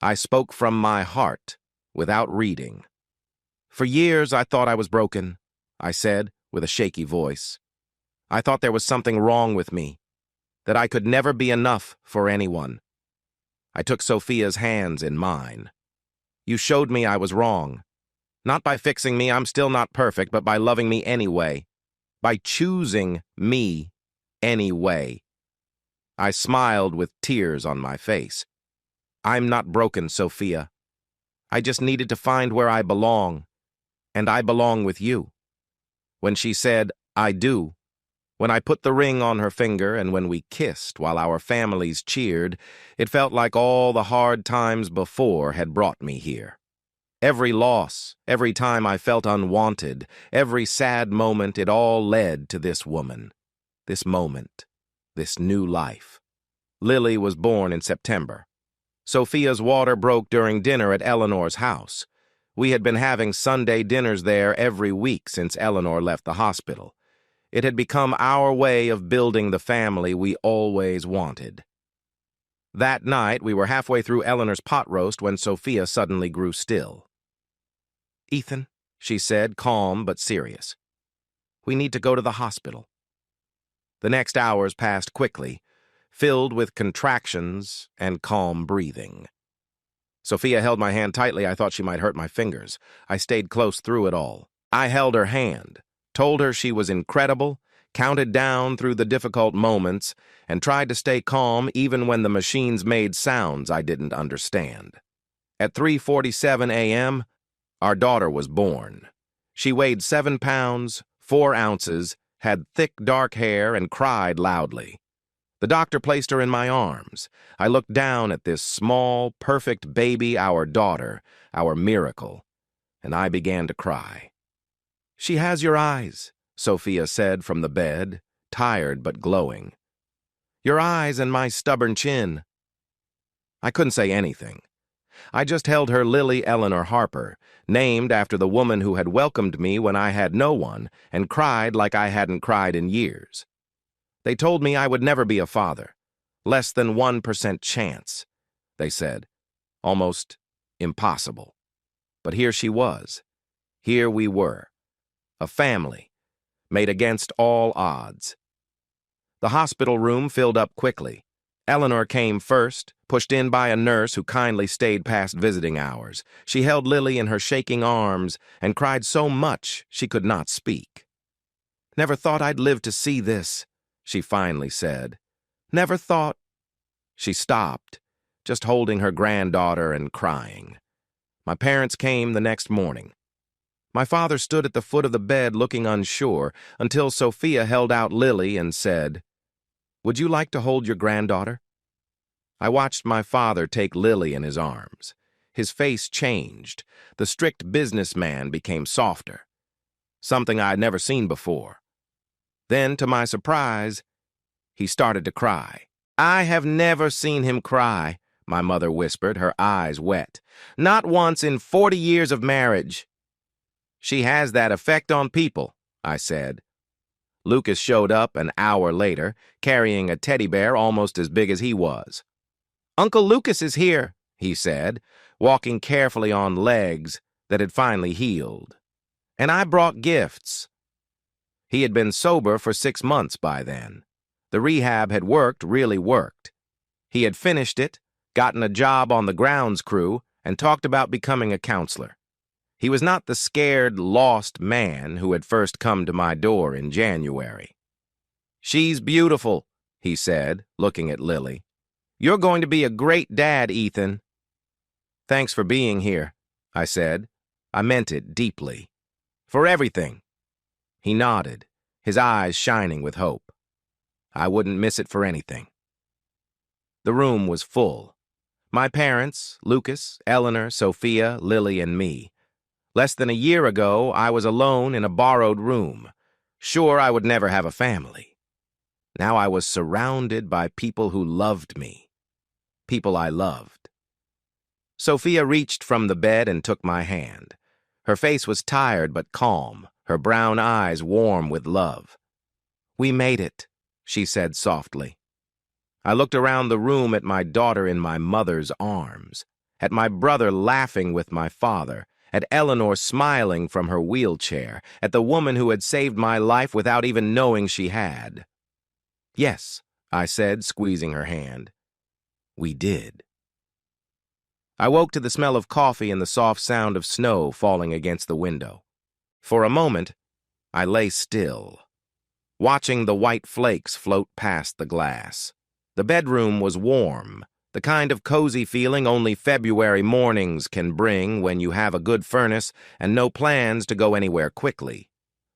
I spoke from my heart without reading. For years I thought I was broken, I said with a shaky voice. I thought there was something wrong with me, that I could never be enough for anyone. I took Sophia's hands in mine. You showed me I was wrong. Not by fixing me, I'm still not perfect, but by loving me anyway. By choosing me anyway. I smiled with tears on my face. I'm not broken, Sophia. I just needed to find where I belong, and I belong with you. When she said, I do, when I put the ring on her finger and when we kissed while our families cheered, it felt like all the hard times before had brought me here. Every loss, every time I felt unwanted, every sad moment, it all led to this woman, this moment, this new life. Lily was born in September. Sophia's water broke during dinner at Eleanor's house. We had been having Sunday dinners there every week since Eleanor left the hospital. It had become our way of building the family we always wanted. That night, we were halfway through Eleanor's pot roast when Sophia suddenly grew still. Ethan, she said, calm but serious. We need to go to the hospital. The next hours passed quickly, filled with contractions and calm breathing. Sophia held my hand tightly. I thought she might hurt my fingers. I stayed close through it all. I held her hand, told her she was incredible, counted down through the difficult moments, and tried to stay calm even when the machines made sounds I didn't understand. At 3:47 a.m., our daughter was born. She weighed 7 pounds, 4 ounces, had thick dark hair, and cried loudly. The doctor placed her in my arms. I looked down at this small, perfect baby, our daughter, our miracle, and I began to cry. She has your eyes, Sophia said from the bed, tired but glowing. Your eyes and my stubborn chin. I couldn't say anything. I just held her Lily Eleanor Harper, named after the woman who had welcomed me when I had no one, and cried like I hadn't cried in years. They told me I would never be a father. Less than 1% chance, they said. Almost impossible. But here she was. Here we were. A family, made against all odds. The hospital room filled up quickly. Eleanor came first, pushed in by a nurse who kindly stayed past visiting hours. She held Lily in her shaking arms and cried so much she could not speak. Never thought I'd live to see this, she finally said. Never thought. She stopped, just holding her granddaughter and crying. My parents came the next morning. My father stood at the foot of the bed looking unsure until Sophia held out Lily and said, Would you like to hold your granddaughter? I watched my father take Lily in his arms. His face changed. The strict businessman became softer. Something I had never seen before. Then, to my surprise, he started to cry. I have never seen him cry, my mother whispered, her eyes wet. Not once in 40 years of marriage. She has that effect on people, I said. Lucas showed up an hour later, carrying a teddy bear almost as big as he was. Uncle Lucas is here, he said, walking carefully on legs that had finally healed. And I brought gifts. He had been sober for 6 months by then. The rehab had worked, really worked. He had finished it, gotten a job on the grounds crew, and talked about becoming a counselor. He was not the scared, lost man who had first come to my door in January. She's beautiful, he said, looking at Lily. You're going to be a great dad, Ethan. Thanks for being here, I said. I meant it deeply. For everything. He nodded, his eyes shining with hope. I wouldn't miss it for anything. The room was full. My parents, Lucas, Eleanor, Sophia, Lily, and me. Less than a year ago, I was alone in a borrowed room, sure I would never have a family. Now I was surrounded by people who loved me, people I loved. Sophia reached from the bed and took my hand. Her face was tired but calm, her brown eyes warm with love. "We made it," she said softly. I looked around the room at my daughter in my mother's arms, at my brother laughing with my father, at Eleanor smiling from her wheelchair, at the woman who had saved my life without even knowing she had. "Yes," I said, squeezing her hand. "We did." I woke to the smell of coffee and the soft sound of snow falling against the window. For a moment, I lay still, watching the white flakes float past the glass. The bedroom was warm, the kind of cozy feeling only February mornings can bring when you have a good furnace and no plans to go anywhere quickly.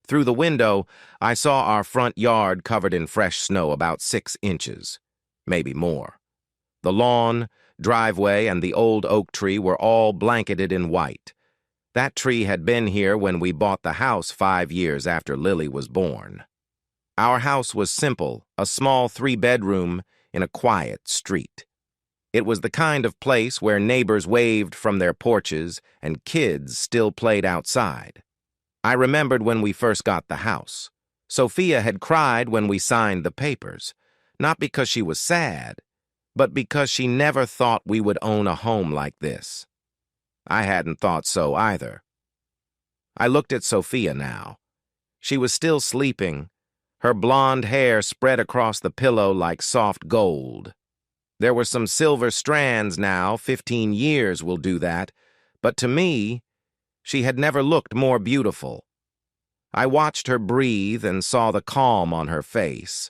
Through the window, I saw our front yard covered in fresh snow about 6 inches, maybe more. The lawn, driveway, and the old oak tree were all blanketed in white. That tree had been here when we bought the house 5 years after Lily was born. Our house was simple, a small 3-bedroom in a quiet street. It was the kind of place where neighbors waved from their porches and kids still played outside. I remembered when we first got the house. Sophia had cried when we signed the papers, not because she was sad, but because she never thought we would own a home like this. I hadn't thought so either. I looked at Sophia now. She was still sleeping, her blonde hair spread across the pillow like soft gold. There were some silver strands now, 15 years will do that, but to me, she had never looked more beautiful. I watched her breathe and saw the calm on her face.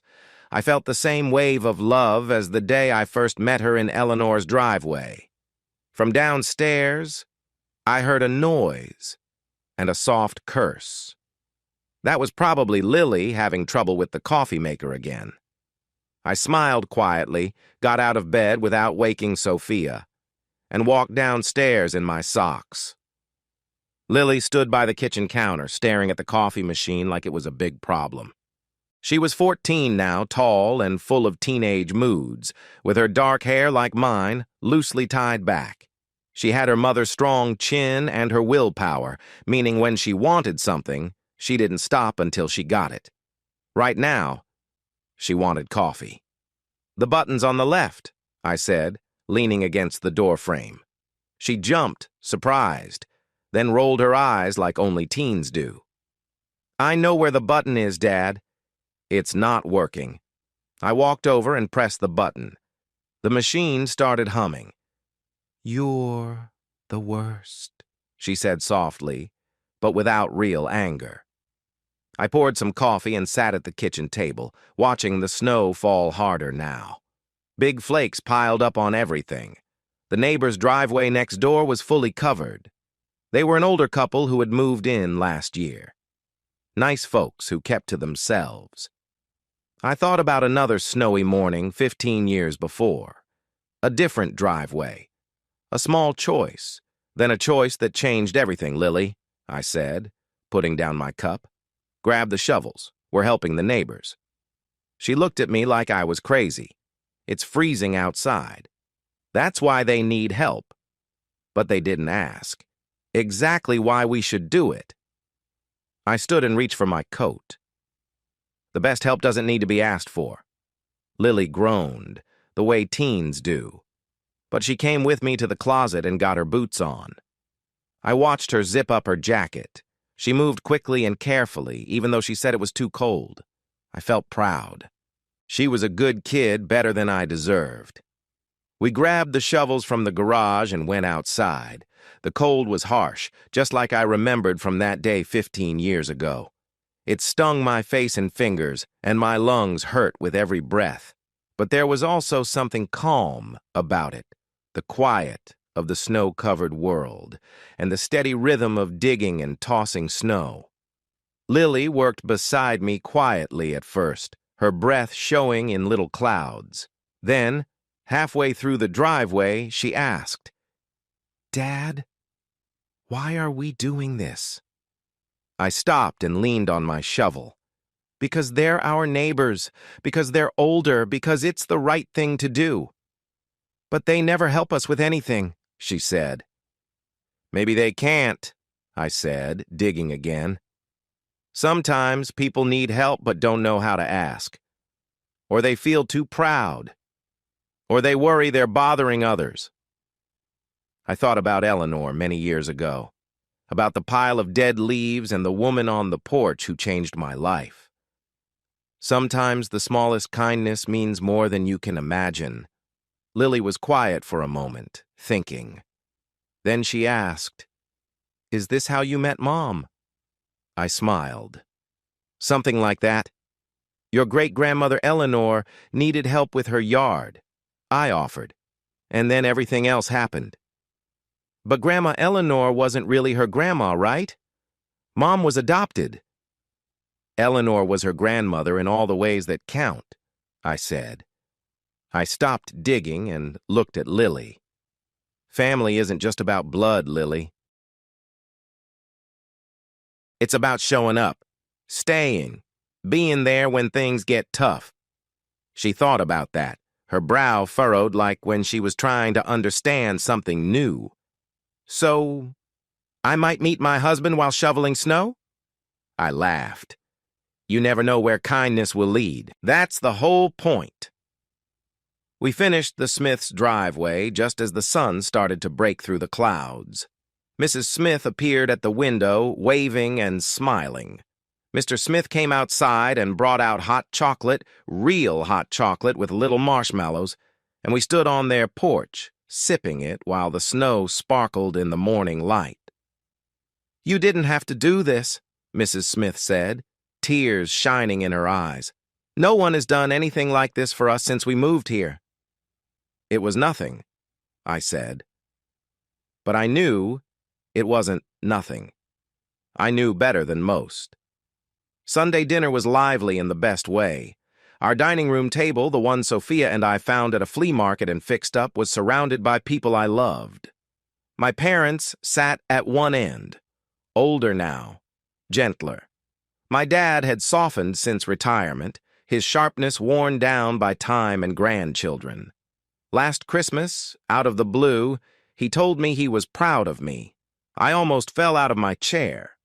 I felt the same wave of love as the day I first met her in Eleanor's driveway. From downstairs, I heard a noise and a soft curse. That was probably Lily having trouble with the coffee maker again. I smiled quietly, got out of bed without waking Sophia, and walked downstairs in my socks. Lily stood by the kitchen counter, staring at the coffee machine like it was a big problem. She was 14 now, tall and full of teenage moods, with her dark hair like mine, loosely tied back. She had her mother's strong chin and her willpower, meaning when she wanted something, she didn't stop until she got it. Right now, she wanted coffee. "The button's on the left," I said, leaning against the door frame. She jumped, surprised, then rolled her eyes like only teens do. "I know where the button is, Dad." "It's not working." I walked over and pressed the button. The machine started humming. "You're the worst," she said softly, but without real anger. I poured some coffee and sat at the kitchen table, watching the snow fall harder now. Big flakes piled up on everything. The neighbor's driveway next door was fully covered. They were an older couple who had moved in last year. Nice folks who kept to themselves. I thought about another snowy morning 15 years before. A different driveway. A small choice. Then a choice that changed everything, Lily, I said, putting down my cup. "Grab the shovels. We're helping the neighbors." She looked at me like I was crazy. "It's freezing outside." "That's why they need help." But they didn't ask. Exactly why we should do it. I stood and reached for my coat. "The best help doesn't need to be asked for." Lily groaned, the way teens do. But she came with me to the closet and got her boots on. I watched her zip up her jacket. She moved quickly and carefully, even though she said it was too cold. I felt proud. She was a good kid, better than I deserved. We grabbed the shovels from the garage and went outside. The cold was harsh, just like I remembered from that day 15 years ago. It stung my face and fingers, and my lungs hurt with every breath. But there was also something calm about it, the quiet of the snow-covered world, and the steady rhythm of digging and tossing snow. Lily worked beside me quietly at first, her breath showing in little clouds. Then, Halfway through the driveway, she asked, "Dad, why are we doing this?" I stopped and leaned on my shovel. "Because they're our neighbors, because they're older, because it's the right thing to do." "But they never help us with anything," she said. "Maybe they can't," I said, digging again. "Sometimes people need help but don't know how to ask. Or they feel too proud. Or they worry they're bothering others." I thought about Eleanor many years ago, about the pile of dead leaves and the woman on the porch who changed my life. Sometimes the smallest kindness means more than you can imagine. Lily was quiet for a moment, thinking. Then she asked, "Is this how you met Mom?" I smiled. "Something like that. Your great-grandmother Eleanor needed help with her yard. I offered, and then everything else happened." "But Grandma Eleanor wasn't really her grandma, right? Mom was adopted." "Eleanor was her grandmother in all the ways that count," I said. I stopped digging and looked at Lily. "Family isn't just about blood, Lily. It's about showing up, staying, being there when things get tough." She thought about that, her brow furrowed like when she was trying to understand something new. "So, I might meet my husband while shoveling snow?" I laughed. "You never know where kindness will lead. That's the whole point." We finished the Smith's driveway just as the sun started to break through the clouds. Mrs. Smith appeared at the window, waving and smiling. Mr. Smith came outside and brought out hot chocolate, real hot chocolate with little marshmallows, and we stood on their porch, sipping it while the snow sparkled in the morning light. "You didn't have to do this," Mrs. Smith said, tears shining in her eyes. "No one has done anything like this for us since we moved here." "It was nothing," I said. But I knew it wasn't nothing. I knew better than most. Sunday dinner was lively in the best way. Our dining room table, the one Sophia and I found at a flea market and fixed up, was surrounded by people I loved. My parents sat at one end, older now, gentler. My dad had softened since retirement, his sharpness worn down by time and grandchildren. Last Christmas, out of the blue, he told me he was proud of me. I almost fell out of my chair.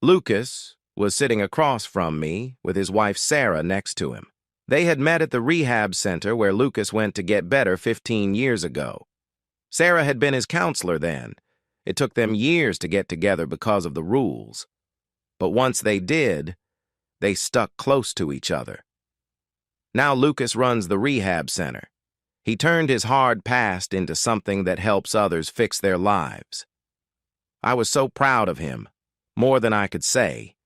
Lucas was sitting across from me, with his wife Sarah next to him. They had met at the rehab center where Lucas went to get better 15 years ago. Sarah had been his counselor then. It took them years to get together because of the rules. But once they did, they stuck close to each other. Now Lucas runs the rehab center. He turned his hard past into something that helps others fix their lives. I was so proud of him, more than I could say.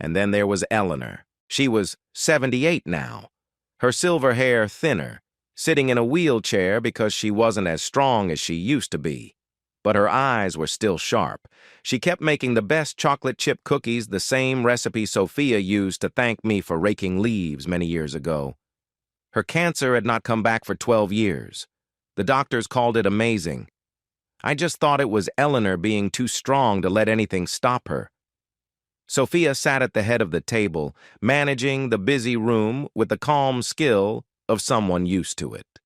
And then there was Eleanor. She was 78 now, her silver hair thinner, sitting in a wheelchair because she wasn't as strong as she used to be. But her eyes were still sharp. She kept making the best chocolate chip cookies, the same recipe Sophia used to thank me for raking leaves many years ago. Her cancer had not come back for 12 years. The doctors called it amazing. I just thought it was Eleanor being too strong to let anything stop her. Sophia sat at the head of the table, managing the busy room with the calm skill of someone used to it.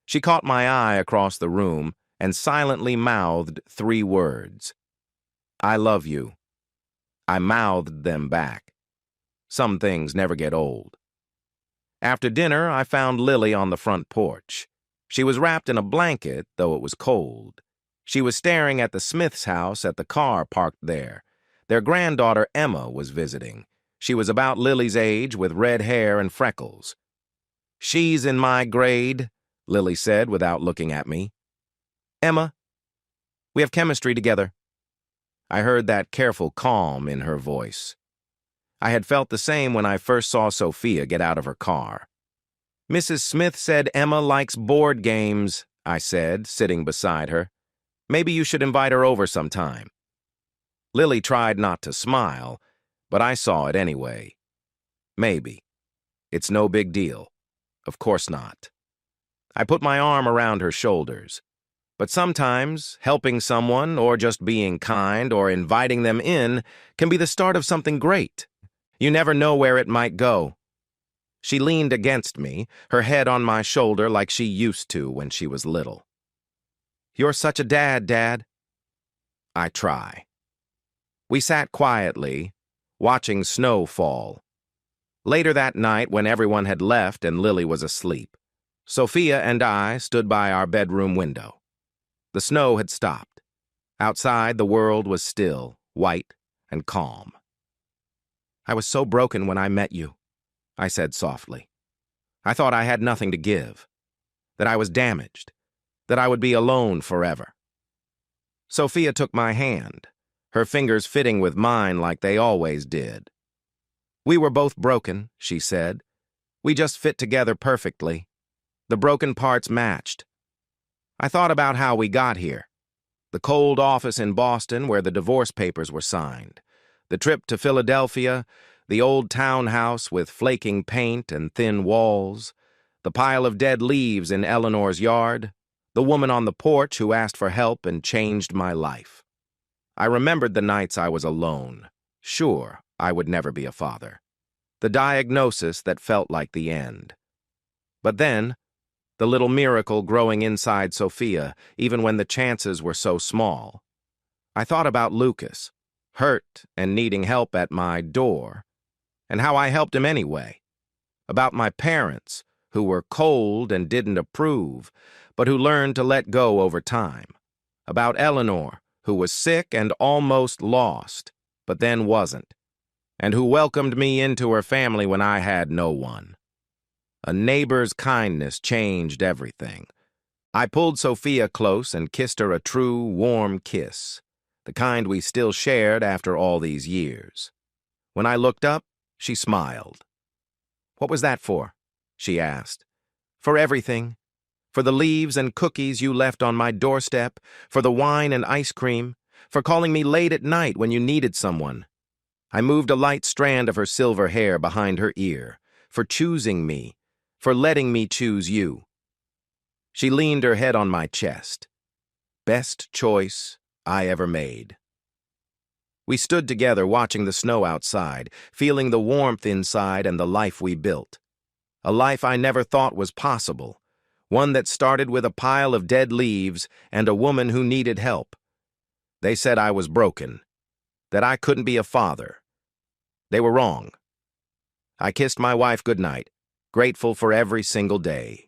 She caught my eye across the room and silently mouthed 3 words. "I love you." I mouthed them back. Some things never get old. After dinner, I found Lily on the front porch. She was wrapped in a blanket, though it was cold. She was staring at the Smith's house at the car parked there. Their granddaughter Emma was visiting. She was about Lily's age with red hair and freckles. "She's in my grade," Lily said without looking at me. "Emma, we have chemistry together." I heard that careful calm in her voice. I had felt the same when I first saw Sophia get out of her car. "Mrs. Smith said Emma likes board games," I said, sitting beside her. "Maybe you should invite her over sometime." Lily tried not to smile, but I saw it anyway. Maybe. It's no big deal. Of course not. I put my arm around her shoulders. But sometimes, helping someone or just being kind or inviting them in can be the start of something great. You never know where it might go. She leaned against me, her head on my shoulder like she used to when she was little. "You're such a dad, Dad." "I try." We sat quietly, watching snow fall. Later that night, when everyone had left and Lily was asleep, Sophia and I stood by our bedroom window. The snow had stopped. Outside, the world was still, white, and calm. "I was so broken when I met you," I said softly. "I thought I had nothing to give, that I was damaged, that I would be alone forever." Sophia took my hand, her fingers fitting with mine like they always did. "We were both broken," she said. "We just fit together perfectly. The broken parts matched." I thought about how we got here. The cold office in Boston where the divorce papers were signed. The trip to Philadelphia, the old townhouse with flaking paint and thin walls. The pile of dead leaves in Eleanor's yard. The woman on the porch who asked for help and changed my life. I remembered the nights I was alone, sure I would never be a father. The diagnosis that felt like the end. But then, the little miracle growing inside Sophia, even when the chances were so small. I thought about Lucas, hurt and needing help at my door, and how I helped him anyway. About my parents, who were cold and didn't approve, but who learned to let go over time. About Eleanor, who was sick and almost lost, but then wasn't, and who welcomed me into her family when I had no one. A neighbor's kindness changed everything. I pulled Sophia close and kissed her a true, warm kiss, the kind we still shared after all these years. When I looked up, she smiled. "What was that for?" she asked. "For everything. For the leaves and cookies you left on my doorstep, for the wine and ice cream, for calling me late at night when you needed someone." I moved a light strand of her silver hair behind her ear, for choosing me, for letting me choose you. She leaned her head on my chest. Best choice I ever made. We stood together watching the snow outside, feeling the warmth inside and the life we built. A life I never thought was possible, one that started with a pile of dead leaves and a woman who needed help. They said I was broken, that I couldn't be a father. They were wrong. I kissed my wife goodnight, grateful for every single day.